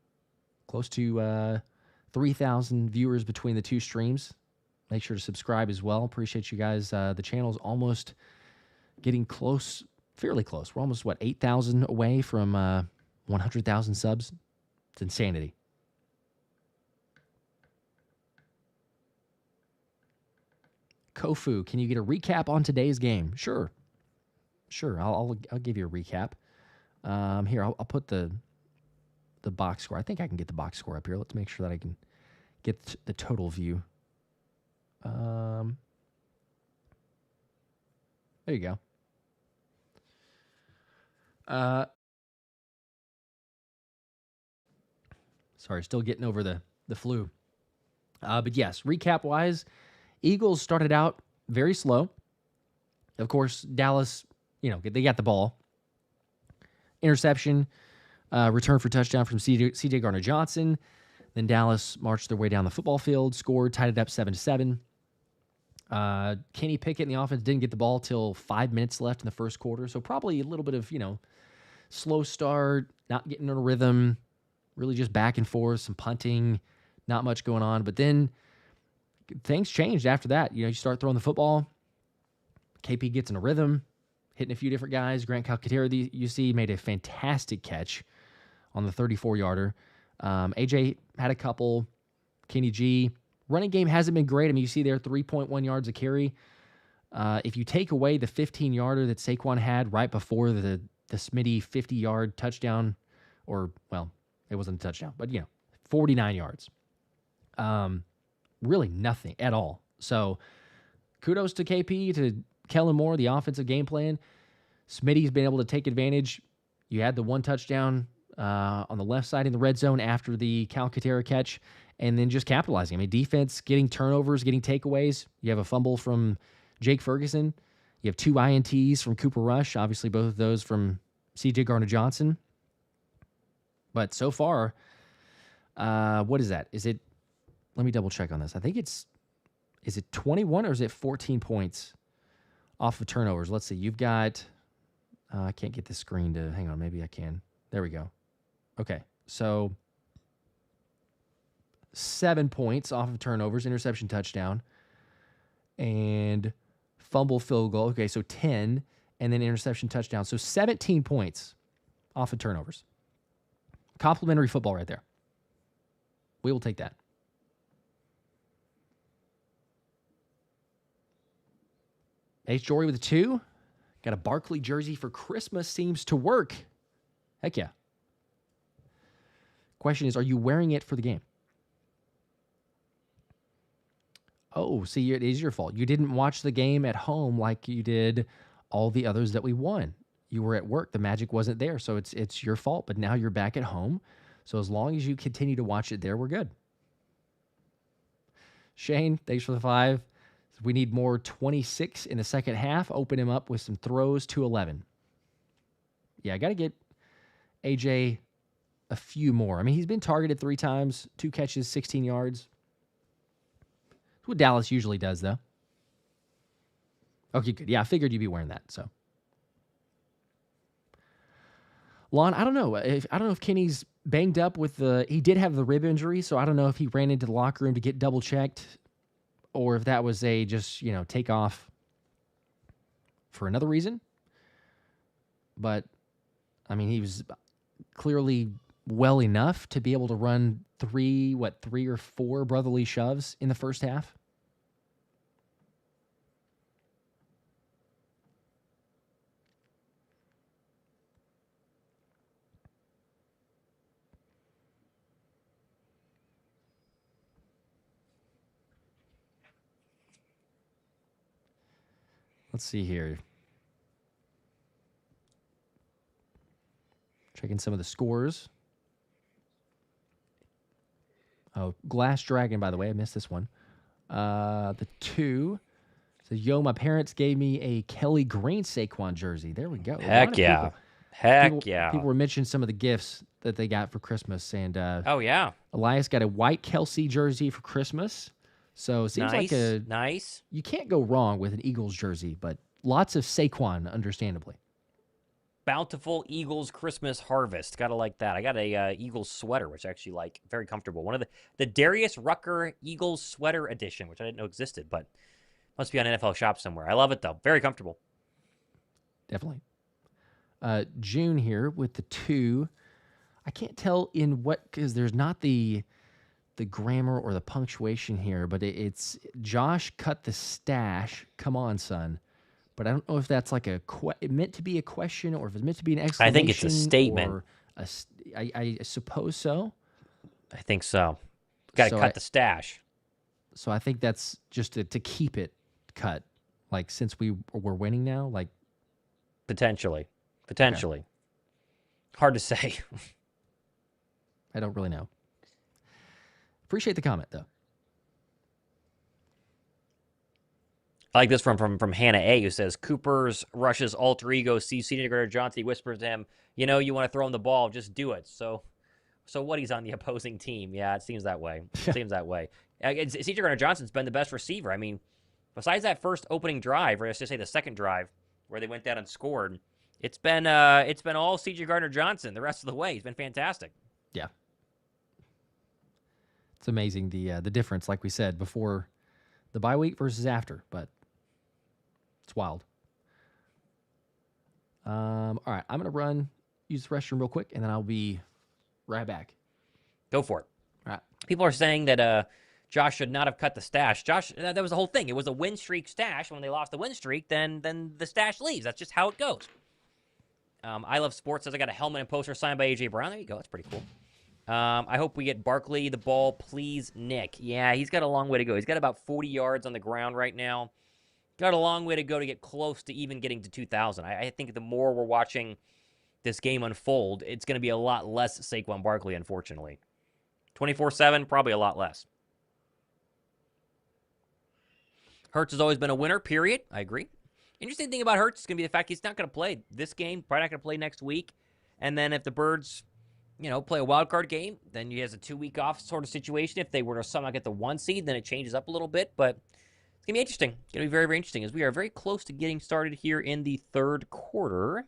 Close to 3,000 viewers between the two streams. Make sure to subscribe as well. Appreciate you guys. The channel's almost getting close, fairly close. We're almost, 8,000 away from 100,000 subs? It's insanity. Kofu, can you get a recap on today's game? Sure. I'll give you a recap. Here, I'll put the box score. I think I can get the box score up here. Let's make sure that I can get the total view. There you go. Sorry, still getting over the flu. But yes, recap-wise, Eagles started out very slow. Of course, Dallas, they got the ball. Interception, return for touchdown from C.J. Gardner-Johnson. Then Dallas marched their way down the football field, scored, tied it up 7-7. Kenny Pickett in the offense didn't get the ball till 5 minutes left in the first quarter. So probably a little bit of, slow start, not getting in a rhythm, really just back and forth, some punting, not much going on. But then things changed after that. You start throwing the football. KP gets in a rhythm, hitting a few different guys. Grant Calcaterra, you see, made a fantastic catch on the 34-yarder. AJ had a couple. Kenny G. Running game hasn't been great. I mean, you see there 3.1 yards a carry. If you take away the 15-yarder that Saquon had right before the Smitty 50-yard touchdown, or, well, it wasn't a touchdown, but, 49 yards. Really nothing at all. So kudos to KP, to Kellen Moore, the offensive game plan. Smitty's been able to take advantage. You had the one touchdown on the left side in the red zone after the Calcaterra catch, and then just capitalizing. I mean, defense, getting turnovers, getting takeaways. You have a fumble from Jake Ferguson. You have 2 INTs from Cooper Rush, obviously both of those from C.J. Gardner-Johnson. But so far, what is that? Is it, let me double check on this. I think is it 21 or is it 14 points off of turnovers? Let's see. You've got, I can't get this screen to, hang on, maybe I can. There we go. Okay, so 7 points off of turnovers, interception, touchdown, and fumble, field goal. Okay, so 10, and then interception, touchdown. So 17 points off of turnovers. Complimentary football right there. We will take that. H. Jory with a 2. Got a Barkley jersey for Christmas. Seems to work. Heck yeah. Question is, are you wearing it for the game? Oh, see, it is your fault. You didn't watch the game at home like you did all the others that we won. You were at work. The magic wasn't there, so it's your fault. But now you're back at home. So as long as you continue to watch it there, we're good. Shane, thanks for the 5. We need more 26 in the second half. Open him up with some throws to 11. Yeah, I got to get AJ a few more. I mean, he's been targeted 3 times, 2 catches, 16 yards. That's what Dallas usually does, though. Okay, good. Yeah, I figured you'd be wearing that, so. Lon, I don't know. I don't know if Kenny's banged up with he did have the rib injury, so I don't know if he ran into the locker room to get double checked or if that was just, take off for another reason. But, I mean, he was clearly well enough to be able to run 3 or 4 brotherly shoves in the first half. Let's see here. Checking some of the scores. Oh, Glass Dragon, by the way. I missed this one. The 2 says, yo, my parents gave me a Kelly Green Saquon jersey. There we go. Heck yeah. People were mentioning some of the gifts that they got for Christmas. And oh, yeah. Elias got a white Kelsey jersey for Christmas. So it seems like nice. You can't go wrong with an Eagles jersey, but lots of Saquon, understandably. Bountiful Eagles Christmas harvest. Gotta like that. I got a Eagles sweater, which I actually like. Very comfortable. One of the Darius Rucker Eagles sweater edition, which I didn't know existed, but must be on NFL Shop somewhere. I love it, though. Very comfortable. Definitely. June here with the 2. I can't tell in what, because there's not the grammar or the punctuation here, but it's Josh cut the stash. Come on, son. But I don't know if that's like it meant to be a question or if it's meant to be an exclamation. I think it's a statement. I suppose so. I think so. Got to cut the stash. So I think that's just to keep it cut. Like, since we're winning now, like. Potentially. Okay. Hard to say. I don't really know. Appreciate the comment, though. I like this from Hannah A, who says, Cooper's Rush's alter ego sees CeeDee Gardner-Johnson. He whispers to him, you want to throw him the ball, just do it. So what, he's on the opposing team? Yeah, it seems that way. CeeDee Gardner-Johnson's been the best receiver. I mean, besides that first opening drive, or let's just say the second drive, where they went down and scored, it's been all CeeDee Gardner-Johnson the rest of the way. He's been fantastic. Yeah. It's amazing the difference, like we said, before the bye week versus after, but it's wild. All right, I'm going to use the restroom real quick, and then I'll be right back. Go for it. All right. People are saying that Josh should not have cut the stash. Josh, that was the whole thing. It was a win streak stash. When they lost the win streak, then the stash leaves. That's just how it goes. I Love Sports says I got a helmet and poster signed by A.J. Brown. There you go. That's pretty cool. I hope we get Barkley the ball, please, Nick. Yeah, he's got a long way to go. He's got about 40 yards on the ground right now. Got a long way to go to get close to even getting to 2,000. I think the more we're watching this game unfold, it's going to be a lot less Saquon Barkley, unfortunately. 24/7, probably a lot less. Hurts has always been a winner, period. I agree. Interesting thing about Hurts is going to be the fact he's not going to play this game, probably not going to play next week. And then if the Birds, play a wild card game, then he has a 2-week off sort of situation. If they were to somehow get the 1 seed, then it changes up a little bit. But it's going to be interesting. It's going to be very, very interesting as we are very close to getting started here in the third quarter.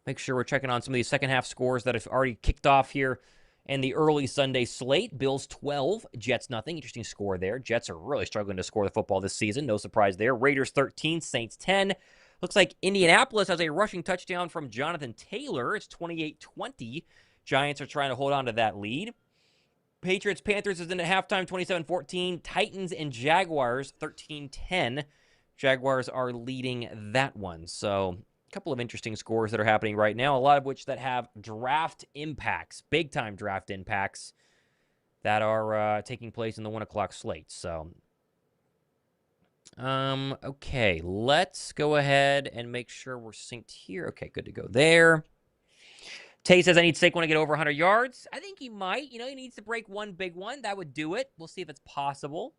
Make sure we're checking on some of these second half scores that have already kicked off here in the early Sunday slate. Bills 12, Jets nothing. Interesting score there. Jets are really struggling to score the football this season. No surprise there. Raiders 13, Saints 10. Looks like Indianapolis has a rushing touchdown from Jonathan Taylor. It's 28-20. Giants are trying to hold on to that lead. Patriots-Panthers is in at halftime, 27-14. Titans and Jaguars, 13-10. Jaguars are leading that one. So a couple of interesting scores that are happening right now, a lot of which that have draft impacts, big-time draft impacts that are taking place in the 1 o'clock slate. So, okay, let's go ahead and make sure we're synced here. Okay, good to go there. Tay says, I need Saquon to get over 100 yards. I think he might. He needs to break one big one. That would do it. We'll see if it's possible.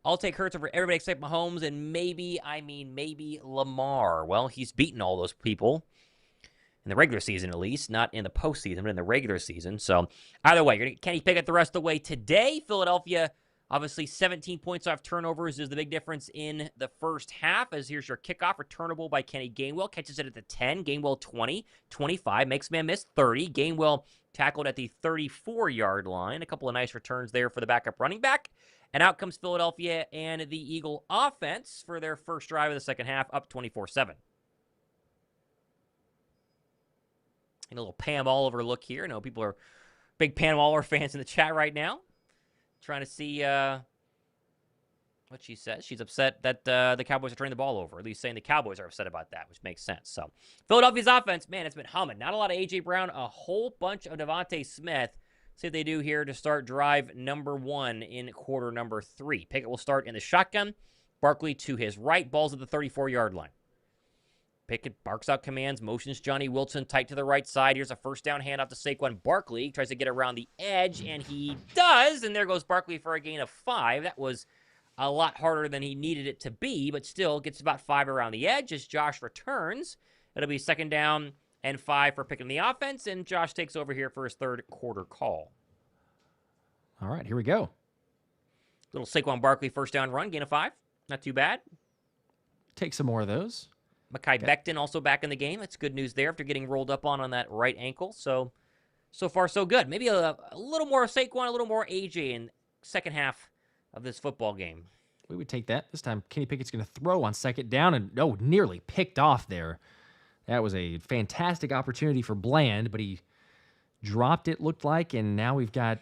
I'll take Hurts over everybody except Mahomes and maybe Lamar. Well, he's beaten all those people in the regular season at least, not in the postseason, but in the regular season. So either way, you're going to Kenny Pickett the rest of the way today. Philadelphia, obviously 17 points off turnovers is the big difference in the first half, as here's your kickoff, returnable by Kenny Gainwell, catches it at the 10, Gainwell 20, 25, makes man miss 30, Gainwell tackled at the 34-yard line, a couple of nice returns there for the backup running back, and out comes Philadelphia and the Eagle offense for their first drive of the second half, up 24-7. And a little Pam Oliver look here. I know people are big Pam Oliver fans in the chat right now. Trying to see what she says. She's upset that the Cowboys are turning the ball over, at least saying the Cowboys are upset about that, which makes sense. So, Philadelphia's offense, man, it's been humming. Not a lot of A.J. Brown, a whole bunch of DeVonta Smith. See what they do here to start drive number 1 in quarter number 3. Pickett will start in the shotgun. Barkley to his right. Ball's at the 34-yard line. Pickett barks out commands, motions Johnny Wilson tight to the right side. Here's a first down handoff to Saquon Barkley. Tries to get around the edge, and he does. And there goes Barkley for a gain of 5. That was a lot harder than he needed it to be, but still gets about 5 around the edge as Josh returns. It'll be second down and 5 for Pickett in the offense, and Josh takes over here for his third quarter call. All right, here we go. Little Saquon Barkley first down run, gain of 5. Not too bad. Take some more of those. Mekhi Becton also back in the game. That's good news there after getting rolled up on that right ankle. So far, so good. Maybe a little more Saquon, a little more AJ in second half of this football game. We would take that. This time, Kenny Pickett's going to throw on second down and, nearly picked off there. That was a fantastic opportunity for Bland, but he dropped it, looked like, and now we've got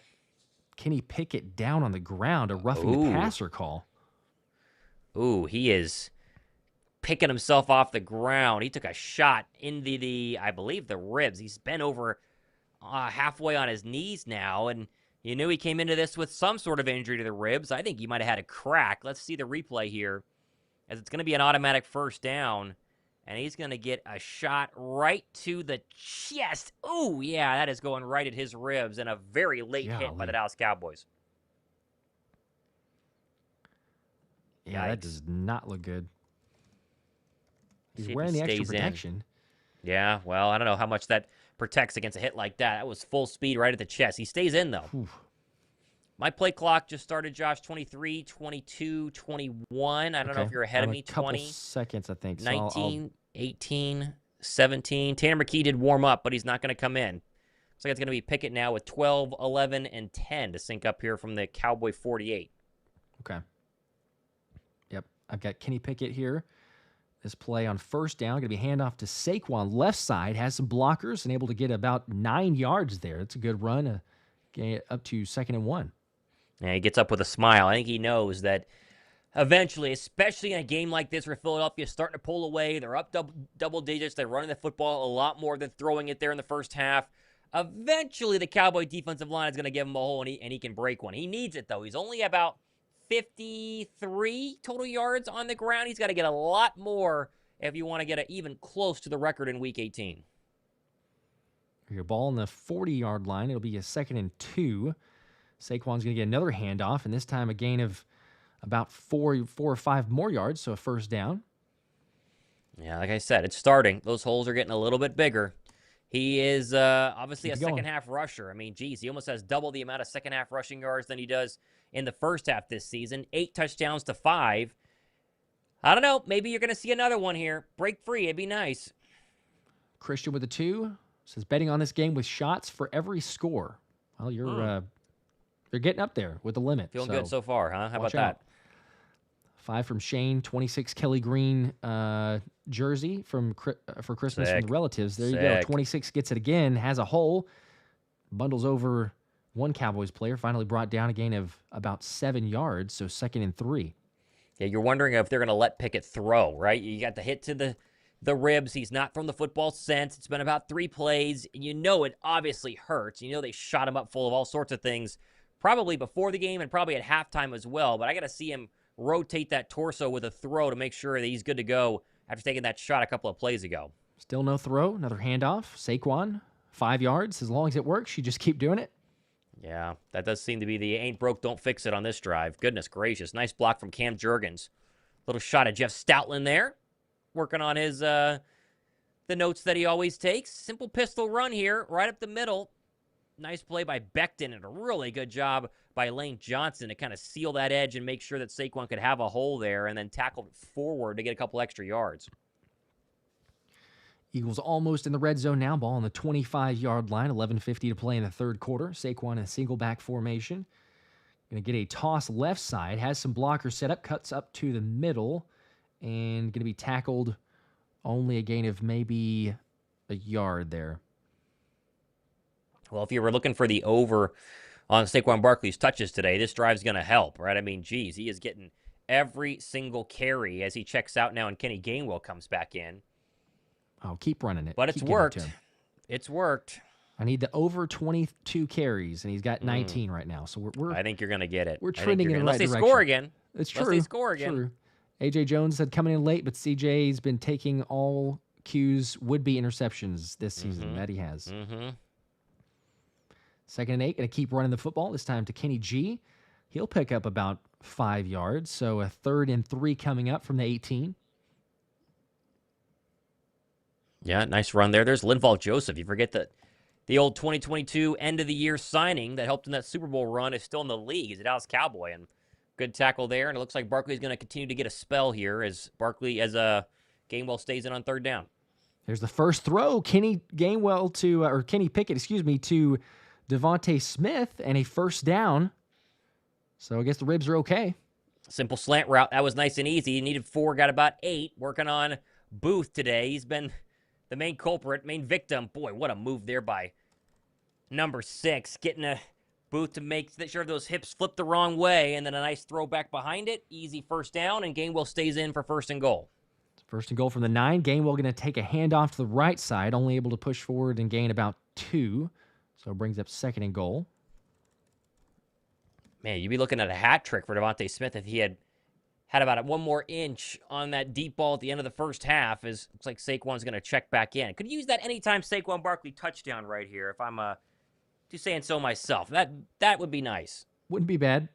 Kenny Pickett down on the ground, a roughing the passer call. Ooh, he is picking himself off the ground. He took a shot into I believe, the ribs. He's bent over halfway on his knees now, and you knew he came into this with some sort of injury to the ribs. I think he might have had a crack. Let's see the replay here, as it's going to be an automatic first down, and he's going to get a shot right to the chest. Ooh, yeah, that is going right at his ribs, and a very late hit by the Dallas Cowboys. Yeah, that does not look good. He's See if wearing he the extra stays in. protection. Yeah, well, I don't know how much that protects against a hit like that. That was full speed right at the chest. He stays in, though. Whew. My play clock just started, Josh, 23, 22, 21. I don't know if you're ahead of me. 20. Couple seconds, I think. So 19, 18, 17. Tanner McKee did warm up, but he's not going to come in. Looks like it's going to be Pickett now with 12, 11, and 10 to sync up here from the Cowboy 48. Okay. Yep, I've got Kenny Pickett here. This play on first down, going to be handoff to Saquon, left side, has some blockers and able to get about 9 yards there. It's a good run, up to 2nd and 1. Yeah, he gets up with a smile. I think he knows that eventually, especially in a game like this where Philadelphia is starting to pull away, they're up double digits, they're running the football a lot more than throwing it there in the first half. Eventually, the Cowboy defensive line is going to give him a hole, and he can break one. He needs it, though. He's only about 53 total yards on the ground. He's got to get a lot more if you want to get even close to the record in Week 18. Your ball on the 40-yard line. It'll be a 2nd and 2. Saquon's going to get another handoff, and this time a gain of about four or five more yards, so a first down. Yeah, like I said, it's starting. Those holes are getting a little bit bigger. He is obviously a second-half rusher. I mean, geez, he almost has double the amount of second-half rushing yards than he does in the first half this season. 8 touchdowns to 5. I don't know. Maybe you're going to see another one here. Break free. It'd be nice. Christian with a 2 says betting on this game with shots for every score. Well, you're getting up there with the limit. Feeling good so far, huh? How about out. that? 5 from Shane, 26 Kelly Green jersey for Christmas from the relatives. There you go. 26 gets it again, has a hole, bundles over one Cowboys player, finally brought down a gain of about 7 yards, so 2nd and 3. Yeah, you're wondering if they're going to let Pickett throw, right? You got the hit to the ribs. He's not thrown the football since. It's been about 3 plays, and you know it obviously hurts. You know they shot him up full of all sorts of things, probably before the game and probably at halftime as well, but I got to see him rotate that torso with a throw to make sure that he's good to go after taking that shot a couple of plays ago. Still no throw. Another handoff. Saquon, 5 yards. As long as it works, you just keep doing it. Yeah, that does seem to be the ain't broke, don't fix it on this drive. Goodness gracious. Nice block from Cam Jurgens. Little shot at Jeff Stoutland there. Working on his the notes that he always takes. Simple pistol run here, right up the middle. Nice play by Becton and a really good job by Lane Johnson to kind of seal that edge and make sure that Saquon could have a hole there and then tackled forward to get a couple extra yards. Eagles almost in the red zone now. Ball on the 25-yard line. 11:50 to play in the third quarter. Saquon in a single back formation. Going to get a toss left side. Has some blockers set up. Cuts up to the middle. And going to be tackled only a gain of maybe a yard there. Well, if you were looking for the over on Saquon Barkley's touches today, this drive's going to help, right? I mean, geez, he is getting every single carry as he checks out now and Kenny Gainwell comes back in. Oh, keep running it. But it's worked. It's worked. I need the over 22 carries, and he's got 19 right now. So we're I think you're going to get it. We're trending in the right direction. Unless they score again. It's true. Unless they score again. True. A.J. Jones said coming in late, but C.J.'s been taking all Q's would-be interceptions this season. That he has. 2nd and 8, going to keep running the football, this time to Kenny G. He'll pick up about 5 yards, so a 3rd and 3 coming up from the 18. Yeah, nice run there. There's Linval Joseph. You forget that the old 2022 end-of-the-year signing that helped in that Super Bowl run is still in the league. He's a Dallas Cowboy, and good tackle there. And it looks like Barkley's going to continue to get a spell here as Gainwell stays in on 3rd down. There's the first throw. Kenny Pickett, to DeVonta Smith, and a first down. So I guess the ribs are okay. Simple slant route. That was nice and easy. He needed 4, got about 8. Working on Booth today. He's been the main culprit, main victim. Boy, what a move there by number 6. Getting a Booth to make sure those hips flip the wrong way, and then a nice throw back behind it. Easy first down, and Gainwell stays in for 1st and goal. 1st and goal from the 9. Gainwell going to take a handoff to the right side, only able to push forward and gain about 2. So it brings up 2nd and goal. Man, you'd be looking at a hat trick for DeVonta Smith if he had about 1 more inch on that deep ball at the end of the first half. Looks like Saquon's going to check back in. Could use that anytime Saquon Barkley touchdown right here if I'm just saying so myself. That would be nice. Wouldn't be bad.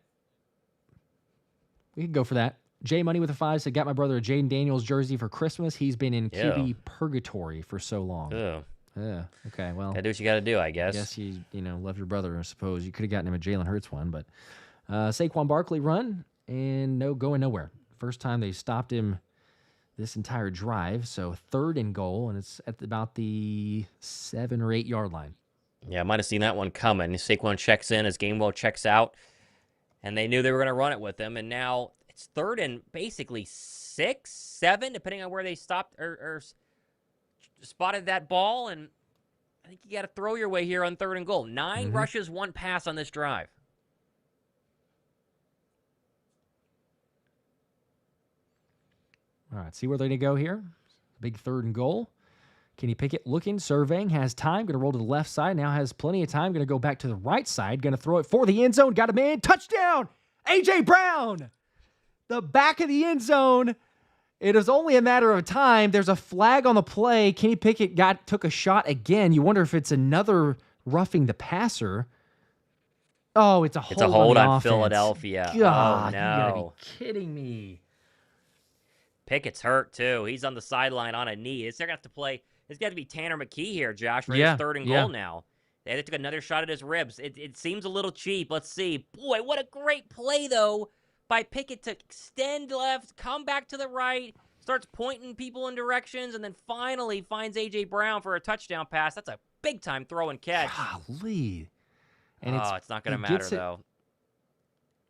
We could go for that. J Money with a 5 said, got my brother a Jayden Daniels jersey for Christmas. He's been in QB purgatory for so long. Yeah. Okay, well. Gotta do what you gotta do, I guess. I guess you love your brother, I suppose. You could have gotten him a Jalen Hurts one, but Saquon Barkley run and going nowhere. First time they stopped him this entire drive, so 3rd and goal, and it's at about the 7 or 8 yard line. Yeah, I might have seen that one coming. Saquon checks in as Gainwell checks out, and they knew they were going to run it with him, and now it's 3rd and basically 6, 7, depending on where they stopped or spotted that ball, and I think you got to throw your way here on 3rd and goal. 9 rushes, 1 pass on this drive. All right, see where they're going to go here. Big 3rd and goal. Kenny Pickett looking, surveying, has time, going to roll to the left side, now has plenty of time, going to go back to the right side, going to throw it for the end zone, got a man, touchdown! A.J. Brown! The back of the end zone. It is only a matter of time. There's a flag on the play. Kenny Pickett took a shot again. You wonder if it's another roughing the passer. Oh, it's a It's a hold on hold the on offense. Philadelphia. Oh, God, you gotta be no. kidding me. Pickett's hurt, too. He's on the sideline on a knee. They're going to have to play. It's got to be Tanner McKee here, Josh, for his Yeah, 3rd and yeah. goal now. They took another shot at his ribs. It seems a little cheap. Let's see. Boy, what a great play, though, by Pickett to extend left, come back to the right, starts pointing people in directions, and then finally finds A.J. Brown for a touchdown pass. That's a big-time throw and catch. Golly. And It's not going to matter, though.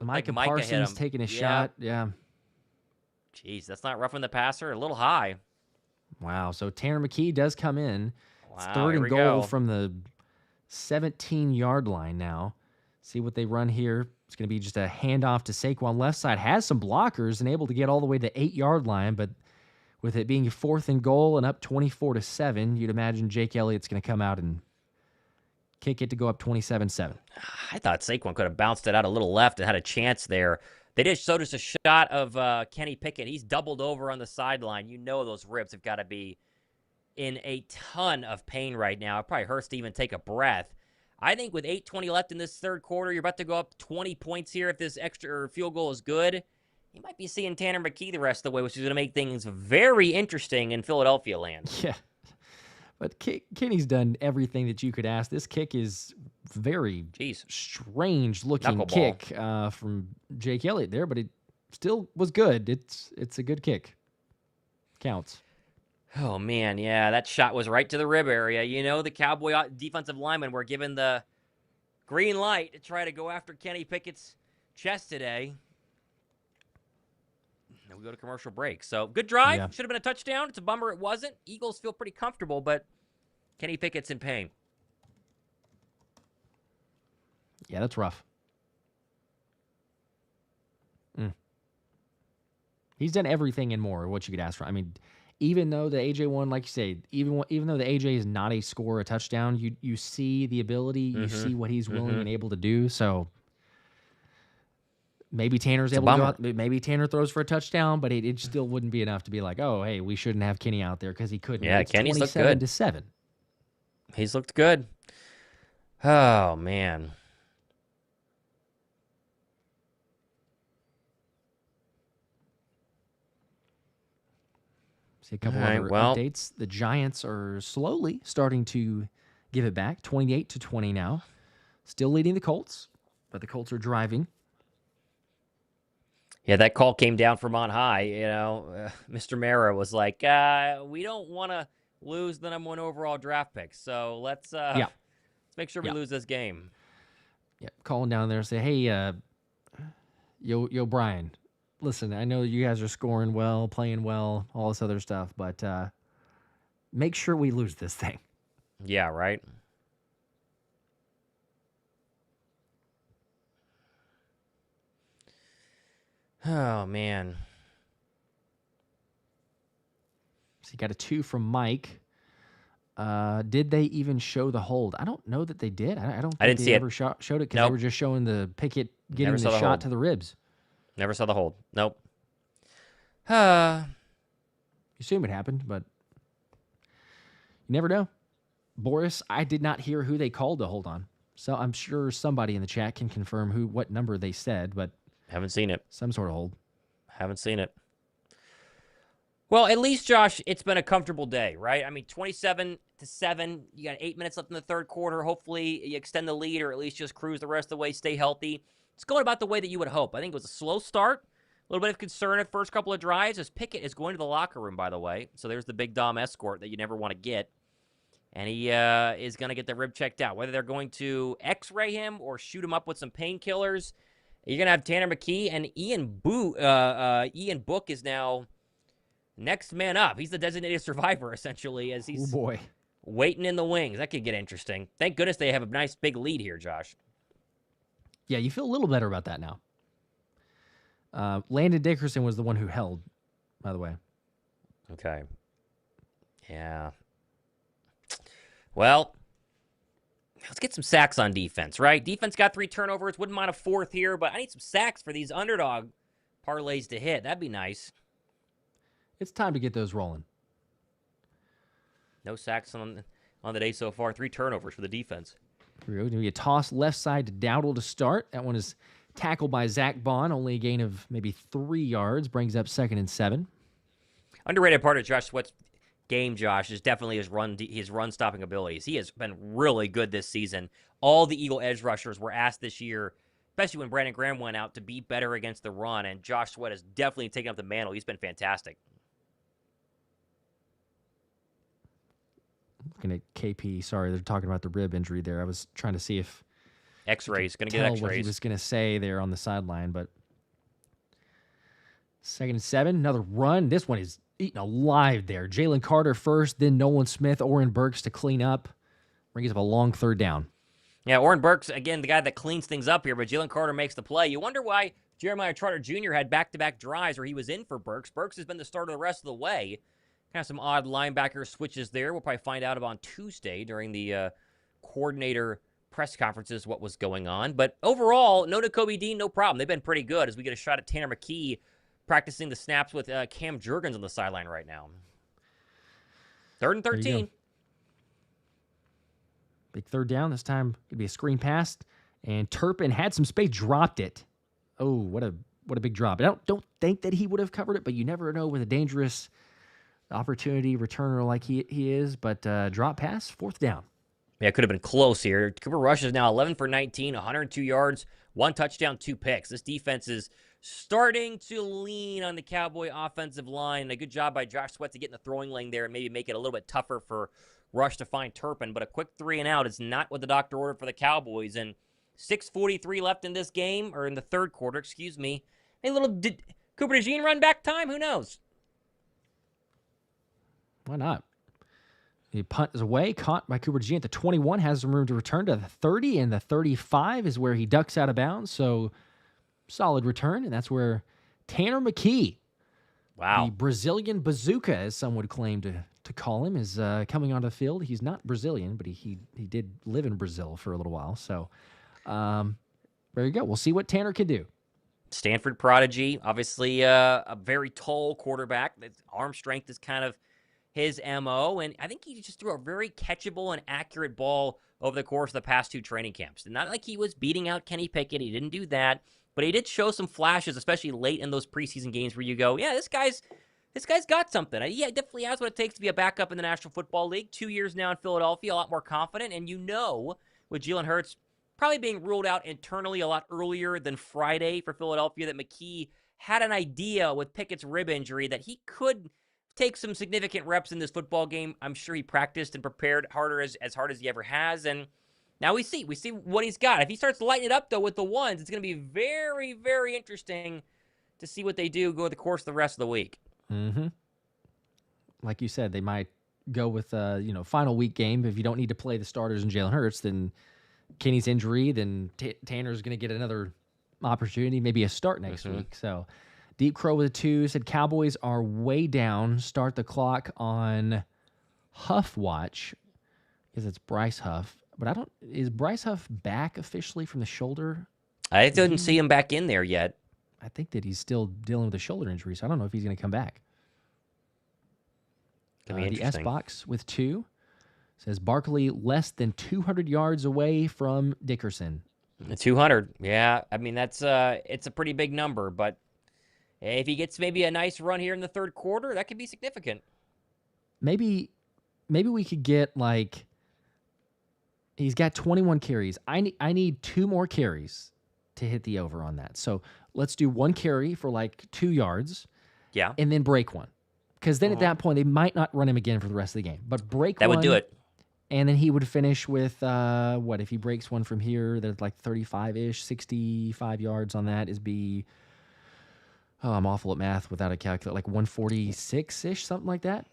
Micah Micah hit Parsons him. taking a Yep. shot. Yeah. Jeez, that's not roughing the passer. A little high. Wow. So Tanner McKee does come in. It's Wow, 3rd here and we goal go. from the 17-yard line now. See what they run here. It's going to be just a handoff to Saquon left side. Has some blockers and able to get all the way to the 8-yard line, but with it being 4th and goal and up 24-7, you'd imagine Jake Elliott's going to come out and kick it to go up 27-7. I thought Saquon could have bounced it out a little left and had a chance there. They did show us a shot of Kenny Pickett. He's doubled over on the sideline. You know those ribs have got to be in a ton of pain right now. It probably hurts to even take a breath. I think with 8:20 left in this 3rd quarter, you're about to go up 20 points here if this extra field goal is good. You might be seeing Tanner McKee the rest of the way, which is going to make things very interesting in Philadelphia land. Yeah. But Kenny's done everything that you could ask. This kick is very strange-looking kick from Jake Elliott there, but it still was good. It's a good kick. Counts. Oh, man, yeah, that shot was right to the rib area. You know, the Cowboy defensive linemen were given the green light to try to go after Kenny Pickett's chest today. And we go to commercial break. So, good drive. Yeah. Should have been a touchdown. It's a bummer it wasn't. Eagles feel pretty comfortable, but Kenny Pickett's in pain. Yeah, that's rough. He's done everything and more what you could ask for. I mean, even though the AJ one, like you say, even though the AJ is not a score, a touchdown, you see the ability, you see what he's willing and able to do. So maybe Tanner's able to go out, maybe Tanner throws for a touchdown, but it still wouldn't be enough to be like, oh, hey, we shouldn't have Kenny out there because he couldn't. Yeah, it's Kenny's looked good. 27-7. He's looked good. Oh, man. See a couple other updates. The Giants are slowly starting to give it back, 28-20 now. Still leading the Colts, but the Colts are driving. Yeah, that call came down from on high. You know, Mr. Mara was like, we don't want to lose the #1 overall draft pick, so let's make sure we lose this game. Yeah, calling down there and say, hey, yo, Brian, listen, I know you guys are scoring well, playing well, all this other stuff, but make sure we lose this thing. Yeah, right? Oh, man. So you got a 2 from Mike. Did they even show the hold? I don't know that they did. I don't think they ever showed it because they were just showing the Pickett getting the shot to the ribs. Never saw the hold. Nope. You assume it happened, but you never know. Boris, I did not hear who they called the hold on. So I'm sure somebody in the chat can confirm what number they said, but haven't seen it. Some sort of hold. Haven't seen it. Well, at least, Josh, it's been a comfortable day, right? I mean, 27-7. You got 8 minutes left in the 3rd quarter. Hopefully, you extend the lead or at least just cruise the rest of the way, stay healthy. It's going about the way that you would hope. I think it was a slow start. A little bit of concern at first couple of drives as Pickett is going to the locker room, by the way. So there's the big Dom escort that you never want to get. And he is going to get the rib checked out. Whether they're going to x-ray him or shoot him up with some painkillers, you're going to have Tanner McKee and Ian Book is now next man up. He's the designated survivor, essentially, as he's waiting in the wings. That could get interesting. Thank goodness they have a nice big lead here, Josh. Yeah, you feel a little better about that now. Landon Dickerson was the one who held, by the way. Okay. Yeah. Well, let's get some sacks on defense, right? Defense got 3 turnovers. Wouldn't mind a 4th here, but I need some sacks for these underdog parlays to hit. That'd be nice. It's time to get those rolling. No sacks on the day so far. 3 turnovers for the defense. Here we go. Going to be a toss left side to Dowdle to start. That one is tackled by Zack Baun. Only a gain of maybe 3 yards. Brings up 2nd and 7. Underrated part of Josh Sweat's game, Josh, is definitely his run stopping abilities. He has been really good this season. All the Eagle edge rushers were asked this year, especially when Brandon Graham went out, to be better against the run, and Josh Sweat has definitely taken up the mantle. He's been fantastic. Looking at KP, sorry, they're talking about the rib injury there. I was trying to see if X-rays, going to get tell X-rays. what he was going to say there on the sideline, but 2nd and 7, another run. This one is eaten alive there. Jalen Carter first, then Nolan Smith, Oren Burks to clean up. Brings up a long 3rd down. Yeah, Oren Burks, again, the guy that cleans things up here, but Jalen Carter makes the play. You wonder why Jeremiah Trotter Jr. had back-to-back drives where he was in for Burks. Burks has been the starter the rest of the way. Kind of some odd linebacker switches there. We'll probably find out on Tuesday during the coordinator press conferences what was going on. But overall, no Nakobe Dean, no problem. They've been pretty good as we get a shot at Tanner McKee practicing the snaps with Cam Jurgens on the sideline right now. 3rd and 13. Big 3rd down. This time going to be a screen pass. And Turpin had some space, dropped it. Oh, what a big drop. I don't think that he would have covered it, but you never know with a dangerous opportunity returner like he is. But drop pass, 4th down. Yeah, it could have been close here. Cooper Rush is now 11 for 19, 102 yards, 1 touchdown, 2 picks. This defense is starting to lean on the Cowboy offensive line. A good job by Josh Sweat to get in the throwing lane there and maybe make it a little bit tougher for Rush to find Turpin. But a quick 3 and out is not what the doctor ordered for the Cowboys. And 6:43 left in this game, or in the 3rd quarter, excuse me. A little Cooper DeJean run back time? Who knows? Why not? The punt is away, caught by Cooper DeJean at the 21, has some room to return to the 30, and the 35 is where he ducks out of bounds. So solid return, and that's where Tanner McKee, the Brazilian bazooka, as some would claim to call him, is coming onto the field. He's not Brazilian, but he did live in Brazil for a little while. So there you go. We'll see what Tanner can do. Stanford prodigy, obviously a very tall quarterback. Arm strength is kind of his MO, and I think he just threw a very catchable and accurate ball over the course of the past 2 training camps. And not like he was beating out Kenny Pickett. He didn't do that, but he did show some flashes, especially late in those preseason games where you go, yeah, this guy's got something. Yeah, he definitely has what it takes to be a backup in the National Football League. 2 years now in Philadelphia, a lot more confident, and with Jalen Hurts probably being ruled out internally a lot earlier than Friday for Philadelphia, that McKee had an idea with Pickett's rib injury that he could take some significant reps in this football game. I'm sure he practiced and prepared as hard as he ever has, and now we see what he's got. If he starts lighting it up, though, with the ones, it's going to be very, very interesting to see what they do go the course of the rest of the week. Mm-hmm. Like you said, they might go with final week game. If you don't need to play the starters and Jalen Hurts, then Kenny's injury, then Tanner's going to get another opportunity, maybe a start next week. So Deep Crow with a 2 said Cowboys are way down. Start the clock on Huff watch because it's Bryce Huff. But is Bryce Huff back officially from the shoulder? I didn't see him back in there yet. I think that he's still dealing with a shoulder injury, so I don't know if he's going to come back. The S box with 2 says Barkley less than 200 yards away from Dickerson. 200, yeah. I mean, that's it's a pretty big number, but if he gets maybe a nice run here in the 3rd quarter, that could be significant. Maybe we could get he's got 21 carries. I need 2 more carries to hit the over on that. So let's do 1 carry for 2 yards. Yeah. And then break 1. Because then at that point, they might not run him again for the rest of the game. But break 1. That would do it. And then he would finish with, if he breaks 1 from here, that's 35-ish, 65 yards on that I'm awful at math without a calculator, 146-ish, something like that?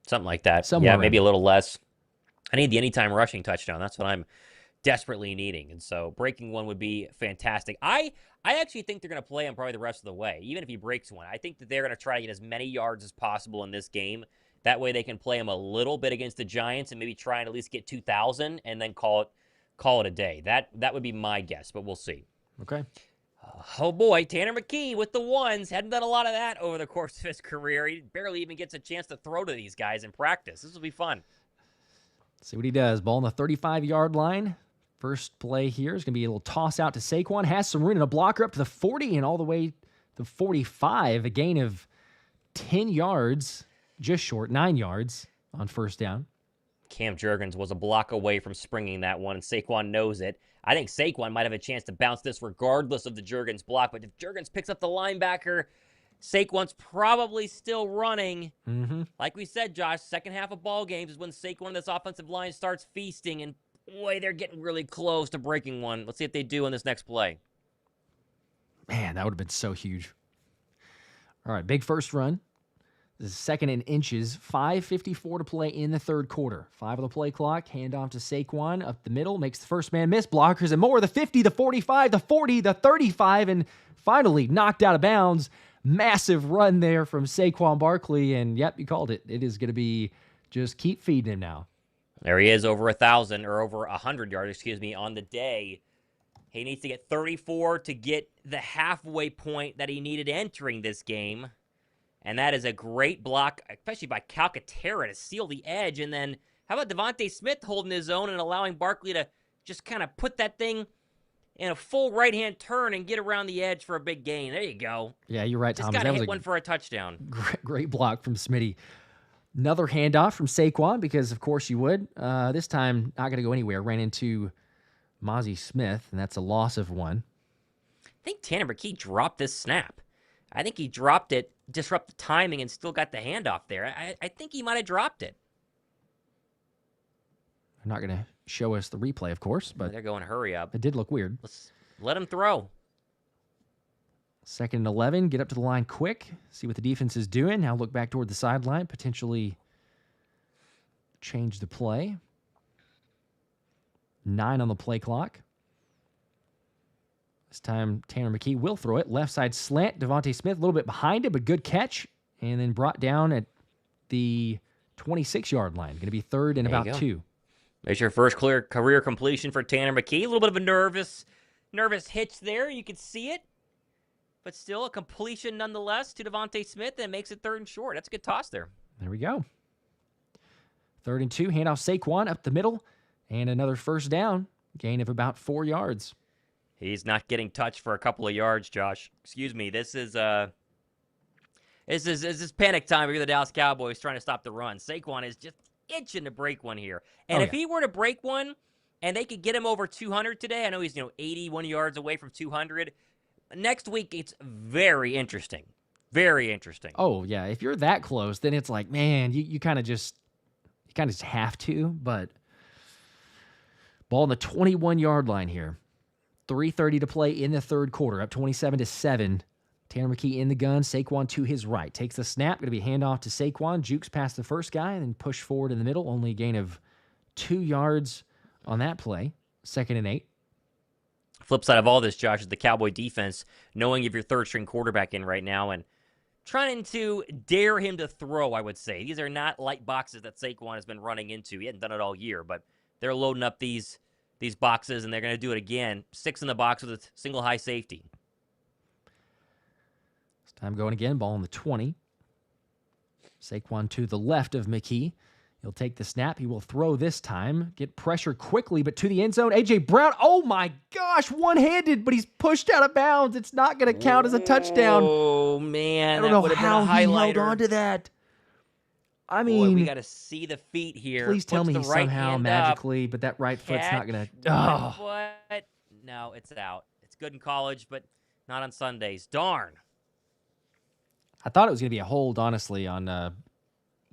Something like that. Somewhere yeah, maybe a little less. I need the anytime rushing touchdown. That's what I'm desperately needing. And so breaking 1 would be fantastic. I actually think they're going to play him probably the rest of the way, even if he breaks 1. I think that they're going to try to get as many yards as possible in this game. That way they can play him a little bit against the Giants and maybe try and at least get 2,000 and then call it a day. That would be my guess, but we'll see. Okay. Oh boy, Tanner McKee with the 1s. Hadn't done a lot of that over the course of his career. He barely even gets a chance to throw to these guys in practice. This will be fun. See what he does. Ball on the 35-yard line. First play here is going to be a little toss out to Saquon. Has some room and a blocker up to the 40 and all the way to 45. A gain of 10 yards, just short, 9 yards on first down. Cam Jurgens was a block away from springing that one, and Saquon knows it. I think Saquon might have a chance to bounce this regardless of the Jurgens block, but if Jurgens picks up the linebacker, Saquon's probably still running. Like we said, Josh, second half of ball games is when Saquon and this offensive line starts feasting, and boy, they're getting really close to breaking one. Let's see if they do in this next play. Man, that would have been so huge. All right, big first run. This is second in inches. 5:54 to play in the third quarter. 5 on the play clock. Handoff to Saquon up the middle. Makes the first man miss. Blockers and more. The 50, the 45, the 40, the 35, and finally knocked out of bounds. Massive run there from Saquon Barkley, and yep, you called it. It is going to be just keep feeding him now. There he is, over 1,000 or over 100 yards, on the day. He needs to get 34 to get the halfway point that he needed entering this game. And that is a great block, especially by Calcaterra to seal the edge. And then how about DeVonta Smith holding his own and allowing Barkley to just kind of put that thing in a full right-hand turn and get around the edge for a big gain. There you go. Yeah, you're right, Thomas. Just got to hit one for a touchdown. Great block from Smitty. Another handoff from Saquon, because of course you would. This time, not going to go anywhere. Ran into Mozzie Smith, and that's a loss of 1. I think Tanner McKee dropped this snap. I think he dropped it, disrupt the timing, and still got the handoff there. I think he might have dropped it. They're not going to show us the replay, of course, but they're going hurry up. It did look weird. Let's let him throw. Second and 11, get up to the line quick, see what the defense is doing. Now look back toward the sideline, potentially change the play. 9 on the play clock. This time, Tanner McKee will throw it. Left side slant. DeVonta Smith a little bit behind it, but good catch. And then brought down at the 26-yard line. Going to be third and about 2. There's your first clear career completion for Tanner McKee. A little bit of a nervous hitch there. You could see it. But still a completion nonetheless to DeVonta Smith, and makes it third and short. That's a good toss there. There we go. 3rd and 2. Handoff Saquon up the middle. And another first down. Gain of about 4 yards. He's not getting touched for a couple of yards, Josh. Excuse me. This is panic time if you're the Dallas Cowboys trying to stop the run. Saquon is just itching to break one here. And if he were to break one and they could get him over 200 today, I know he's 81 yards away from 200. Next week, it's very interesting. Very interesting. Oh, yeah. If you're that close, then it's like, man, you kind of just have to. But ball on the 21-yard line here. 3:30 to play in the third quarter, up 27-7. Tanner McKee in the gun. Saquon to his right. Takes the snap. Going to be handoff to Saquon. Jukes past the first guy and then push forward in the middle. Only a gain of 2 yards on that play. 2nd and 8. Flip side of all this, Josh, is the Cowboy defense knowing if your third-string quarterback in right now and trying to dare him to throw, I would say. These are not light boxes that Saquon has been running into. He hadn't done it all year, but they're loading up these boxes, and they're going to do it again. 6 in the box with a single high safety. This time going again, ball on the 20. Saquon to the left of McKee. He'll take the snap. He will throw this time. Get pressure quickly, but to the end zone. A.J. Brown, oh my gosh, one-handed, but he's pushed out of bounds. It's not going to count as a touchdown. Oh, man. I don't know how he held on to that. I mean, boy, we got to see the feet here. Please tell me he somehow magically, but that right foot's not going to. Oh. No, it's out. It's good in college, but not on Sundays. Darn. I thought it was going to be a hold, honestly, on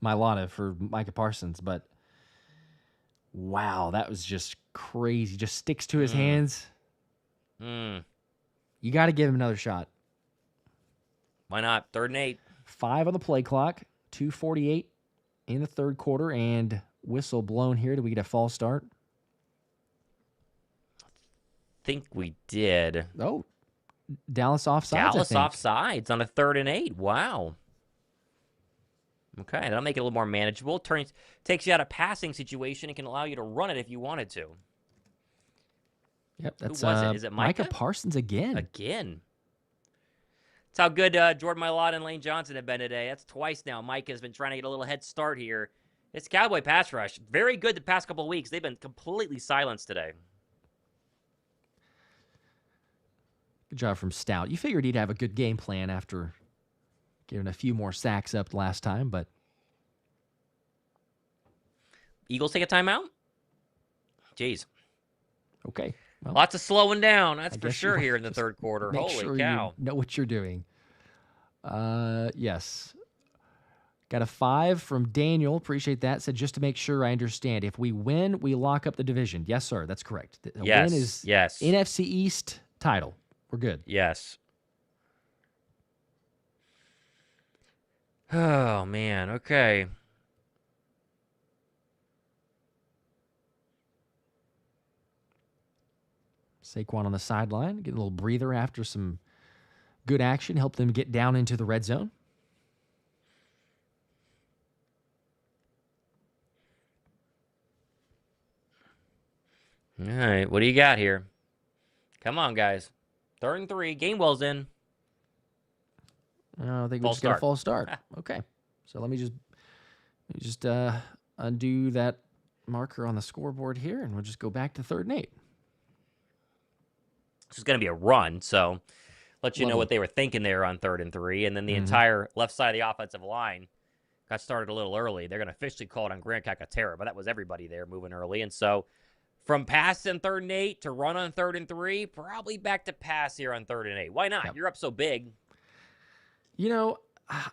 Mailata for Micah Parsons, but wow, that was just crazy. Just sticks to his hands. You got to give him another shot. Why not? 3rd and 8. 5 on the play clock. 2:48 in the third quarter, and whistle blown here. Did we get a false start? Think we did. Oh, Dallas offsides. Dallas offsides on a 3rd and 8. Wow. Okay, that'll make it a little more manageable. Takes you out of passing situation and can allow you to run it if you wanted to. Yep, that's who was it? Is it Micah Parsons again? That's how good Jordan Mailata and Lane Johnson have been today. That's twice now. Micah has been trying to get a little head start here. It's Cowboy pass rush. Very good the past couple of weeks. They've been completely silenced today. Good job from Stout. You figured he'd have a good game plan after giving a few more sacks up last time, but Eagles take a timeout? Jeez. okay. Well, Lots of slowing down, that's I for guess you sure want here to in the just third quarter. make Holy sure cow. you know what you're doing. Yes. Got a 5 from Daniel. Appreciate that. Said, just to make sure I understand, if we win, we lock up the division. Yes, sir. That's correct. The Yes. win is Yes. NFC East title. We're good. Yes. Oh, man. Okay. Saquon on the sideline, get a little breather after some good action, help them get down into the red zone. All right. What do you got here? Come on, guys. 3rd and 3. Gainwell's in. I think we False just got a start. false start. Okay. So let me just undo that marker on the scoreboard here, and we'll just go back to 3rd and 8. This is going to be a run, so let you know Lovely. what they were thinking there on 3rd and 3. And then the entire left side of the offensive line got started a little early. They're going to officially call it on Grant Calcaterra, but that was everybody there moving early. And so from pass in 3rd and 8 to run on 3rd and 3, probably back to pass here on 3rd and 8. Why not? Yep. You're up so big. You know,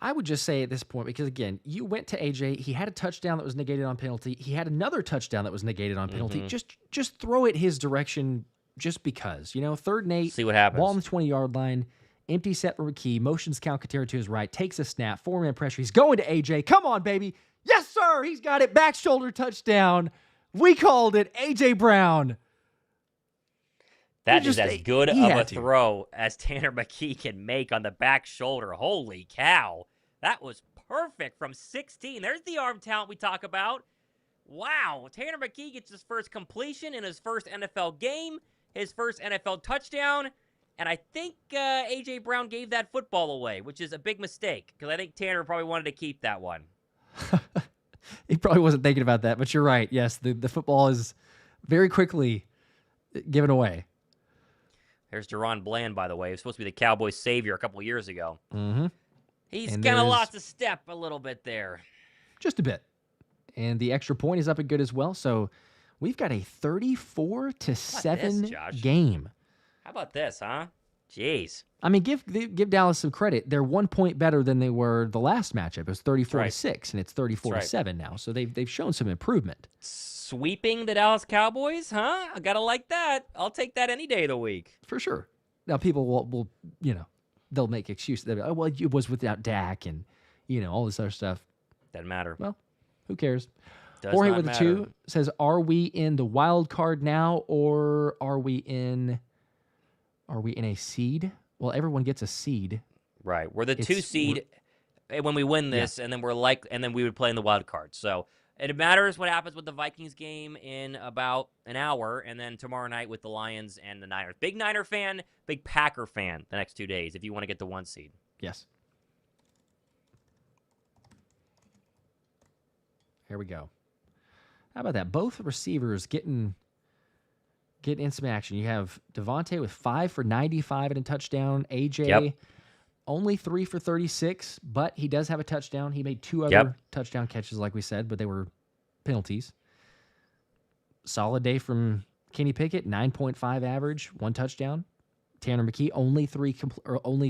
I would just say at this point, because again, you went to AJ, he had a touchdown that was negated on penalty. He had another touchdown that was negated on penalty. Just throw it his direction just because. 3rd and 8. See what happens. Ball on the 20-yard line. Empty set for McKee. Motions Calcaterra to his right. Takes a snap. 4-man pressure. He's going to AJ. Come on, baby. Yes, sir. He's got it. Back shoulder touchdown. We called it. AJ Brown. That is as good of a to. throw as Tanner McKee can make on the back shoulder. Holy cow. That was perfect from 16. There's the arm talent we talk about. Wow. Tanner McKee gets his first completion in his first NFL game, his first NFL touchdown, and I think A.J. Brown gave that football away, which is a big mistake because I think Tanner probably wanted to keep that one. He probably wasn't thinking about that, but you're right. Yes, the football is very quickly given away. There's Deron Bland, by the way. He was supposed to be the Cowboys' savior a couple of years ago. Mm-hmm. He's And kind of there's- lost a step a little bit there. Just a bit. And the extra point is up and good as well. So we've got a 34-7 Josh? game. How about this, huh? Jeez. I mean, give Dallas some credit. They're 1 point better than they were the last matchup. It was 34-6, and it's 34-7 now. So they've shown some improvement. Sweeping the Dallas Cowboys, huh? I gotta like that. I'll take that any day of the week. For sure. Now, people will they'll make excuses. They'll be, oh, well, it was without Dak and, all this other stuff. Doesn't matter. Well, who cares? Does Jorge not with matter. a 2 says, are we in the wild card now, or are we in a seed? Well, everyone gets a seed. Right. We're the 2 seed when we win this, and then and then we would play in the wild card. So it matters what happens with the Vikings game in about an hour, and then tomorrow night with the Lions and the Niners. Big Niner fan, big Packer fan the next 2 days if you want to get the 1 seed. Yes. Here we go. How about that? Both receivers getting in some action. You have DeVonta with 5 for 95 and a touchdown. AJ only 3 for 36, but he does have a touchdown. He made 2 other touchdown catches, like we said, but they were penalties. Solid day from Kenny Pickett, 9.5 average, 1 touchdown. Tanner McKee, only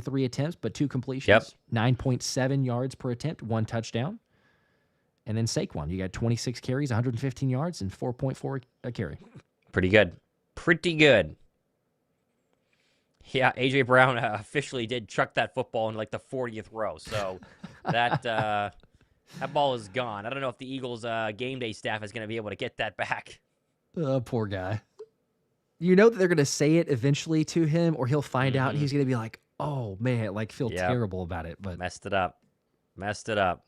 3 attempts, but 2 completions. 9.7 yards per attempt, 1 touchdown. And then Saquon, you got 26 carries, 115 yards, and 4.4 a carry. Pretty good. Pretty good. Yeah, A.J. Brown officially did chuck that football in like the 40th row. So that ball is gone. I don't know if the Eagles game day staff is going to be able to get that back. Poor guy. You know that they're going to say it eventually to him, or he'll find out, and he's going to be like, oh, man, like feel terrible about it. But Messed it up.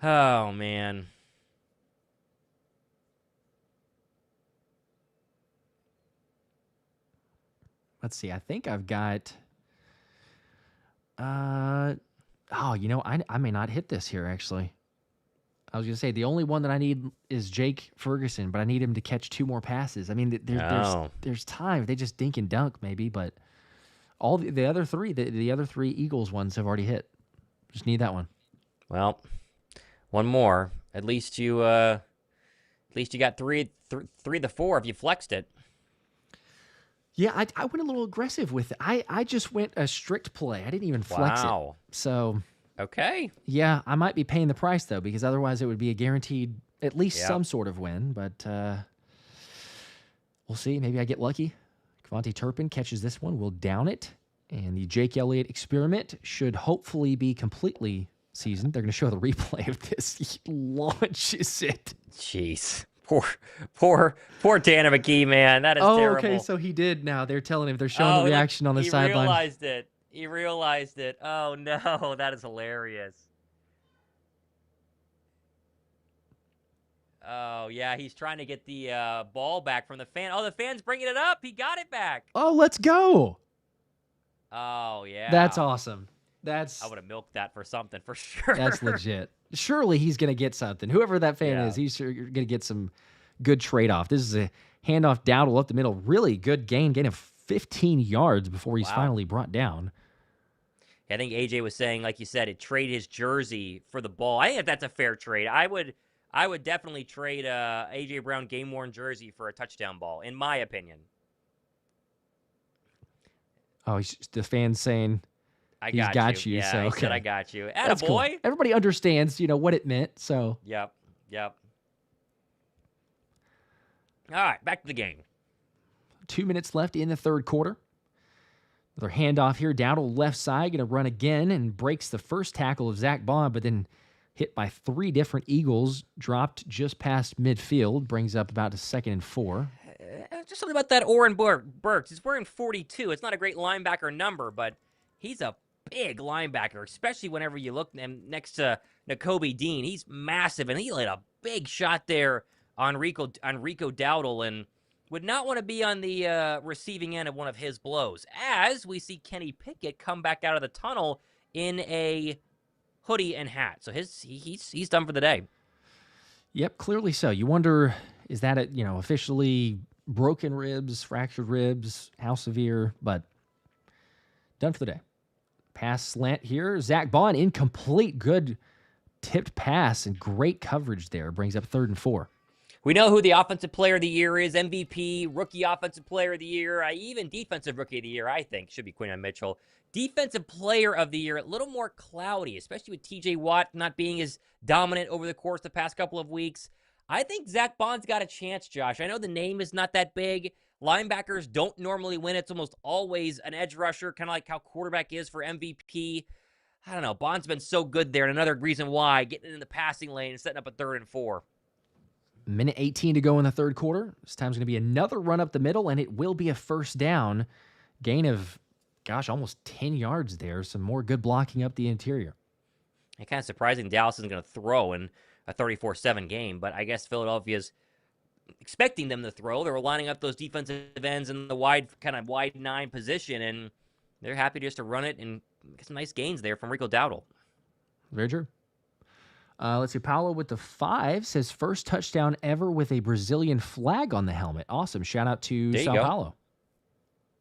Oh, man. let's see. I think I've got. I may not hit this here actually. I was going to say the only one that I need is Jake Ferguson, but I need him to catch 2 more passes. I mean, there's time. They just dink and dunk maybe, but all the other 3, the other 3 Eagles ones have already hit. Just need that one. Well, one more. At least you got 3 the 4 if you flexed it. Yeah, I went a little aggressive with it. I just went a strict play. I didn't even flex it. So okay. Yeah, I might be paying the price though, because otherwise it would be a guaranteed at least some sort of win. But we'll see. Maybe I get lucky. Devontae Turpin catches this one. We'll down it. And the Jake Elliott experiment should hopefully be completely seasoned. They're going to show the replay of this. He launches it. Jeez. Poor Tanner McKee, man. That is terrible. Okay, so he did now. They're telling him. They're showing the reaction on the sideline. He realized it. Oh, no. That is hilarious. Oh, yeah. He's trying to get the ball back from the fan. Oh, the fan's bringing it up. He got it back. Oh, let's go. Oh, yeah. That's awesome. I would have milked that for something, for sure. That's legit. Surely he's going to get something. Whoever that fan is, he's going to get some good trade-off. This is a handoff Dowdle up the middle. Really good gain of 15 yards before he's finally brought down. I think AJ was saying, like you said, it traded his jersey for the ball. I think that's a fair trade. I would definitely trade AJ Brown game-worn jersey for a touchdown ball, in my opinion. Oh, the fan's saying... He's got you. Yeah, so, he said, I got you. Atta That's boy. Cool. Everybody understands, what it meant. So. Yep. All right, back to the game. 2 minutes left in the third quarter. Another handoff here. Dowdle left side, going to run again and breaks the first tackle of Zack Baun, but then hit by 3 different Eagles, dropped just past midfield, brings up about a 2nd and 4. Just something about that Oren Burks. He's wearing 42. It's not a great linebacker number, but he's a big linebacker, especially whenever you look next to Nakobe Dean. He's massive, and he laid a big shot there on Rico Dowdle, and would not want to be on the receiving end of one of his blows. As we see Kenny Pickett come back out of the tunnel in a hoodie and hat, so he's done for the day. Yep, clearly so. You wonder, is that officially broken ribs, fractured ribs, how severe? But done for the day. Pass slant here. Zack Baun, incomplete. Good tipped pass and great coverage there. Brings up 3rd and 4. We know who the offensive player of the year is. MVP, rookie offensive player of the year, even defensive rookie of the year, I think, should be Quinyon Mitchell. Defensive player of the year, a little more cloudy, especially with TJ Watt not being as dominant over the course of the past couple of weeks. I think Zack Baun's got a chance, Josh. I know the name is not that big. Linebackers don't normally win. It's almost always an edge rusher, kind of like how quarterback is for MVP. I don't know. Baun's been so good there, and another reason why, getting in the passing lane and setting up a 3rd and 4. Minute 18 to go in the third quarter. This time's going to be another run up the middle, and it will be a first down. Gain of, almost 10 yards there. Some more good blocking up the interior. It's kind of surprising Dallas isn't going to throw in a 34-7 game, but I guess Philadelphia's expecting them to throw. They were lining up those defensive ends in the wide 9 position, and they're happy just to run it and get some nice gains there from Rico Dowdle. Very true. Let's see. Paulo with the 5 says first touchdown ever with a Brazilian flag on the helmet. Awesome. Shout out to Sao Paulo.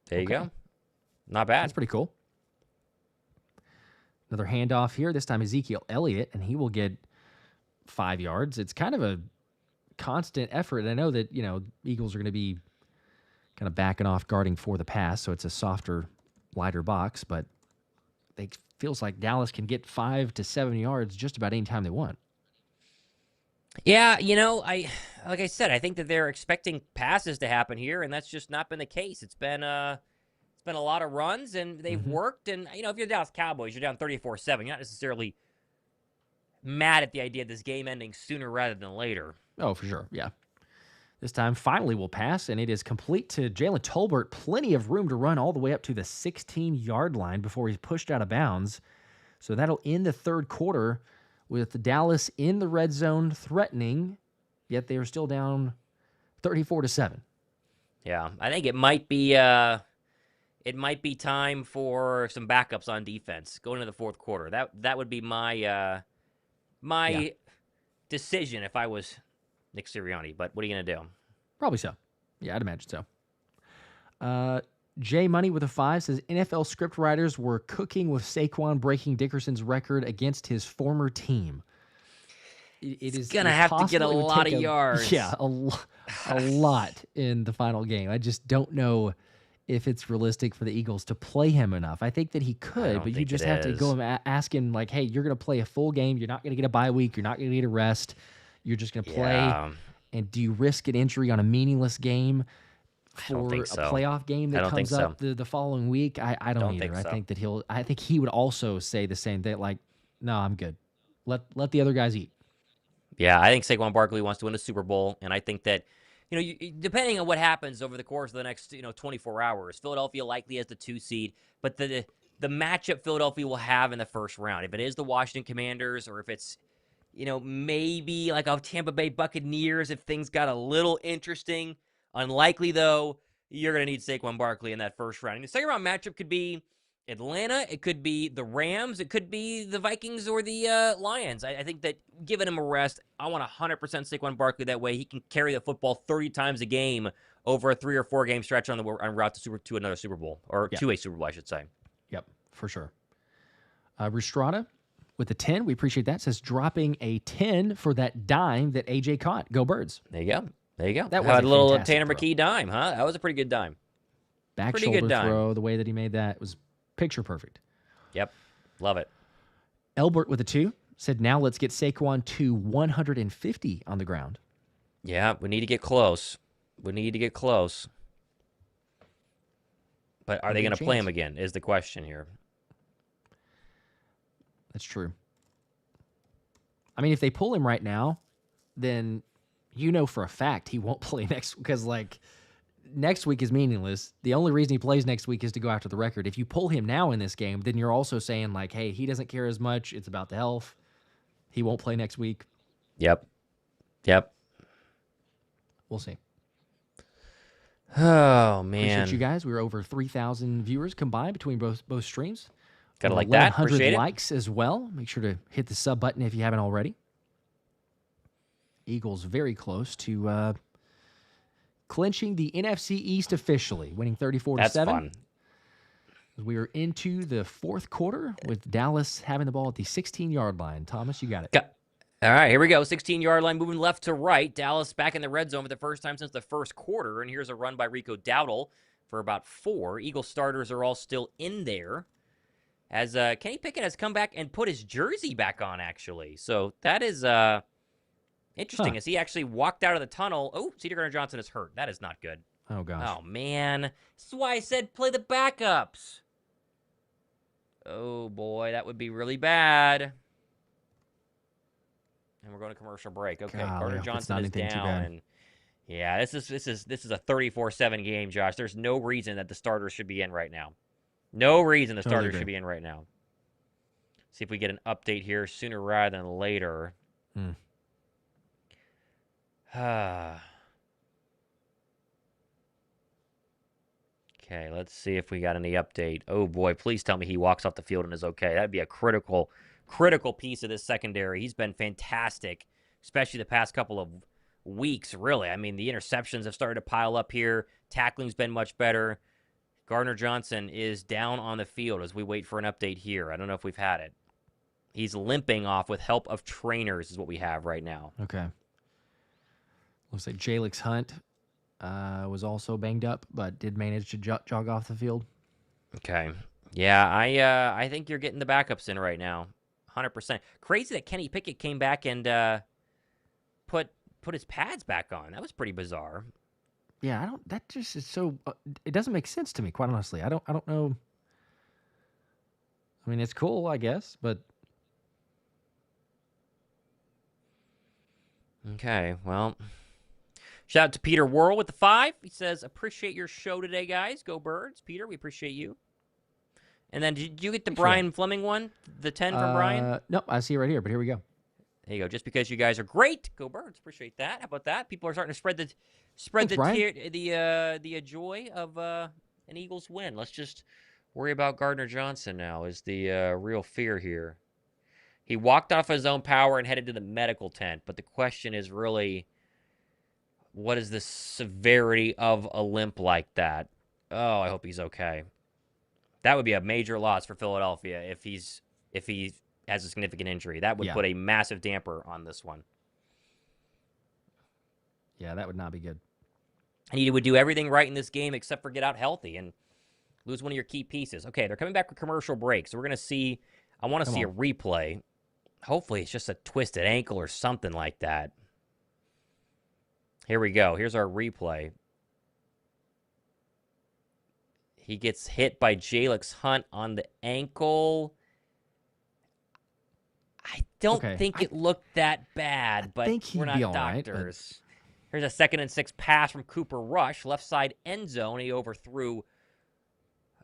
There you go. Not bad. That's pretty cool. Another handoff here. This time Ezekiel Elliott, and he will get 5 yards. It's kind of a constant effort. And I know that, Eagles are going to be kind of backing off guarding for the pass, so it's a softer, lighter box, but it feels like Dallas can get 5 to 7 yards just about any time they want. Yeah, like I said, I think that they're expecting passes to happen here, and that's just not been the case. It's been a lot of runs, and they've worked. And if you're the Dallas Cowboys, you're down 34-7. You're not necessarily mad at the idea of this game ending sooner rather than later. Oh, for sure, yeah. This time, finally, will pass, and it is complete to Jalen Tolbert. Plenty of room to run all the way up to the 16-yard line before he's pushed out of bounds. So that'll end the third quarter with Dallas in the red zone threatening, yet they are still down 34-7. Yeah, I think it might be time for some backups on defense going into the fourth quarter. That would be my decision if I was Nick Sirianni, but what are you going to do? Probably so. Yeah, I'd imagine so. J Money with a 5 says NFL script writers were cooking with Saquon breaking Dickerson's record against his former team. It's going to have to get a lot of yards. Yeah, a lot in the final game. I just don't know if it's realistic for the Eagles to play him enough. I think that he could, but you just have to go and ask him, like, hey, you're going to play a full game. You're not going to get a bye week. You're not going to get a rest. You're just going to play. Yeah. And do you risk an injury on a meaningless game for a playoff game that comes up the following week? I don't either. Think so. I think he would also say the same thing, like, no, I'm good. Let the other guys eat. Yeah, I think Saquon Barkley wants to win a Super Bowl, and I think that, depending on what happens over the course of the next, 24 hours, Philadelphia likely has the 2 seed, but the matchup Philadelphia will have in the first round, if it is the Washington Commanders or if it's, maybe like a Tampa Bay Buccaneers, if things got a little interesting, unlikely though, you're going to need Saquon Barkley in that first round. And the second round matchup could be Atlanta, it could be the Rams, it could be the Vikings or the Lions. I think that giving him a rest, I want 100% Saquon Barkley. That way he can carry the football 30 times a game over a 3 or 4 game stretch on route to another Super Bowl, or to a Super Bowl, I should say. Yep, for sure. Rustrada with the 10, we appreciate that, says dropping a 10 for that dime that AJ caught. Go Birds. There you go. That was a little fantastic Tanner throw. McKee dime, huh? That was a pretty good dime. Back pretty shoulder good dime. throw, the way that he made that was picture perfect. Yep. Love it. Elbert with a 2 said, now let's get Saquon to 150 on the ground. Yeah, we need to get close. But are they going to play him again is the question here. That's true. I mean, if they pull him right now, then for a fact he won't play next, because next week is meaningless. The only reason he plays next week is to go after the record. If you pull him now in this game, then you're also saying, like, hey, he doesn't care as much. It's about the health. He won't play next week. Yep. We'll see. Oh, man. Appreciate you guys. We were over 3,000 viewers combined between both streams. Gotta like that. 1,100 Appreciate it. likes as well. Make sure to hit the sub button if you haven't already. Eagles very close to clinching the NFC East officially, winning 34-7. That's fun. We are into the fourth quarter with Dallas having the ball at the 16-yard line. Thomas, you got it. All right, here we go. 16-yard line moving left to right. Dallas back in the red zone for the first time since the first quarter. And here's a run by Rico Dowdle for about 4. Eagles starters are all still in there, as Kenny Pickett has come back and put his jersey back on, actually. So that is interesting, as he actually walked out of the tunnel. Oh, CeeDee Gardner-Johnson is hurt. That is not good. Oh, gosh. Oh, man. This is why I said play the backups. Oh, boy, that would be really bad. And we're going to commercial break. Okay, Gardner-Johnson is down. And yeah, this is a 34-7 game, Josh. There's no reason that the starters should be in right now. No reason the starters should be in right now. See if we get an update here sooner rather than later. Okay, let's see if we got any update. Oh, boy, please tell me he walks off the field and is okay. That'd be a critical piece of this secondary. He's been fantastic, especially the past couple of weeks, really. I mean, the interceptions have started to pile up here. Tackling's been much better. Gardner-Johnson is down on the field as we wait for an update here. I don't know if we've had it. He's limping off with help of trainers is what we have right now. Okay. Looks like Jalix Hunt was also banged up, but did manage to jog off the field. Okay. Yeah, I think you're getting the backups in right now. 100%. Crazy that Kenny Pickett came back and put his pads back on. That was pretty bizarre. Yeah, that just is so, it doesn't make sense to me, quite honestly. I don't know. I mean, it's cool, I guess, but. Okay, well. Shout out to Peter Worrell with the 5. He says, appreciate your show today, guys. Go Birds. Peter, we appreciate you. And then did you get the Brian Fleming one? The 10 from Brian? Nope, I see it right here, but here we go. There you go. Just because you guys are great. Go Birds. Appreciate that. How about that? People are starting to spread the joy of an Eagles win. Let's just worry about Gardner-Johnson now is the real fear here. He walked off his own power and headed to the medical tent. But the question is really, what is the severity of a limp like that? Oh, I hope he's okay. That would be a major loss for Philadelphia if he has a significant injury. That would put a massive damper on this one. Yeah, that would not be good. And he would do everything right in this game except for get out healthy and lose one of your key pieces. Okay, they're coming back with commercial break, so we're going to see, I want to see a replay. Hopefully it's just a twisted ankle or something like that. Here we go. Here's our replay. He gets hit by Jalen Hunt on the ankle. I don't think it looked that bad, but we're not doctors. Here's a 2nd and 6 pass from Cooper Rush, left side end zone. He overthrew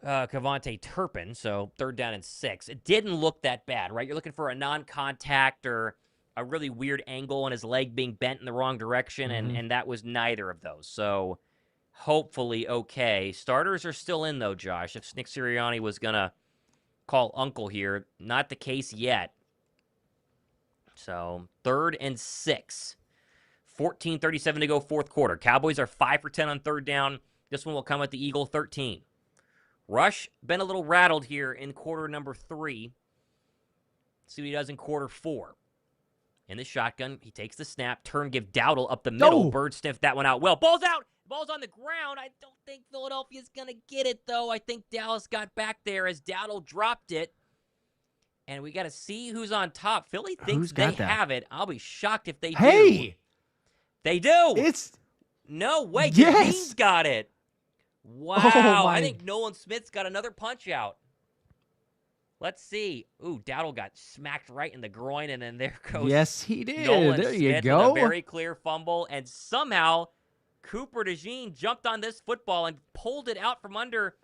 Kevontae Turpin, so 3rd down and 6. It didn't look that bad, right? You're looking for a non-contact or a really weird angle and his leg being bent in the wrong direction, and that was neither of those. So hopefully okay. Starters are still in, though, Josh. If Nick Sirianni was going to call uncle here, not the case yet. So 3rd and 6. 14:37 to go, 4th quarter. Cowboys are 5 for 10 on 3rd down. This one will come at the Eagle 13. Rush been a little rattled here in quarter number 3. See what he does in quarter 4. In the shotgun, he takes the snap, give Dowdle up the middle. Bird sniffed that one out well. Ball's out. Ball's on the ground. I don't think Philadelphia's going to get it, though. I think Dallas got back there as Dowdle dropped it. And we got to see who's on top. Philly thinks they have it. I'll be shocked if they do. They do. No way. DeJean's got it. Wow. I think Nolan Smith's got another punch out. Let's see. Ooh, Dowdle got smacked right in the groin, and then there goes. Yes, he did. Nolan there Smith you go. With a very clear fumble, and somehow Cooper DeJean jumped on this football and pulled it out from under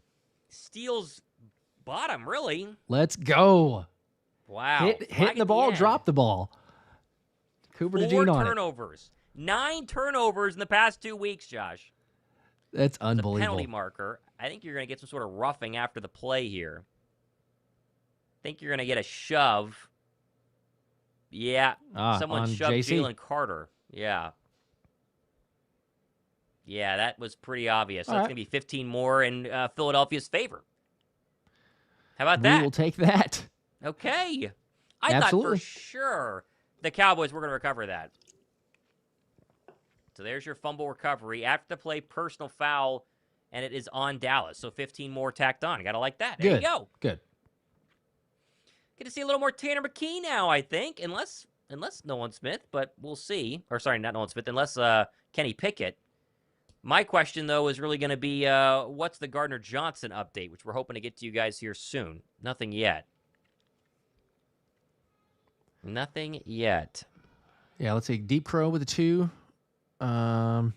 Steele's bottom. Really. Let's go. Wow. Hit the ball, drop the ball. Cooper DeJean on 4 turnovers. 9 turnovers in the past 2 weeks, Josh. That's unbelievable. The penalty marker. I think you're going to get some sort of roughing after the play here. I think you're going to get a shove. Yeah. Someone shoved Jalen Carter. Yeah. Yeah, that was pretty obvious. So it's going to be 15 more in Philadelphia's favor. How about that? We will take that. Okay. I thought for sure the Cowboys were going to recover that. So there's your fumble recovery. After the play, personal foul, and it is on Dallas. So 15 more tacked on. You got to like that. There you go. Good. Get to see a little more Tanner McKee now, I think, unless Nolan Smith, but we'll see. Or sorry, not Nolan Smith, unless Kenny Pickett. My question, though, is really going to be what's the Gardner Johnson update, which we're hoping to get to you guys here soon. Nothing yet. Nothing yet. Yeah, let's see. Deep Crow with a 2. Wonder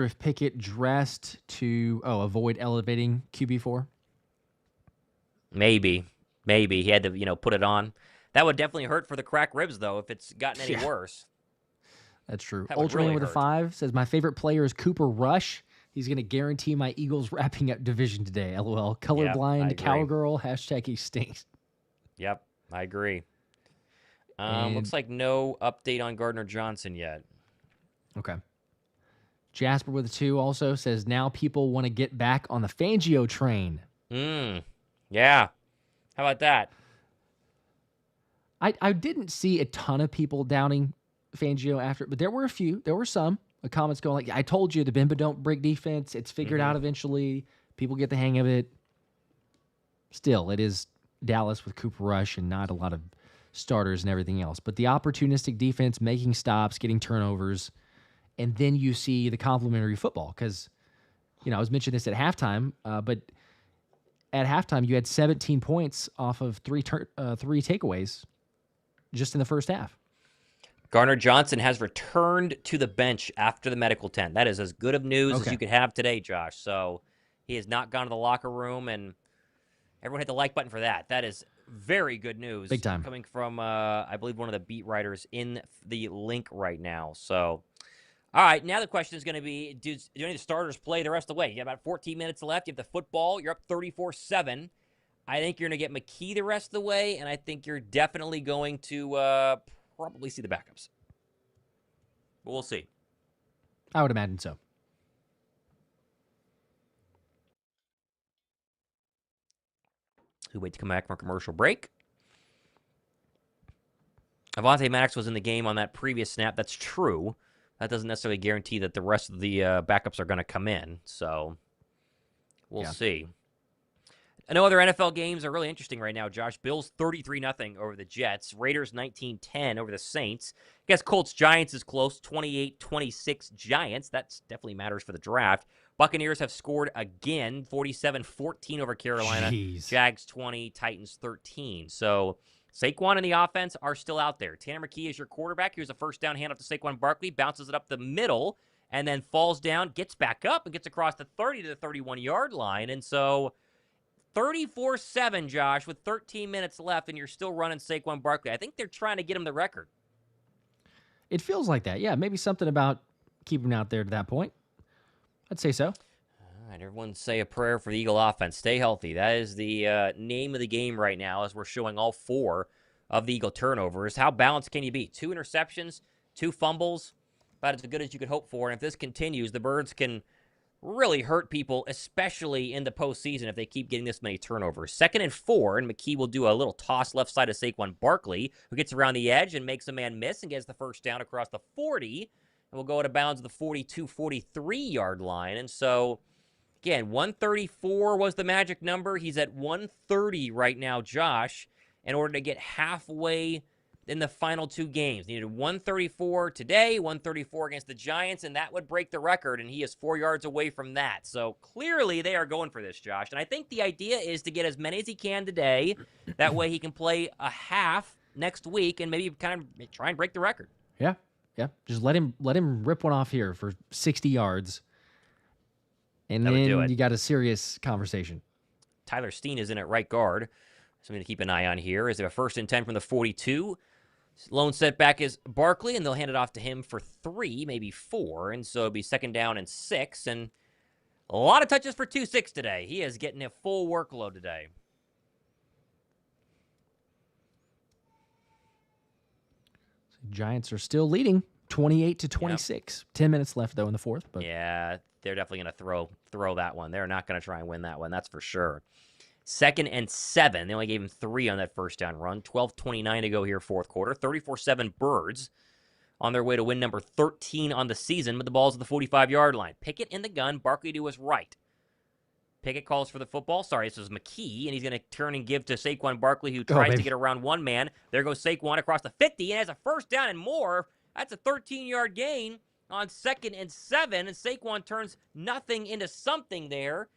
if Pickett dressed to avoid elevating QB4. Maybe he had to put it on. That would definitely hurt for the cracked ribs though if it's gotten any worse. That's true. That Ultraman really with hurt. a 5 says my favorite player is Cooper Rush. He's going to guarantee my Eagles wrapping up division today. LOL. Colorblind cowgirl. # he stinks. Yep, I agree. Looks like no update on Gardner Johnson yet. Okay. Jasper with a 2 also says now people want to get back on the Fangio train. Yeah. How about that? I didn't see a ton of people downing Fangio after, but there were a few. There were some comments going like, I told you the Bimba don't break defense. It's figured out eventually. People get the hang of it. Still, it is Dallas with Cooper Rush and not a lot of starters and everything else. But the opportunistic defense, making stops, getting turnovers, and then you see the complementary football. Because, I was mentioning this at halftime, but at halftime you had 17 points off of three takeaways just in the first half. Gardner Johnson has returned to the bench after the medical tent. That is as good of news as you could have today, Josh. So he has not gone to the locker room, and everyone hit the like button for that. That is very good news. Big time. Coming from, I believe, one of the beat writers in the link right now. So, all right, now the question is going to be, do any of the starters play the rest of the way? You got about 14 minutes left. You have the football. You're up 34-7. I think you're going to get McKee the rest of the way, and I think you're definitely going to probably see the backups. But we'll see. I would imagine so. We wait to come back from a commercial break. Avonte Maddox was in the game on that previous snap. That's true. That doesn't necessarily guarantee that the rest of the backups are going to come in. So we'll see. No other NFL games are really interesting right now, Josh. Bills 33-0 over the Jets. Raiders 19-10 over the Saints. I guess Colts-Giants is close, 28-26 Giants. That definitely matters for the draft. Buccaneers have scored again, 47-14 over Carolina. Jeez. Jags 20, Titans 13. So Saquon and the offense are still out there. Tanner McKee is your quarterback. Here's a first down handoff to Saquon Barkley, bounces it up the middle, and then falls down, gets back up, and gets across the 30 to the 31-yard line. And so 34-7, Josh, with 13 minutes left, and you're still running Saquon Barkley. I think they're trying to get him the record. It feels like that. Yeah, maybe something about keeping him out there to that point. I'd say so. All right, everyone say a prayer for the Eagle offense. Stay healthy. That is the name of the game right now as we're showing all 4 of the Eagle turnovers. How balanced can you be? 2 interceptions, 2 fumbles, about as good as you could hope for. And if this continues, the Birds can really hurt people, especially in the postseason if they keep getting this many turnovers. 2nd and 4, and McKee will do a little toss left side of Saquon Barkley, who gets around the edge and makes a man miss and gets the first down across the 40, and will go out of bounds at the 42, 43-yard line. And so, again, 134 was the magic number. He's at 130 right now, Josh, in order to get halfway in the final 2 games. Needed 134 today, 134 against the Giants, and that would break the record, and he is 4 yards away from that. So clearly they are going for this, Josh. And I think the idea is to get as many as he can today. That way he can play a half next week and maybe kind of try and break the record. Yeah. Yeah. Just let him rip one off here for 60 yards. And then you got a serious conversation. Tyler Steen is in at right guard. Something to keep an eye on here. Is there a 1st and 10 from the 42? Lone setback is Barkley, and they'll hand it off to him for 3, maybe 4. And so it'll be 2nd down and 6. And a lot of touches for 2-6 today. He is getting a full workload today. Giants are still leading 28-26. Yep. 10 minutes left, though, in the 4th. But yeah, they're definitely going to throw that one. They're not going to try and win that one, that's for sure. 2nd and 7. They only gave him 3 on that first down run. 12:29 to go here, 4th quarter. 34-7 Birds on their way to win number 13 on the season, but the ball's at the 45-yard line. Pickett in the gun. Barkley to his right. Pickett calls for the football. Sorry, this is McKee, and he's going to turn and give to Saquon Barkley, who tries to get around one man. There goes Saquon across the 50, and has a first down and more. That's a 13-yard gain on 2nd and 7, and Saquon turns nothing into something there.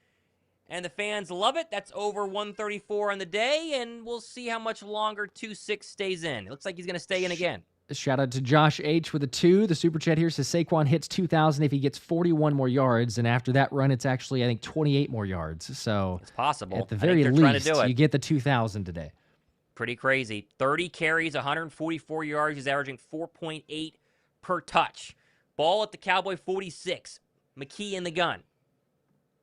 And the fans love it. That's over 134 on the day, and we'll see how much longer 2-6 stays in. It looks like he's going to stay in again. Shout out to Josh H. with a 2. The super chat here says Saquon hits 2,000 if he gets 41 more yards, and after that run, it's actually, I think, 28 more yards. So it's possible. At the very least, you get the 2,000 today. Pretty crazy. 30 carries, 144 yards. He's averaging 4.8 per touch. Ball at the Cowboy 46. McKee in the gun.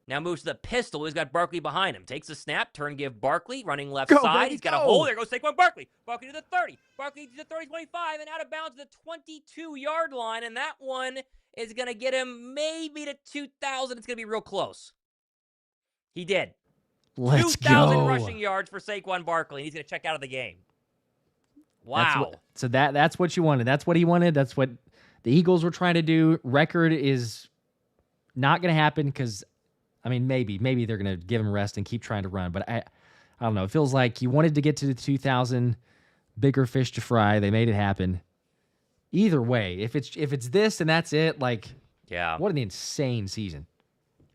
Now moves to the pistol. He's got Barkley behind him. Takes the snap. Turn give Barkley. Running left side. Baby, he's got a hole. There goes Saquon Barkley. Barkley to the 30. Barkley to the 30, 25, and out of bounds to the 22-yard line. And that one is going to get him maybe to 2,000. It's going to be real close. He did. Let's 2,000 go. rushing yards for Saquon Barkley. And he's going to check out of the game. Wow. That's what you wanted. That's what he wanted. That's what the Eagles were trying to do. Record is not going to happen because, I mean, maybe they're going to give him rest and keep trying to run. But I don't know. It feels like you wanted to get to the 2,000, bigger fish to fry. They made it happen. Either way, if it's this and that's it, like, yeah, what an insane season.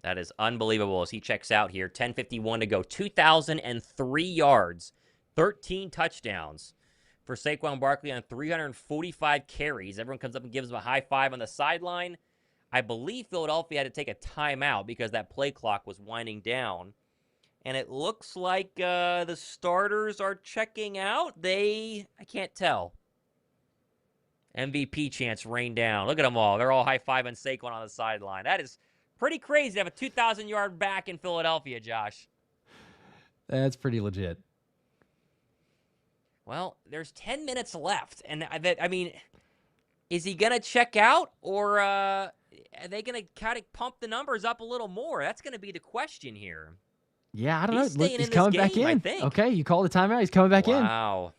That is unbelievable as he checks out here. 10:51 to go. 2,003 yards, 13 touchdowns for Saquon Barkley on 345 carries. Everyone comes up and gives him a high five on the sideline. I believe Philadelphia had to take a timeout because that play clock was winding down. And it looks like the starters are checking out. I can't tell. MVP chants rain down. Look at them all. They're all high-fiving Saquon on the sideline. That is pretty crazy to have a 2,000-yard back in Philadelphia, Josh. That's pretty legit. Well, there's 10 minutes left, and I mean, is he gonna check out, or are they gonna kind of pump the numbers up a little more? That's gonna be the question here. Yeah, I don't know. He's Look, staying he's in this coming back game, I in. think. Okay, you call the timeout. He's coming back in. Wow.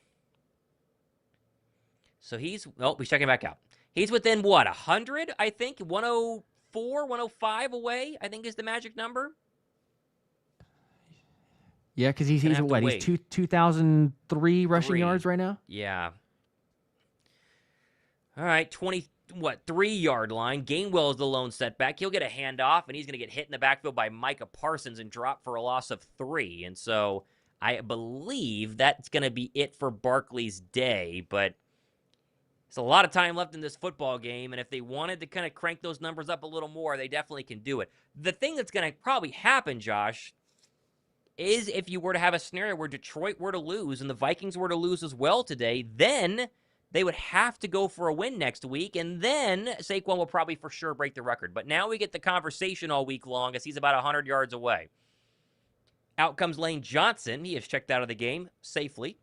So he's checking back out. He's within what, 100? I think 104, 105 away. I think is the magic number. Yeah, because he's what? He's 2,003 rushing yards right now. Yeah. All right, 3-yard line. Gainwell is the lone setback. He'll get a handoff, and he's going to get hit in the backfield by Micah Parsons and drop for a loss of 3. And so I believe that's going to be it for Barkley's day. But there's a lot of time left in this football game, and if they wanted to kind of crank those numbers up a little more, they definitely can do it. The thing that's going to probably happen, Josh, is if you were to have a scenario where Detroit were to lose and the Vikings were to lose as well today, then they would have to go for a win next week, and then Saquon will probably for sure break the record. But now we get the conversation all week long as he's about 100 yards away. Out comes Lane Johnson. He is checked out of the game safely.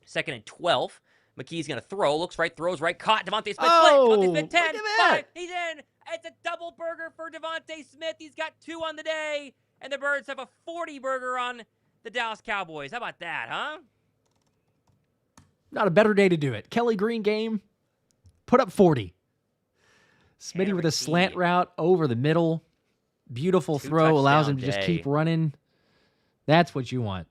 2nd and 12. McKee's going to throw. Looks right, throws right. Caught. DeVonta Smith split. DeVonta Smith 10, 5. He's in. It's a double burger for DeVonta Smith. He's got 2 on the day. And the Birds have a 40-burger on the Dallas Cowboys. How about that, huh? Not a better day to do it. Kelly Green game, put up 40. Smitty with a slant route over the middle. Beautiful throw, allows him to just keep running. That's what you want.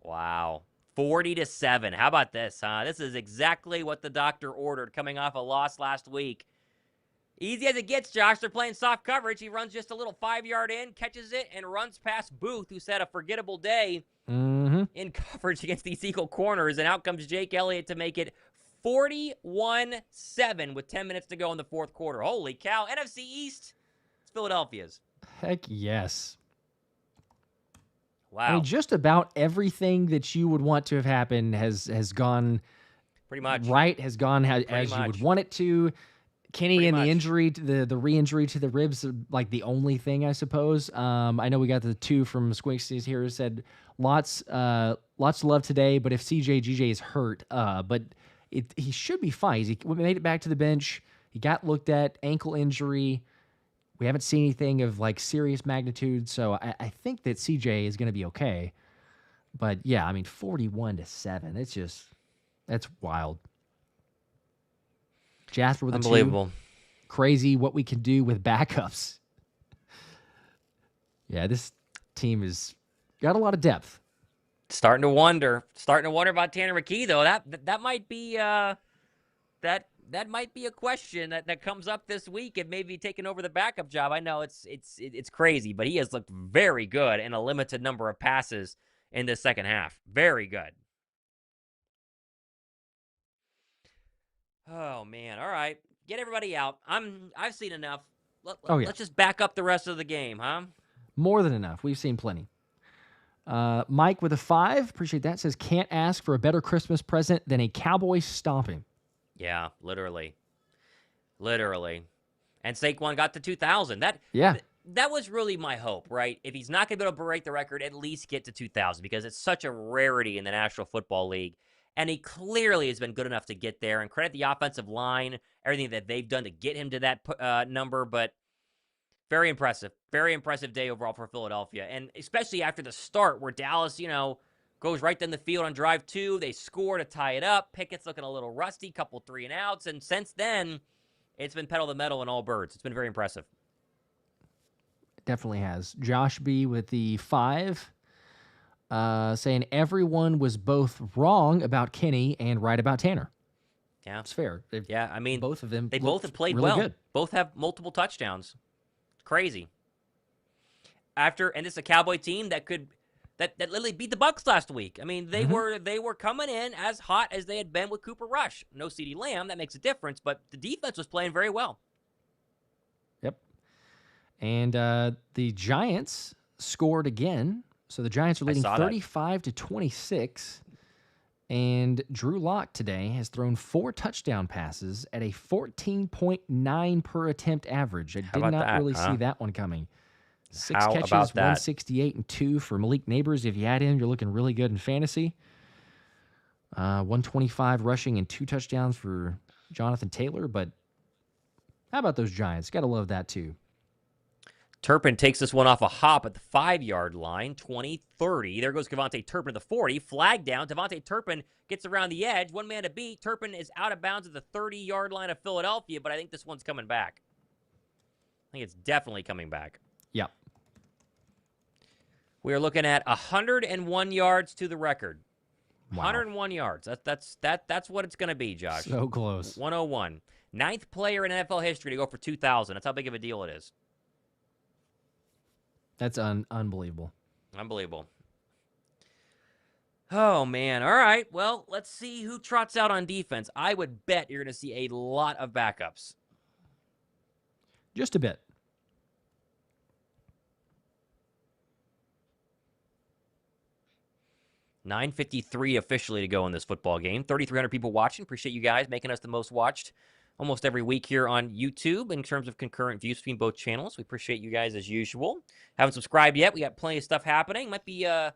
Wow. 40-7. How about this, huh? This is exactly what the doctor ordered coming off a loss last week. Easy as it gets, Josh. They're playing soft coverage. He runs just a little 5-yard in, catches it, and runs past Booth, who's had a forgettable day in coverage against these Eagle corners. And out comes Jake Elliott to make it 41-7 with 10 minutes to go in the fourth quarter. Holy cow. NFC East, it's Philadelphia's. Heck yes. Wow. I mean, just about everything that you would want to have happened has gone pretty much right, has gone as you would want it to. Kenny and the injury, the re-injury to the ribs, like the only thing, I suppose. I know we got the 2 from Squinksies here who said lots to love today, but if GJ is hurt, but he should be fine. He made it back to the bench. He got looked at, ankle injury. We haven't seen anything of like serious magnitude, so I think that CJ is going to be okay. But yeah, I mean, 41-7. That's wild. Jasper with unbelievable. 2. Crazy what we can do with backups. Yeah, this team has got a lot of depth. Starting to wonder about Tanner McKee though. That might be that might be a question that comes up this week and maybe taking over the backup job. I know it's crazy, but he has looked very good in a limited number of passes in the second half. Very good. Oh man! All right, get everybody out. I've seen enough. Let's just back up the rest of the game, huh? More than enough. We've seen plenty. Mike with a 5, appreciate that. Says can't ask for a better Christmas present than a Cowboy stomping. Yeah, literally. And Saquon got to 2,000. That was really my hope, right? If he's not going to be able to break the record, at least get to 2,000 because it's such a rarity in the National Football League. And he clearly has been good enough to get there. And credit the offensive line, everything that they've done to get him to that number. But very impressive. Very impressive day overall for Philadelphia. And especially after the start where Dallas, goes right down the field on drive 2. They score to tie it up. Pickett's looking a little rusty, couple 3-and-outs. And since then, it's been pedal to the metal and all birds. It's been very impressive. Definitely has. Josh B with the 5. Saying everyone was both wrong about Kenny and right about Tanner. Yeah. It's fair. I mean, both of them. They both have played really well. Good. Both have multiple touchdowns. Crazy. And this is a Cowboy team that literally beat the Bucs last week. I mean, they were coming in as hot as they had been with Cooper Rush. No CeeDee Lamb, that makes a difference, but the defense was playing very well. Yep. And the Giants scored again. So the Giants are leading 35-26. And Drew Lock today has thrown 4 touchdown passes at a 14.9 per attempt average. I did not really see that one coming. 6 How catches, about that? 168 and 2 for Malik Neighbors. If you add him, you're looking really good in fantasy. 125 rushing and 2 touchdowns for Jonathan Taylor. But how about those Giants? Got to love that too. Turpin takes this one off a hop at the 5-yard line, 20-30. There goes Devontae Turpin to the 40. Flag down. Devontae Turpin gets around the edge. One man to beat. Turpin is out of bounds at the 30-yard line of Philadelphia, but I think this one's coming back. I think it's definitely coming back. Yep. We are looking at 101 yards to the record. Wow. 101 yards. That's what it's going to be, Josh. So close. 101. 9th player in NFL history to go for 2,000. That's how big of a deal it is. That's unbelievable. Unbelievable. Oh, man. All right. Well, let's see who trots out on defense. I would bet you're going to see a lot of backups. Just a bit. $9:53 officially to go in this football game. 3,300 people watching. Appreciate you guys making us the most watched almost every week here on YouTube in terms of concurrent views between both channels. We appreciate you guys as usual. Haven't subscribed yet. We got plenty of stuff happening. Might be a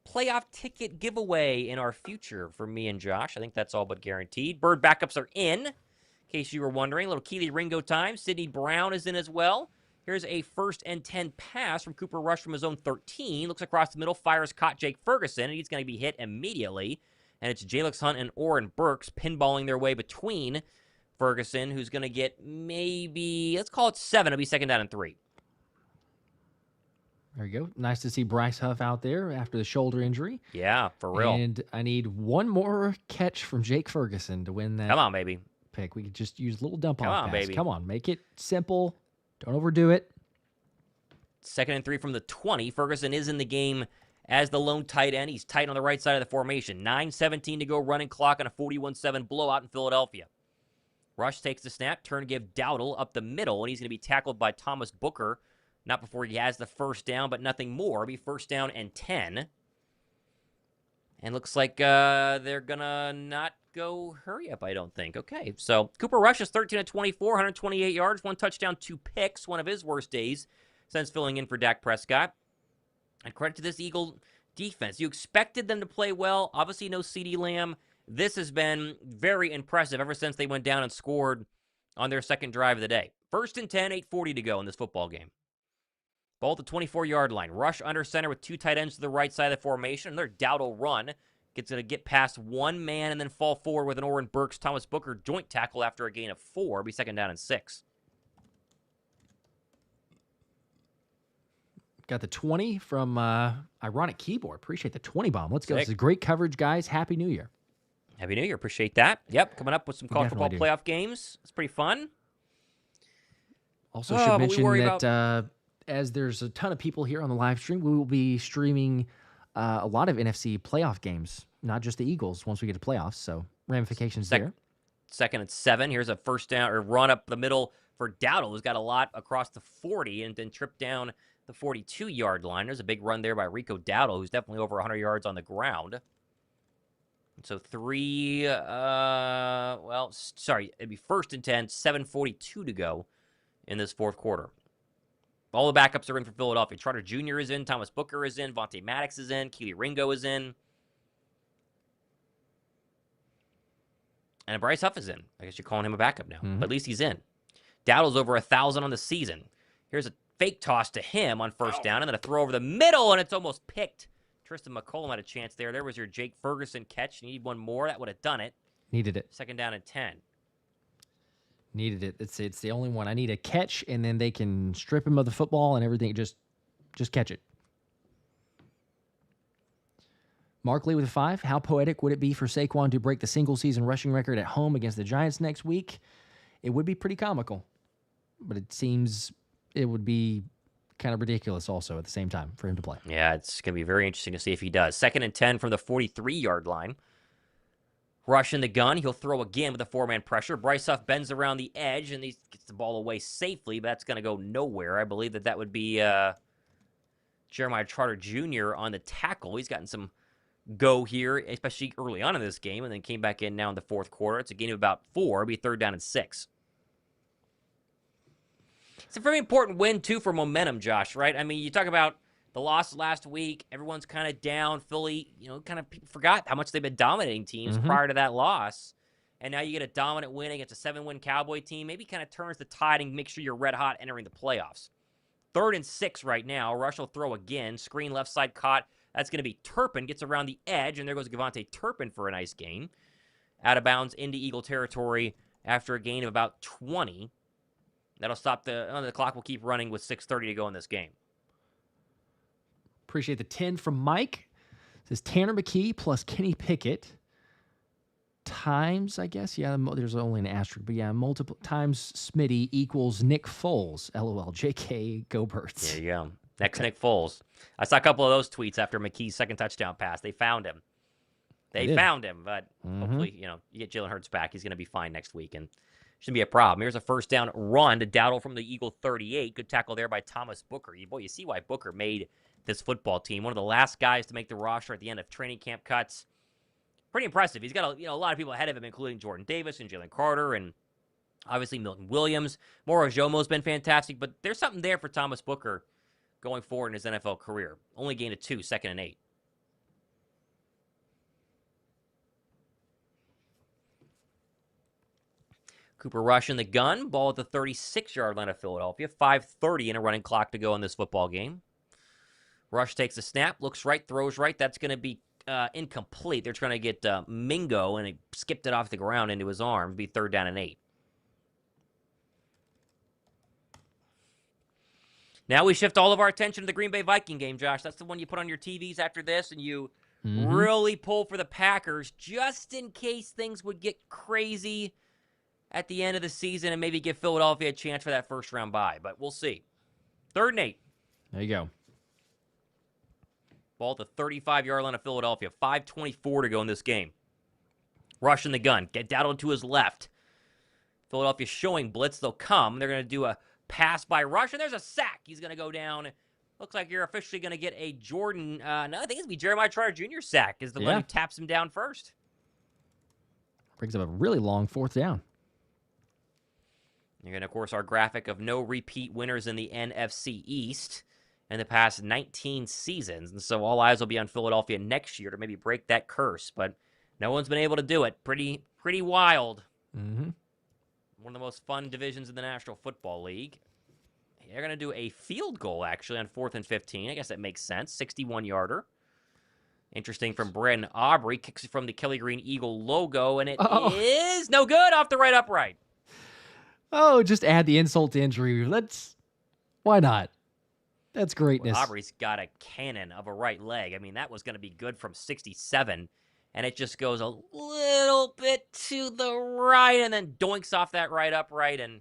playoff ticket giveaway in our future for me and Josh. I think that's all but guaranteed. Bird backups are in case you were wondering. A little Keely Ringo time. Sidney Brown is in as well. Here's a 1st and 10 pass from Cooper Rush from his own 13. Looks across the middle, fires, caught Jake Ferguson, and he's going to be hit immediately. And it's Jalix Hunt and Oren Burks pinballing their way between Ferguson, who's going to get maybe, let's call it 7. It'll be 2nd down and 3. There you go. Nice to see Bryce Huff out there after the shoulder injury. Yeah, for real. And I need one more catch from Jake Ferguson to win that. Come on, baby. Pick. We could just use a little dump Come off on, pass. baby. Come on, make it simple. Don't overdo it. 2nd and 3 from the 20. Ferguson is in the game as the lone tight end. He's tight on the right side of the formation. 9:17 to go, running clock, and a 41-7 blowout in Philadelphia. Rush takes the snap, turn to give Dowdle up the middle, and he's going to be tackled by Thomas Booker. Not before he has the 1st down, but nothing more. It'll be 1st down and 10. And looks like they're going to not go hurry up, I don't think. Okay, so Cooper Rush is 13 of 24, 128 yards, 1 touchdown, 2 picks, one of his worst days since filling in for Dak Prescott. And credit to this Eagle defense. You expected them to play well. Obviously, no CeeDee Lamb. This has been very impressive ever since they went down and scored on their 2nd drive of the day. 1st and 10, 8:40 to go in this football game. Ball at the 24-yard line. Rush under center with 2 tight ends to the right side of the formation. Another Dowdle run. Gets to get past one man and then fall forward with an Oren Burks, Thomas Booker joint tackle after a gain of 4. It'll be 2nd down and 6. Got the 20 from Ironic Keyboard. Appreciate the 20 bomb. Let's go. Sick. This is great coverage, guys. Happy New Year. Happy New Year. Appreciate that. Yep, coming up with some college football definitely playoff games. It's pretty fun. Also should mention that as there's a ton of people here on the live stream, we will be streaming a lot of NFC playoff games, not just the Eagles, once we get to playoffs. So ramifications there. 2nd and 7. Here's a 1st down or run up the middle for Dowdle, who's got a lot across the 40 and then tripped down the 42-yard line. There's a big run there by Rico Dowdle, who's definitely over 100 yards on the ground. So it'd be 1st and 10, 7:42 to go in this 4th quarter. All the backups are in for Philadelphia. Trotter Jr. is in, Thomas Booker is in, Vontae Maddox is in, Keely Ringo is in. And Bryce Huff is in. I guess you're calling him a backup now, but at least he's in. Dowdle's over 1,000 on the season. Here's a fake toss to him on 1st down, and then a throw over the middle, and it's almost picked. Tristan McCollum had a chance there. There was your Jake Ferguson catch. You need one more. That would have done it. Needed it. 2nd down and 10. Needed it. It's the only one. I need a catch, and then they can strip him of the football and everything. Just catch it. Markley with a 5. How poetic would it be for Saquon to break the single-season rushing record at home against the Giants next week? It would be pretty comical, but it seems it would be kind of ridiculous also at the same time for him to play. Yeah, it's going to be very interesting to see if he does. 2nd and 10 from the 43-yard line. Rush in the gun. He'll throw again with a 4-man pressure. Bryce Huff bends around the edge, and he gets the ball away safely, but that's going to go nowhere. I believe that would be Jeremiah Trotter Jr. on the tackle. He's gotten some go here, especially early on in this game, and then came back in now in the 4th quarter. It's a game of about 4. It'll be 3rd down and 6. It's a very important win, too, for momentum, Josh, right? I mean, you talk about the loss last week. Everyone's kind of down. Philly, kind of people forgot how much they've been dominating teams prior to that loss. And now you get a dominant win against a 7-win Cowboy team. Maybe kind of turns the tide and makes sure you're red hot entering the playoffs. 3rd and 6 right now. Rush will throw again. Screen left side caught. That's going to be Turpin. Gets around the edge, and there goes Devontae Turpin for a nice gain. Out of bounds into Eagle territory after a gain of about 20. That'll stop the clock will keep running with 6:30 to go in this game. Appreciate the 10 from Mike. It says Tanner McKee plus Kenny Pickett times, I guess. Yeah, there's only an asterisk, but yeah, multiple times Smitty equals Nick Foles. LOL. JK, go Birds. There you go. Next Nick Foles. I saw a couple of those tweets after McKee's second touchdown pass. They found him. They found him, but hopefully, you get Jalen Hurts back. He's going to be fine next week, and shouldn't be a problem. Here's a first down run to Dowdle from the Eagle 38. Good tackle there by Thomas Booker. You see why Booker made this football team. One of the last guys to make the roster at the end of training camp cuts. Pretty impressive. He's got a lot of people ahead of him, including Jordan Davis and Jalen Carter and obviously Milton Williams. Moro Jomo's been fantastic, but there's something there for Thomas Booker going forward in his NFL career. Only gained a 2, 2nd and 8. Cooper Rush in the gun. Ball at the 36-yard line of Philadelphia. 5:30 in a running clock to go in this football game. Rush takes a snap, looks right, throws right. That's going to be incomplete. They're trying to get Mingo, and he skipped it off the ground into his arm. Be 3rd down and 8. Now we shift all of our attention to the Green Bay Viking game, Josh. That's the one you put on your TVs after this, and you really pull for the Packers just in case things would get crazy at the end of the season and maybe give Philadelphia a chance for that first-round bye. But we'll see. 3rd and 8. There you go. Ball at the 35-yard line of Philadelphia. 5:24 to go in this game. Rush in the gun. Get Dowdle to his left. Philadelphia showing blitz. They'll come. They're going to do a pass by Rush, and there's a sack. He's going to go down. Looks like you're officially going to get a Jordan. No, I think it's going to be Jeremiah Trotter Jr. sack is the one who taps him down first. Brings up a really long 4th down. You're going to, of course, our graphic of no repeat winners in the NFC East in the past 19 seasons. And so all eyes will be on Philadelphia next year to maybe break that curse. But no one's been able to do it. Pretty wild. One of the most fun divisions in the National Football League. They're going to do a field goal, actually, on 4th and 15. I guess that makes sense. 61-yarder. Interesting from Brandon Aubrey. Kicks it from the Kelly Green Eagle logo, and it is no good off the right upright. Oh, just add the insult to injury. Why not? That's greatness. Well, Aubrey's got a cannon of a right leg. I mean, that was going to be good from 67, and it just goes a little bit to the right and then doinks off that right upright, and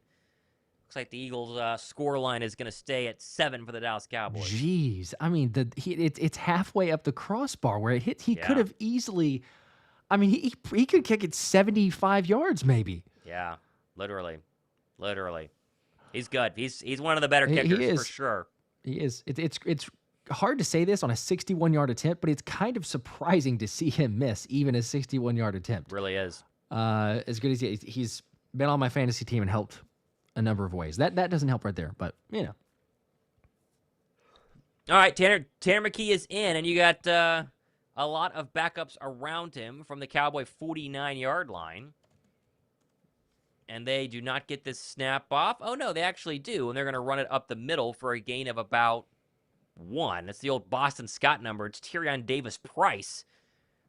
looks like the Eagles' score line is going to stay at 7 for the Dallas Cowboys. Jeez. I mean, it's halfway up the crossbar where it hit. He could have easily, I mean, he could kick it 75 yards maybe. Yeah, literally. He's good. He's one of the better kickers for sure. He is. It's hard to say this on a 61-yard attempt, but it's kind of surprising to see him miss even a 61-yard attempt. Really is. As good as he's been on my fantasy team and helped a number of ways. That doesn't help right there, but All right, Tanner McKee is in, and you got a lot of backups around him from the Cowboy 49-yard line. And they do not get this snap off. Oh, no, they actually do. And they're going to run it up the middle for a gain of about 1. That's the old Boston Scott number. It's Tyrion Davis-Price,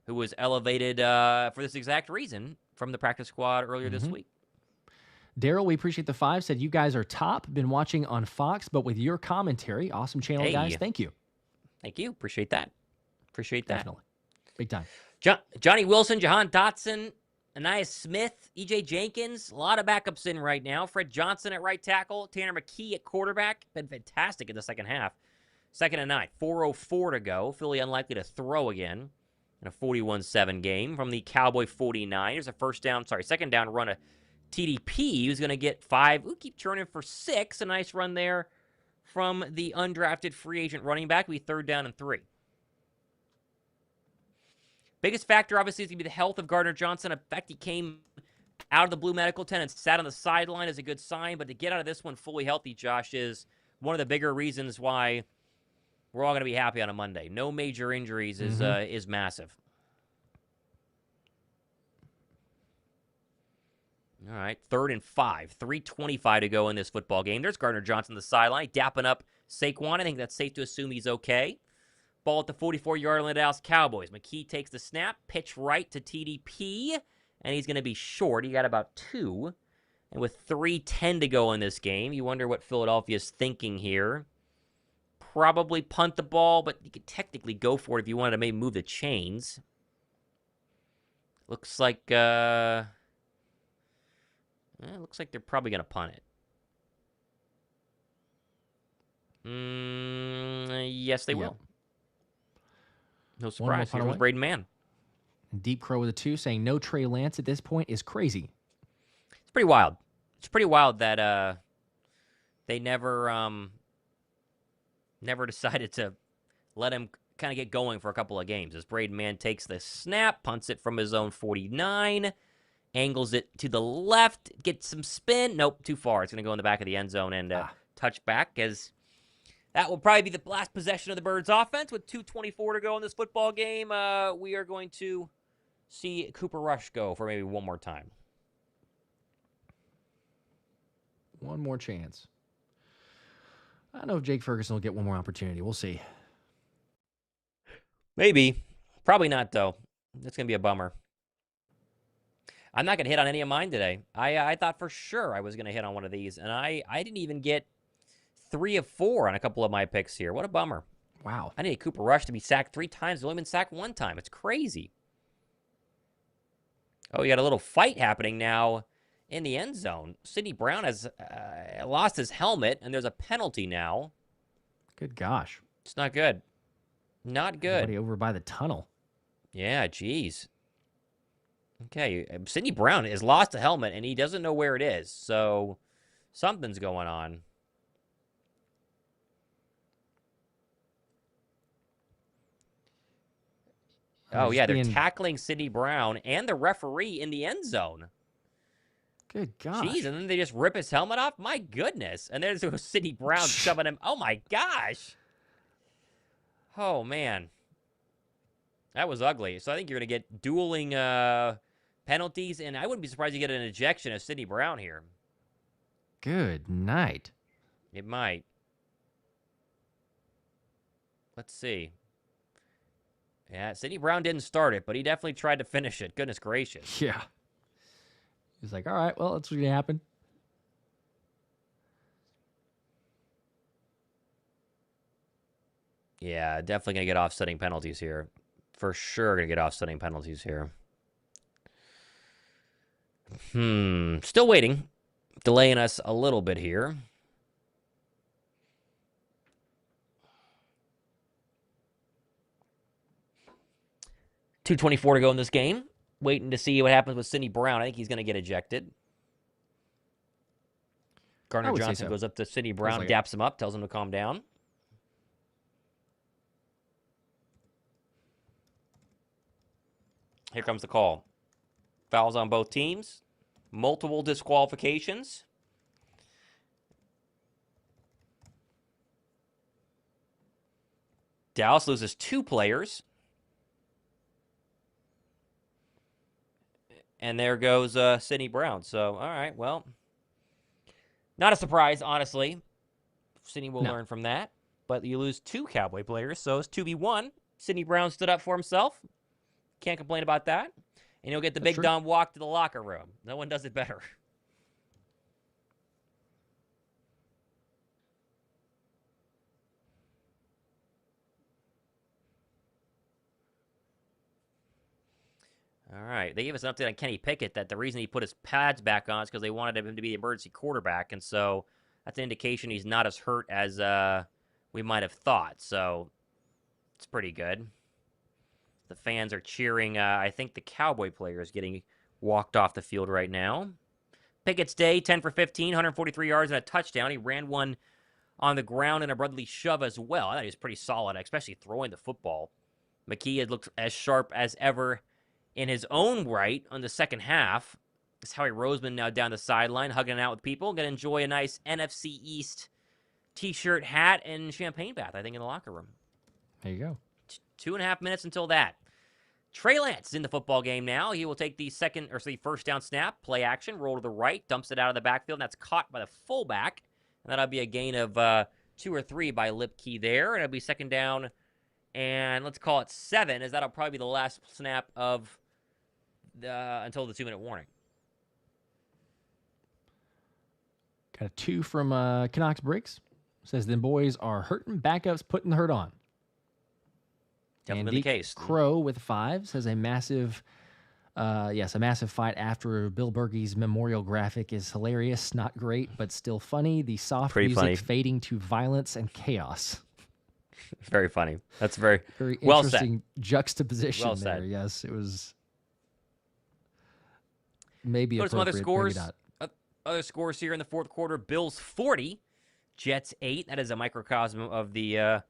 who was elevated for this exact reason from the practice squad earlier this week. Daryl, we appreciate the 5. Said, you guys are top. Been watching on Fox, but with your commentary. Awesome channel, guys. Thank you. Thank you. Appreciate that. Definitely. Big time. Johnny Wilson, Jahan Dotson, Anais Smith, E.J. Jenkins, a lot of backups in right now. Fred Johnson at right tackle, Tanner McKee at quarterback. Been fantastic in the second half. 2nd and 9, 4:04 to go. Philly unlikely to throw again in a 41-7 game from the Cowboy 49. Here's a second down run of TDP, who's going to get 5. Ooh, keep churning for 6. A nice run there from the undrafted free agent running back. We 3rd down and 3. Biggest factor, obviously, is going to be the health of Gardner Johnson. In fact, he came out of the blue medical tent and sat on the sideline is a good sign, but to get out of this one fully healthy, Josh, is one of the bigger reasons why we're all going to be happy on a Monday. No major injuries is massive. All right, 3rd and 5. 3:25 to go in this football game. There's Gardner Johnson on the sideline, dapping up Saquon. I think that's safe to assume he's okay. Ball at the 44-yard line of the Dallas Cowboys. McKee takes the snap, pitch right to TDP, and he's going to be short. He got about 2. And with 3:10 to go in this game, you wonder what Philadelphia's thinking here. Probably punt the ball, but you could technically go for it if you wanted to maybe move the chains. Looks like they're probably going to punt it. Yes, they will. No surprise. Here comes Braden Mann. Deep Crow with a 2 saying no Trey Lance at this point is crazy. It's pretty wild. It's pretty wild that they never decided to let him kind of get going for a couple of games. As Braden Mann takes the snap, punts it from his own 49, angles it to the left, gets some spin. Nope, too far. It's going to go in the back of the end zone and touch back, as that will probably be the last possession of the Birds offense with 2:24 to go in this football game. We are going to see Cooper Rush go for maybe one more time. One more chance. I don't know if Jake Ferguson will get one more opportunity. We'll see. Maybe. Probably not, though. That's going to be a bummer. I'm not going to hit on any of mine today. I thought for sure I was going to hit on one of these, and I didn't even get 3 of 4 on a couple of my picks here. What a bummer. Wow. I need Cooper Rush to be sacked 3 times. He's only been sacked 1 time. It's crazy. Oh, you got a little fight happening now in the end zone. CeeDee Brown has lost his helmet, and there's a penalty now. Good gosh. It's not good. Not good. Everybody over by the tunnel. Yeah, geez. Okay, CeeDee Brown has lost a helmet, and he doesn't know where it is, so something's going on. Oh, yeah, they're tackling CeeDee Brown and the referee in the end zone. Good gosh. Jeez, and then they just rip his helmet off? My goodness. And there's CeeDee Brown shoving him. Oh, my gosh. Oh, man. That was ugly. So I think you're going to get dueling penalties, and I wouldn't be surprised you get an ejection of CeeDee Brown here. Good night. It might. Let's see. Yeah, CeeDee Brown didn't start it, but he definitely tried to finish it. Goodness gracious. Yeah. He's like, all right, well, that's what's going to happen. Yeah, definitely going to get offsetting penalties here. For sure going to get offsetting penalties here. Still waiting. Delaying us a little bit here. .224 to go in this game. Waiting to see what happens with CeeDee Brown. I think he's going to get ejected. Gardner Johnson goes up to CeeDee Brown, daps him up, tells him to calm down. Here comes the call. Fouls on both teams. Multiple disqualifications. Dallas loses 2 players. And there goes CeeDee Brown. So, all right, well, not a surprise, honestly. CeeDee will learn from that. But you lose 2 Cowboy players, so it's 2v1. CeeDee Brown stood up for himself. Can't complain about that. And he'll get the big Don walk to the locker room. No one does it better. All right. They gave us an update on Kenny Pickett that the reason he put his pads back on is because they wanted him to be the emergency quarterback. And so that's an indication he's not as hurt as we might have thought. So it's pretty good. The fans are cheering. I think the Cowboy player is getting walked off the field right now. Pickett's day, 10 for 15, 143 yards and a touchdown. He ran one on the ground and a brotherly shove as well. I thought he was pretty solid, especially throwing the football. McKee had looked as sharp as ever in his own right on the second half. It's Howie Roseman now down the sideline, hugging it out with people. Going to enjoy a nice NFC East T-shirt, hat, and champagne bath, I think, in the locker room. There you go. 2.5 minutes until that. Trey Lance is in the football game now. He will take the first down snap, play action, roll to the right, dumps it out of the backfield, and that's caught by the fullback. And that'll be a gain of 2 or 3 by Lipke there. And it'll be second down, and let's call it 7, as that'll probably be the last snap of until the 2-minute warning. Got a 2 from Canucks Briggs. Says, them boys are hurting backups, putting the hurt on. Definitely the case. Crow with 5 says a massive fight after Bill Berkey's memorial graphic is hilarious, not great, but still funny. The soft Pretty music funny. fading to violence and chaos. Very funny. That's very well said. interesting juxtaposition Well there. said. Yes, it was maybe Go to some other appropriate, scores. maybe not. Other scores here in the fourth quarter. Bills 40, Jets 8. That is a microcosm of the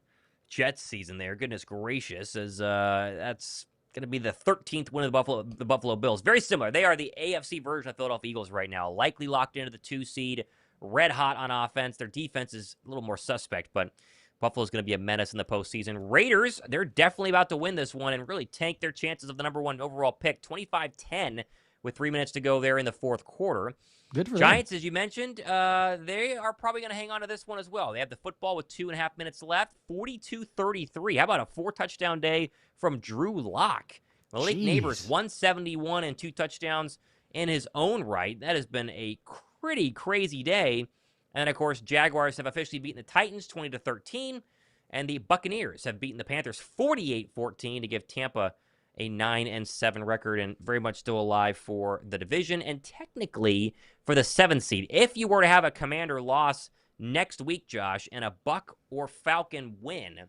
Jets season there. Goodness gracious, as that's going to be the 13th win of the Buffalo Bills. Very similar. They are the AFC version of Philadelphia Eagles right now. Likely locked into the 2 seed. Red hot on offense. Their defense is a little more suspect, but Buffalo's going to be a menace in the postseason. Raiders, they're definitely about to win this one and really tank their chances of the number 1 overall pick. 25-10 with 3 minutes to go there in the fourth quarter. Good for Giants, them. as you mentioned, they are probably going to hang on to this one as well. They have the football with 2.5 minutes left, 42-33. How about a 4-touchdown day from Drew Lock? Malik Neighbors, 171 and 2 touchdowns in his own right. That has been a pretty crazy day. And, of course, Jaguars have officially beaten the Titans 20-13, and the Buccaneers have beaten the Panthers 48-14 to give Tampa a 9-7 record and very much still alive for the division and technically for the 7th seed. If you were to have a Commander loss next week, Josh, and a Buck or Falcon win,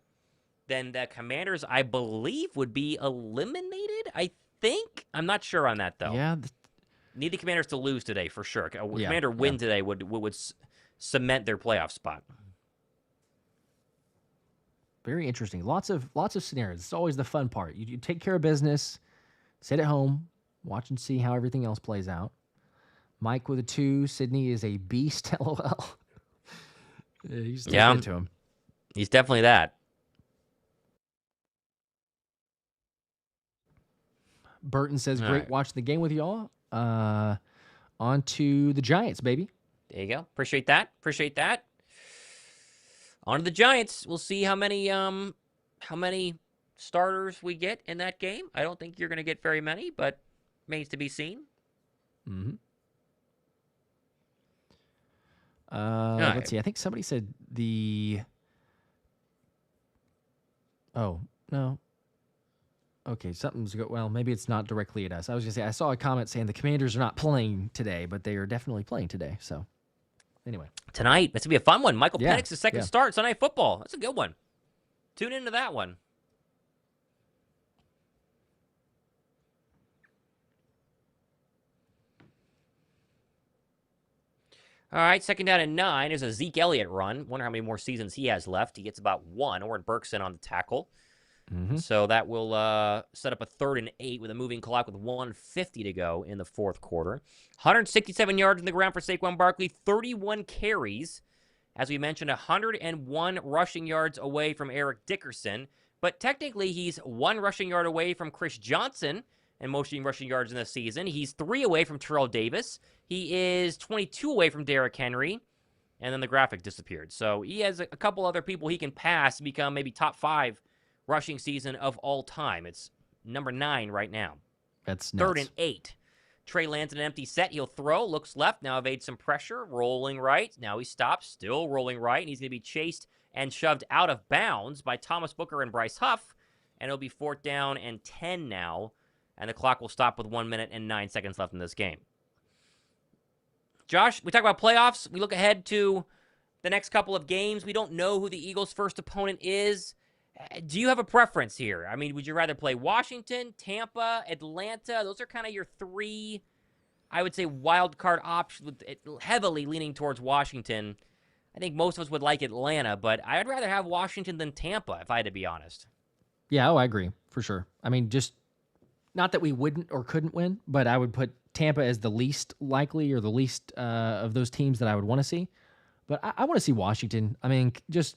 then the Commanders, I believe, would be eliminated, I think. I'm not sure on that, though. Yeah. Need the Commanders to lose today, for sure. A Commander win today would cement their playoff spot. Very interesting. Lots of scenarios. It's always the fun part. You take care of business, sit at home, watch and see how everything else plays out. Mike with a 2. Sydney is a beast. LOL. He's into him. He's definitely that. Burton says, All "Great right. watching the game with y'all." On to the Giants, baby. There you go. Appreciate that. On to the Giants. We'll see how many starters we get in that game. I don't think you're going to get very many, but remains to be seen. Mm-hmm. right. Let's see. I think somebody said the. Oh no. Okay, something's good. Well, maybe it's not directly at us. I was gonna say I saw a comment saying the Commanders are not playing today, but they are definitely playing today. So, anyway, Tonight, it's going to be a fun one. Michael Penix's second yeah. start, Sunday Night Football. That's a good one. Tune into that one. All right, second down and 9. There's a Zeke Elliott run. Wonder how many more seasons he has left. He gets about 1. Oren Burkson on the tackle. mm-hmm. So that will set up a 3rd and 8 with a moving clock with 1:50 to go in the fourth quarter. 167 yards on the ground for Saquon Barkley, 31 carries. As we mentioned, 101 rushing yards away from Eric Dickerson. But technically, he's 1 rushing yard away from Chris Johnson and most rushing yards in the season. He's 3 away from Terrell Davis. He is 22 away from Derrick Henry. And then the graphic disappeared. So he has a couple other people he can pass and become maybe top 5 rushing season of all time. It's number 9 right now. That's nuts. 3rd and 8. Trey lands in an empty set. He'll throw, looks left, now evades some pressure, rolling right. Now he stops, still rolling right, and he's going to be chased and shoved out of bounds by Thomas Booker and Bryce Huff. And it'll be 4th down and 10 now. And the clock will stop with 1 minute and 9 seconds left in this game. Josh, we talk about playoffs. We look ahead to the next couple of games. We don't know who the Eagles' first opponent is. Do you have a preference here? I mean, would you rather play Washington, Tampa, Atlanta? Those are kind of your 3, I would say, wild card options, heavily leaning towards Washington. I think most of us would like Atlanta, but I'd rather have Washington than Tampa, if I had to be honest. Yeah, I agree for sure. I mean, just Not that we wouldn't or couldn't win, but I would put Tampa as the least likely or the least of those teams that I would want to see. But I want to see Washington. I mean, just,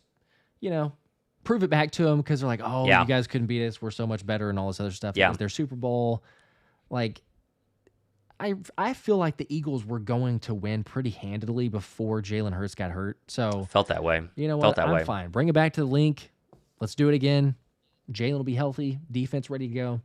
prove it back to them because they're like, oh, Yeah. you guys couldn't beat us. We're so much better and all this other stuff. Yeah. It was their Super Bowl. Like, I feel like the Eagles were going to win pretty handedly before Jalen Hurts got hurt. So, Felt that way. you know Felt what? that I'm way. fine. Bring it back to the link. Let's do it again. Jalen will be healthy. Defense ready to go.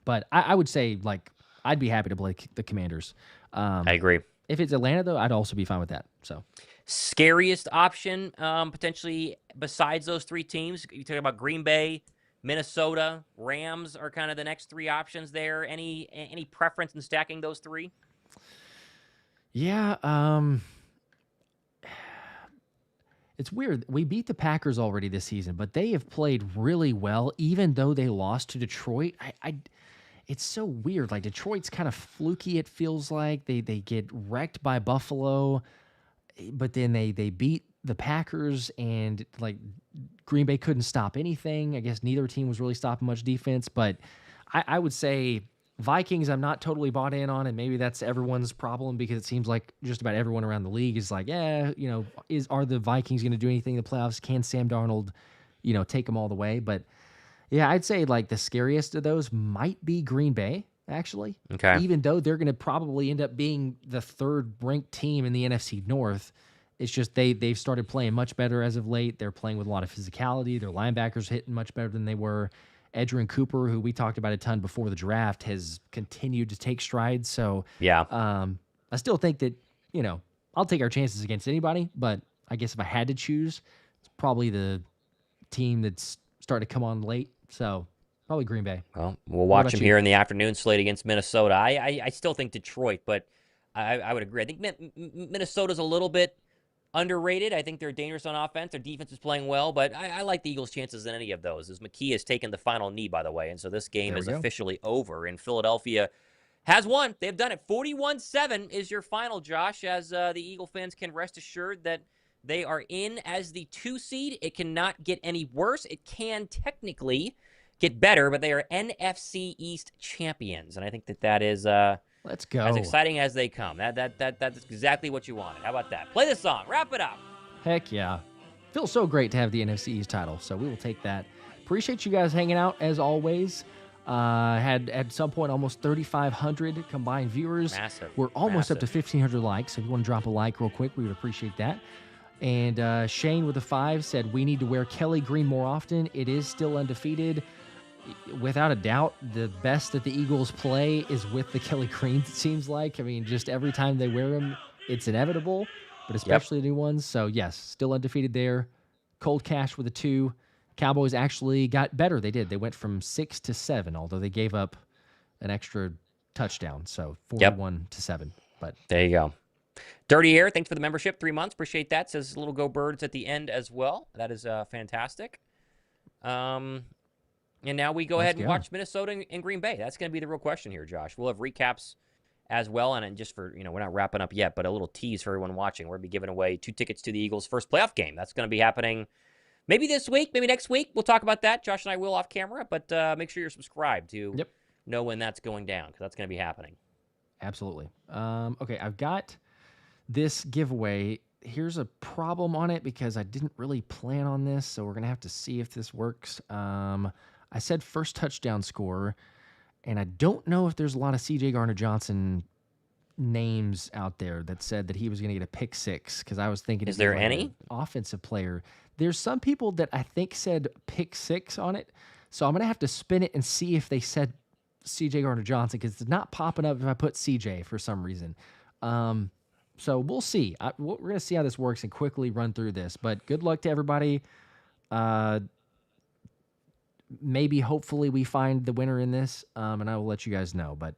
But I would say, like, I'd be happy to play the Commanders. I agree. If it's Atlanta, though, I'd also be fine with that. So, Scariest option, potentially, besides those three teams? You talk about Green Bay, Minnesota, Rams are kind of the next three options there. Any preference in stacking those three? yeah, it's weird. We beat the Packers already this season, but they have played really well, even though they lost to Detroit. It's so weird. Like, Detroit's kind of fluky, it feels like. They get wrecked by Buffalo, but then they beat the Packers, and, like, Green Bay couldn't stop anything. I guess neither team was really stopping much defense, but I would say Vikings I'm not totally bought in on, and maybe that's everyone's problem because it seems like just about everyone around the league is like, are the Vikings going to do anything in the playoffs? Can Sam Darnold, take them all the way? But yeah, I'd say like the scariest of those might be Green Bay, actually. Okay. Even though they're going to probably end up being the third ranked team in the NFC North. It's just they've started playing much better as of late. They're playing with a lot of physicality. Their linebackers hitting much better than they were. Edgerrin Cooper, who we talked about a ton before the draft, has continued to take strides. So Yeah. I still think that, I'll take our chances against anybody, but I guess if I had to choose, it's probably the team that's starting to come on late. So probably Green Bay. Well, we'll watch about them you? here in the afternoon slate against Minnesota. I still think Detroit, but I would agree. I think Minnesota's a little bit underrated. I think they're dangerous on offense. Their defense is playing well, but I like the Eagles' chances in any of those. As McKee has taken the final knee, by the way, and so this game There we is go. officially over. And Philadelphia has won. They've done it. 41-7 is your final, Josh, as the Eagle fans can rest assured that they are in as the 2 seed. It cannot get any worse. It can technically get better, but they are NFC East champions, and I think that is Let's go. as exciting as they come. That's exactly what you wanted. How about that? Play the song. Wrap it up. Heck yeah. Feels so great to have the NFC East title, so we will take that. Appreciate you guys hanging out as always. Had at some point almost 3,500 combined viewers. Massive. We're almost up to Massive. 1,500 likes, so if you want to drop a like real quick, we would appreciate that. And Shane with a 5 said, we need to wear Kelly green more often. It is still undefeated. Without a doubt, the best that the Eagles play is with the Kelly Greens, it seems like. I mean, just every time they wear them, it's inevitable, but especially the new ones. So, yes, still undefeated there. Cold Cash with a 2. Cowboys actually got better. They did. They went from 6 to 7, although they gave up an extra touchdown. So, 41-7. But There you go. Dirty Air, thanks for the membership. 3 months. Appreciate that. Says Little Go Birds at the end as well. That is fantastic. And now we go ahead and watch Minnesota and Green Bay. That's going to be the real question here, Josh. We'll have recaps as well. And just for, we're not wrapping up yet, but a little tease for everyone watching. We're going to be giving away 2 tickets to the Eagles' first playoff game. That's going to be happening maybe this week, maybe next week. We'll talk about that. Josh and I will off camera, but make sure you're subscribed to know when that's going down because that's going to be happening. Absolutely. Okay, I've got this giveaway. Here's a problem on it because I didn't really plan on this, so we're going to have to see if this works. I said first touchdown scorer, and I don't know if there's a lot of C.J. Gardner-Johnson names out there that said that he was going to get a pick 6 because I was thinking, is there like any an offensive player? There's some people that I think said pick 6 on it, so I'm going to have to spin it and see if they said C.J. Gardner-Johnson because it's not popping up if I put C.J. for some reason. So we'll see. We're going to see how this works and quickly run through this. But good luck to everybody. Maybe, hopefully, we find the winner in this, and I will let you guys know. But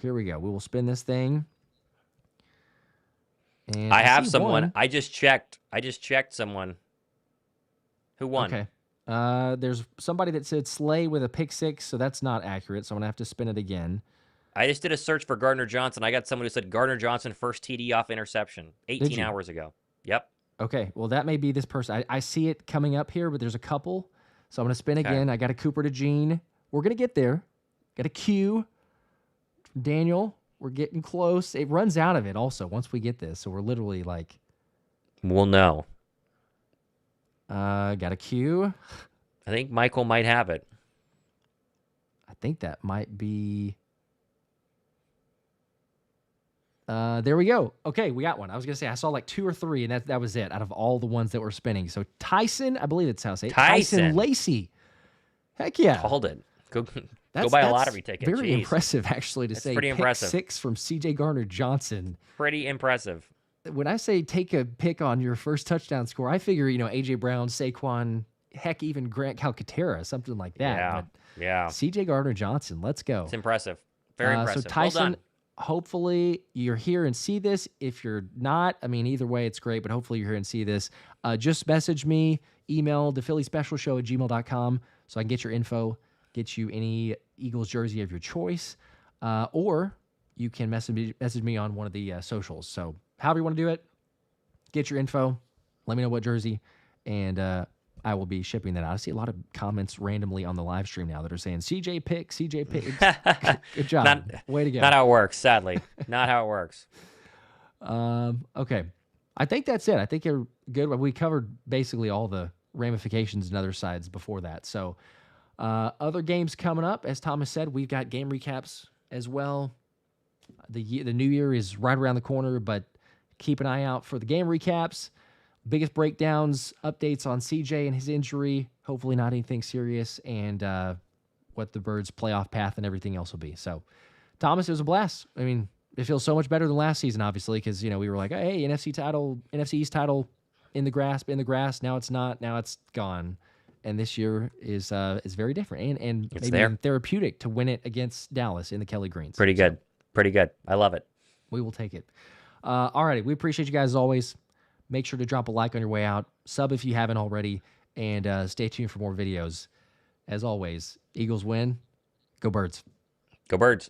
here we go. We will spin this thing. And I have see someone. one. I just checked someone. Who won? Okay. There's somebody that said Slay with a pick 6, so that's not accurate. So I'm going to have to spin it again. I just did a search for Gardner Johnson. I got someone who said Gardner Johnson first TD off interception 18 hours ago. Yep. Okay. Well, that may be this person. I see it coming up here, but there's a couple. So I'm going to spin again. I got a Cooper DeJean. We're going to get there. Got a Q from Daniel. We're getting close. It runs out of it also once we get this. So we're literally like... We'll know. Got a Q. I think Michael might have it. I think that might be... there we go. Okay, we got one. I was going to say, I saw like 2 or 3, and that was it out of all the ones that were spinning. So Tyson, I believe that's how I say it. Tyson Lacey. Heck yeah. Called it. Go buy a lottery ticket. Very impressive, actually, to say. Pretty impressive. 6 from C.J. Gardner-Johnson. Pretty impressive. When I say take a pick on your first touchdown score, I figure, A.J. Brown, Saquon, heck, even Grant Calcaterra, something like that. Yeah. C.J. Gardner-Johnson, let's go. It's impressive. Very impressive. So Tyson, well done. Hopefully you're here and see this. If you're not, I mean, either way, it's great, but hopefully you're here and see this. Just message me, email thephillyspecialshow@gmail.com so I can get your info, get you any Eagles jersey of your choice, or you can message me on one of the socials. So however you want to do it, get your info, let me know what jersey, and I will be shipping that out. I see a lot of comments randomly on the live stream now that are saying, CJ pick. Good job. Way to go. Not how it works, sadly. Not how it works. Okay. I think that's it. I think you're good. We covered basically all the ramifications and other sides before that. So other games coming up, as Thomas said, we've got game recaps as well. The new year is right around the corner, but keep an eye out for the game recaps. Biggest breakdowns, updates on CJ and his injury, hopefully not anything serious, and what the Birds' playoff path and everything else will be. So, Thomas, it was a blast. I mean, it feels so much better than last season, obviously, because, we were like, hey, NFC East title in the grass. Now it's not. Now it's gone. And this year is very different and maybe even therapeutic to win it against Dallas in the Kelly Greens. Pretty good. Pretty good. I love it. We will take it. All righty. We appreciate you guys as always. Make sure to drop a like on your way out. Sub if you haven't already. And stay tuned for more videos. As always, Eagles win. Go Birds. Go Birds.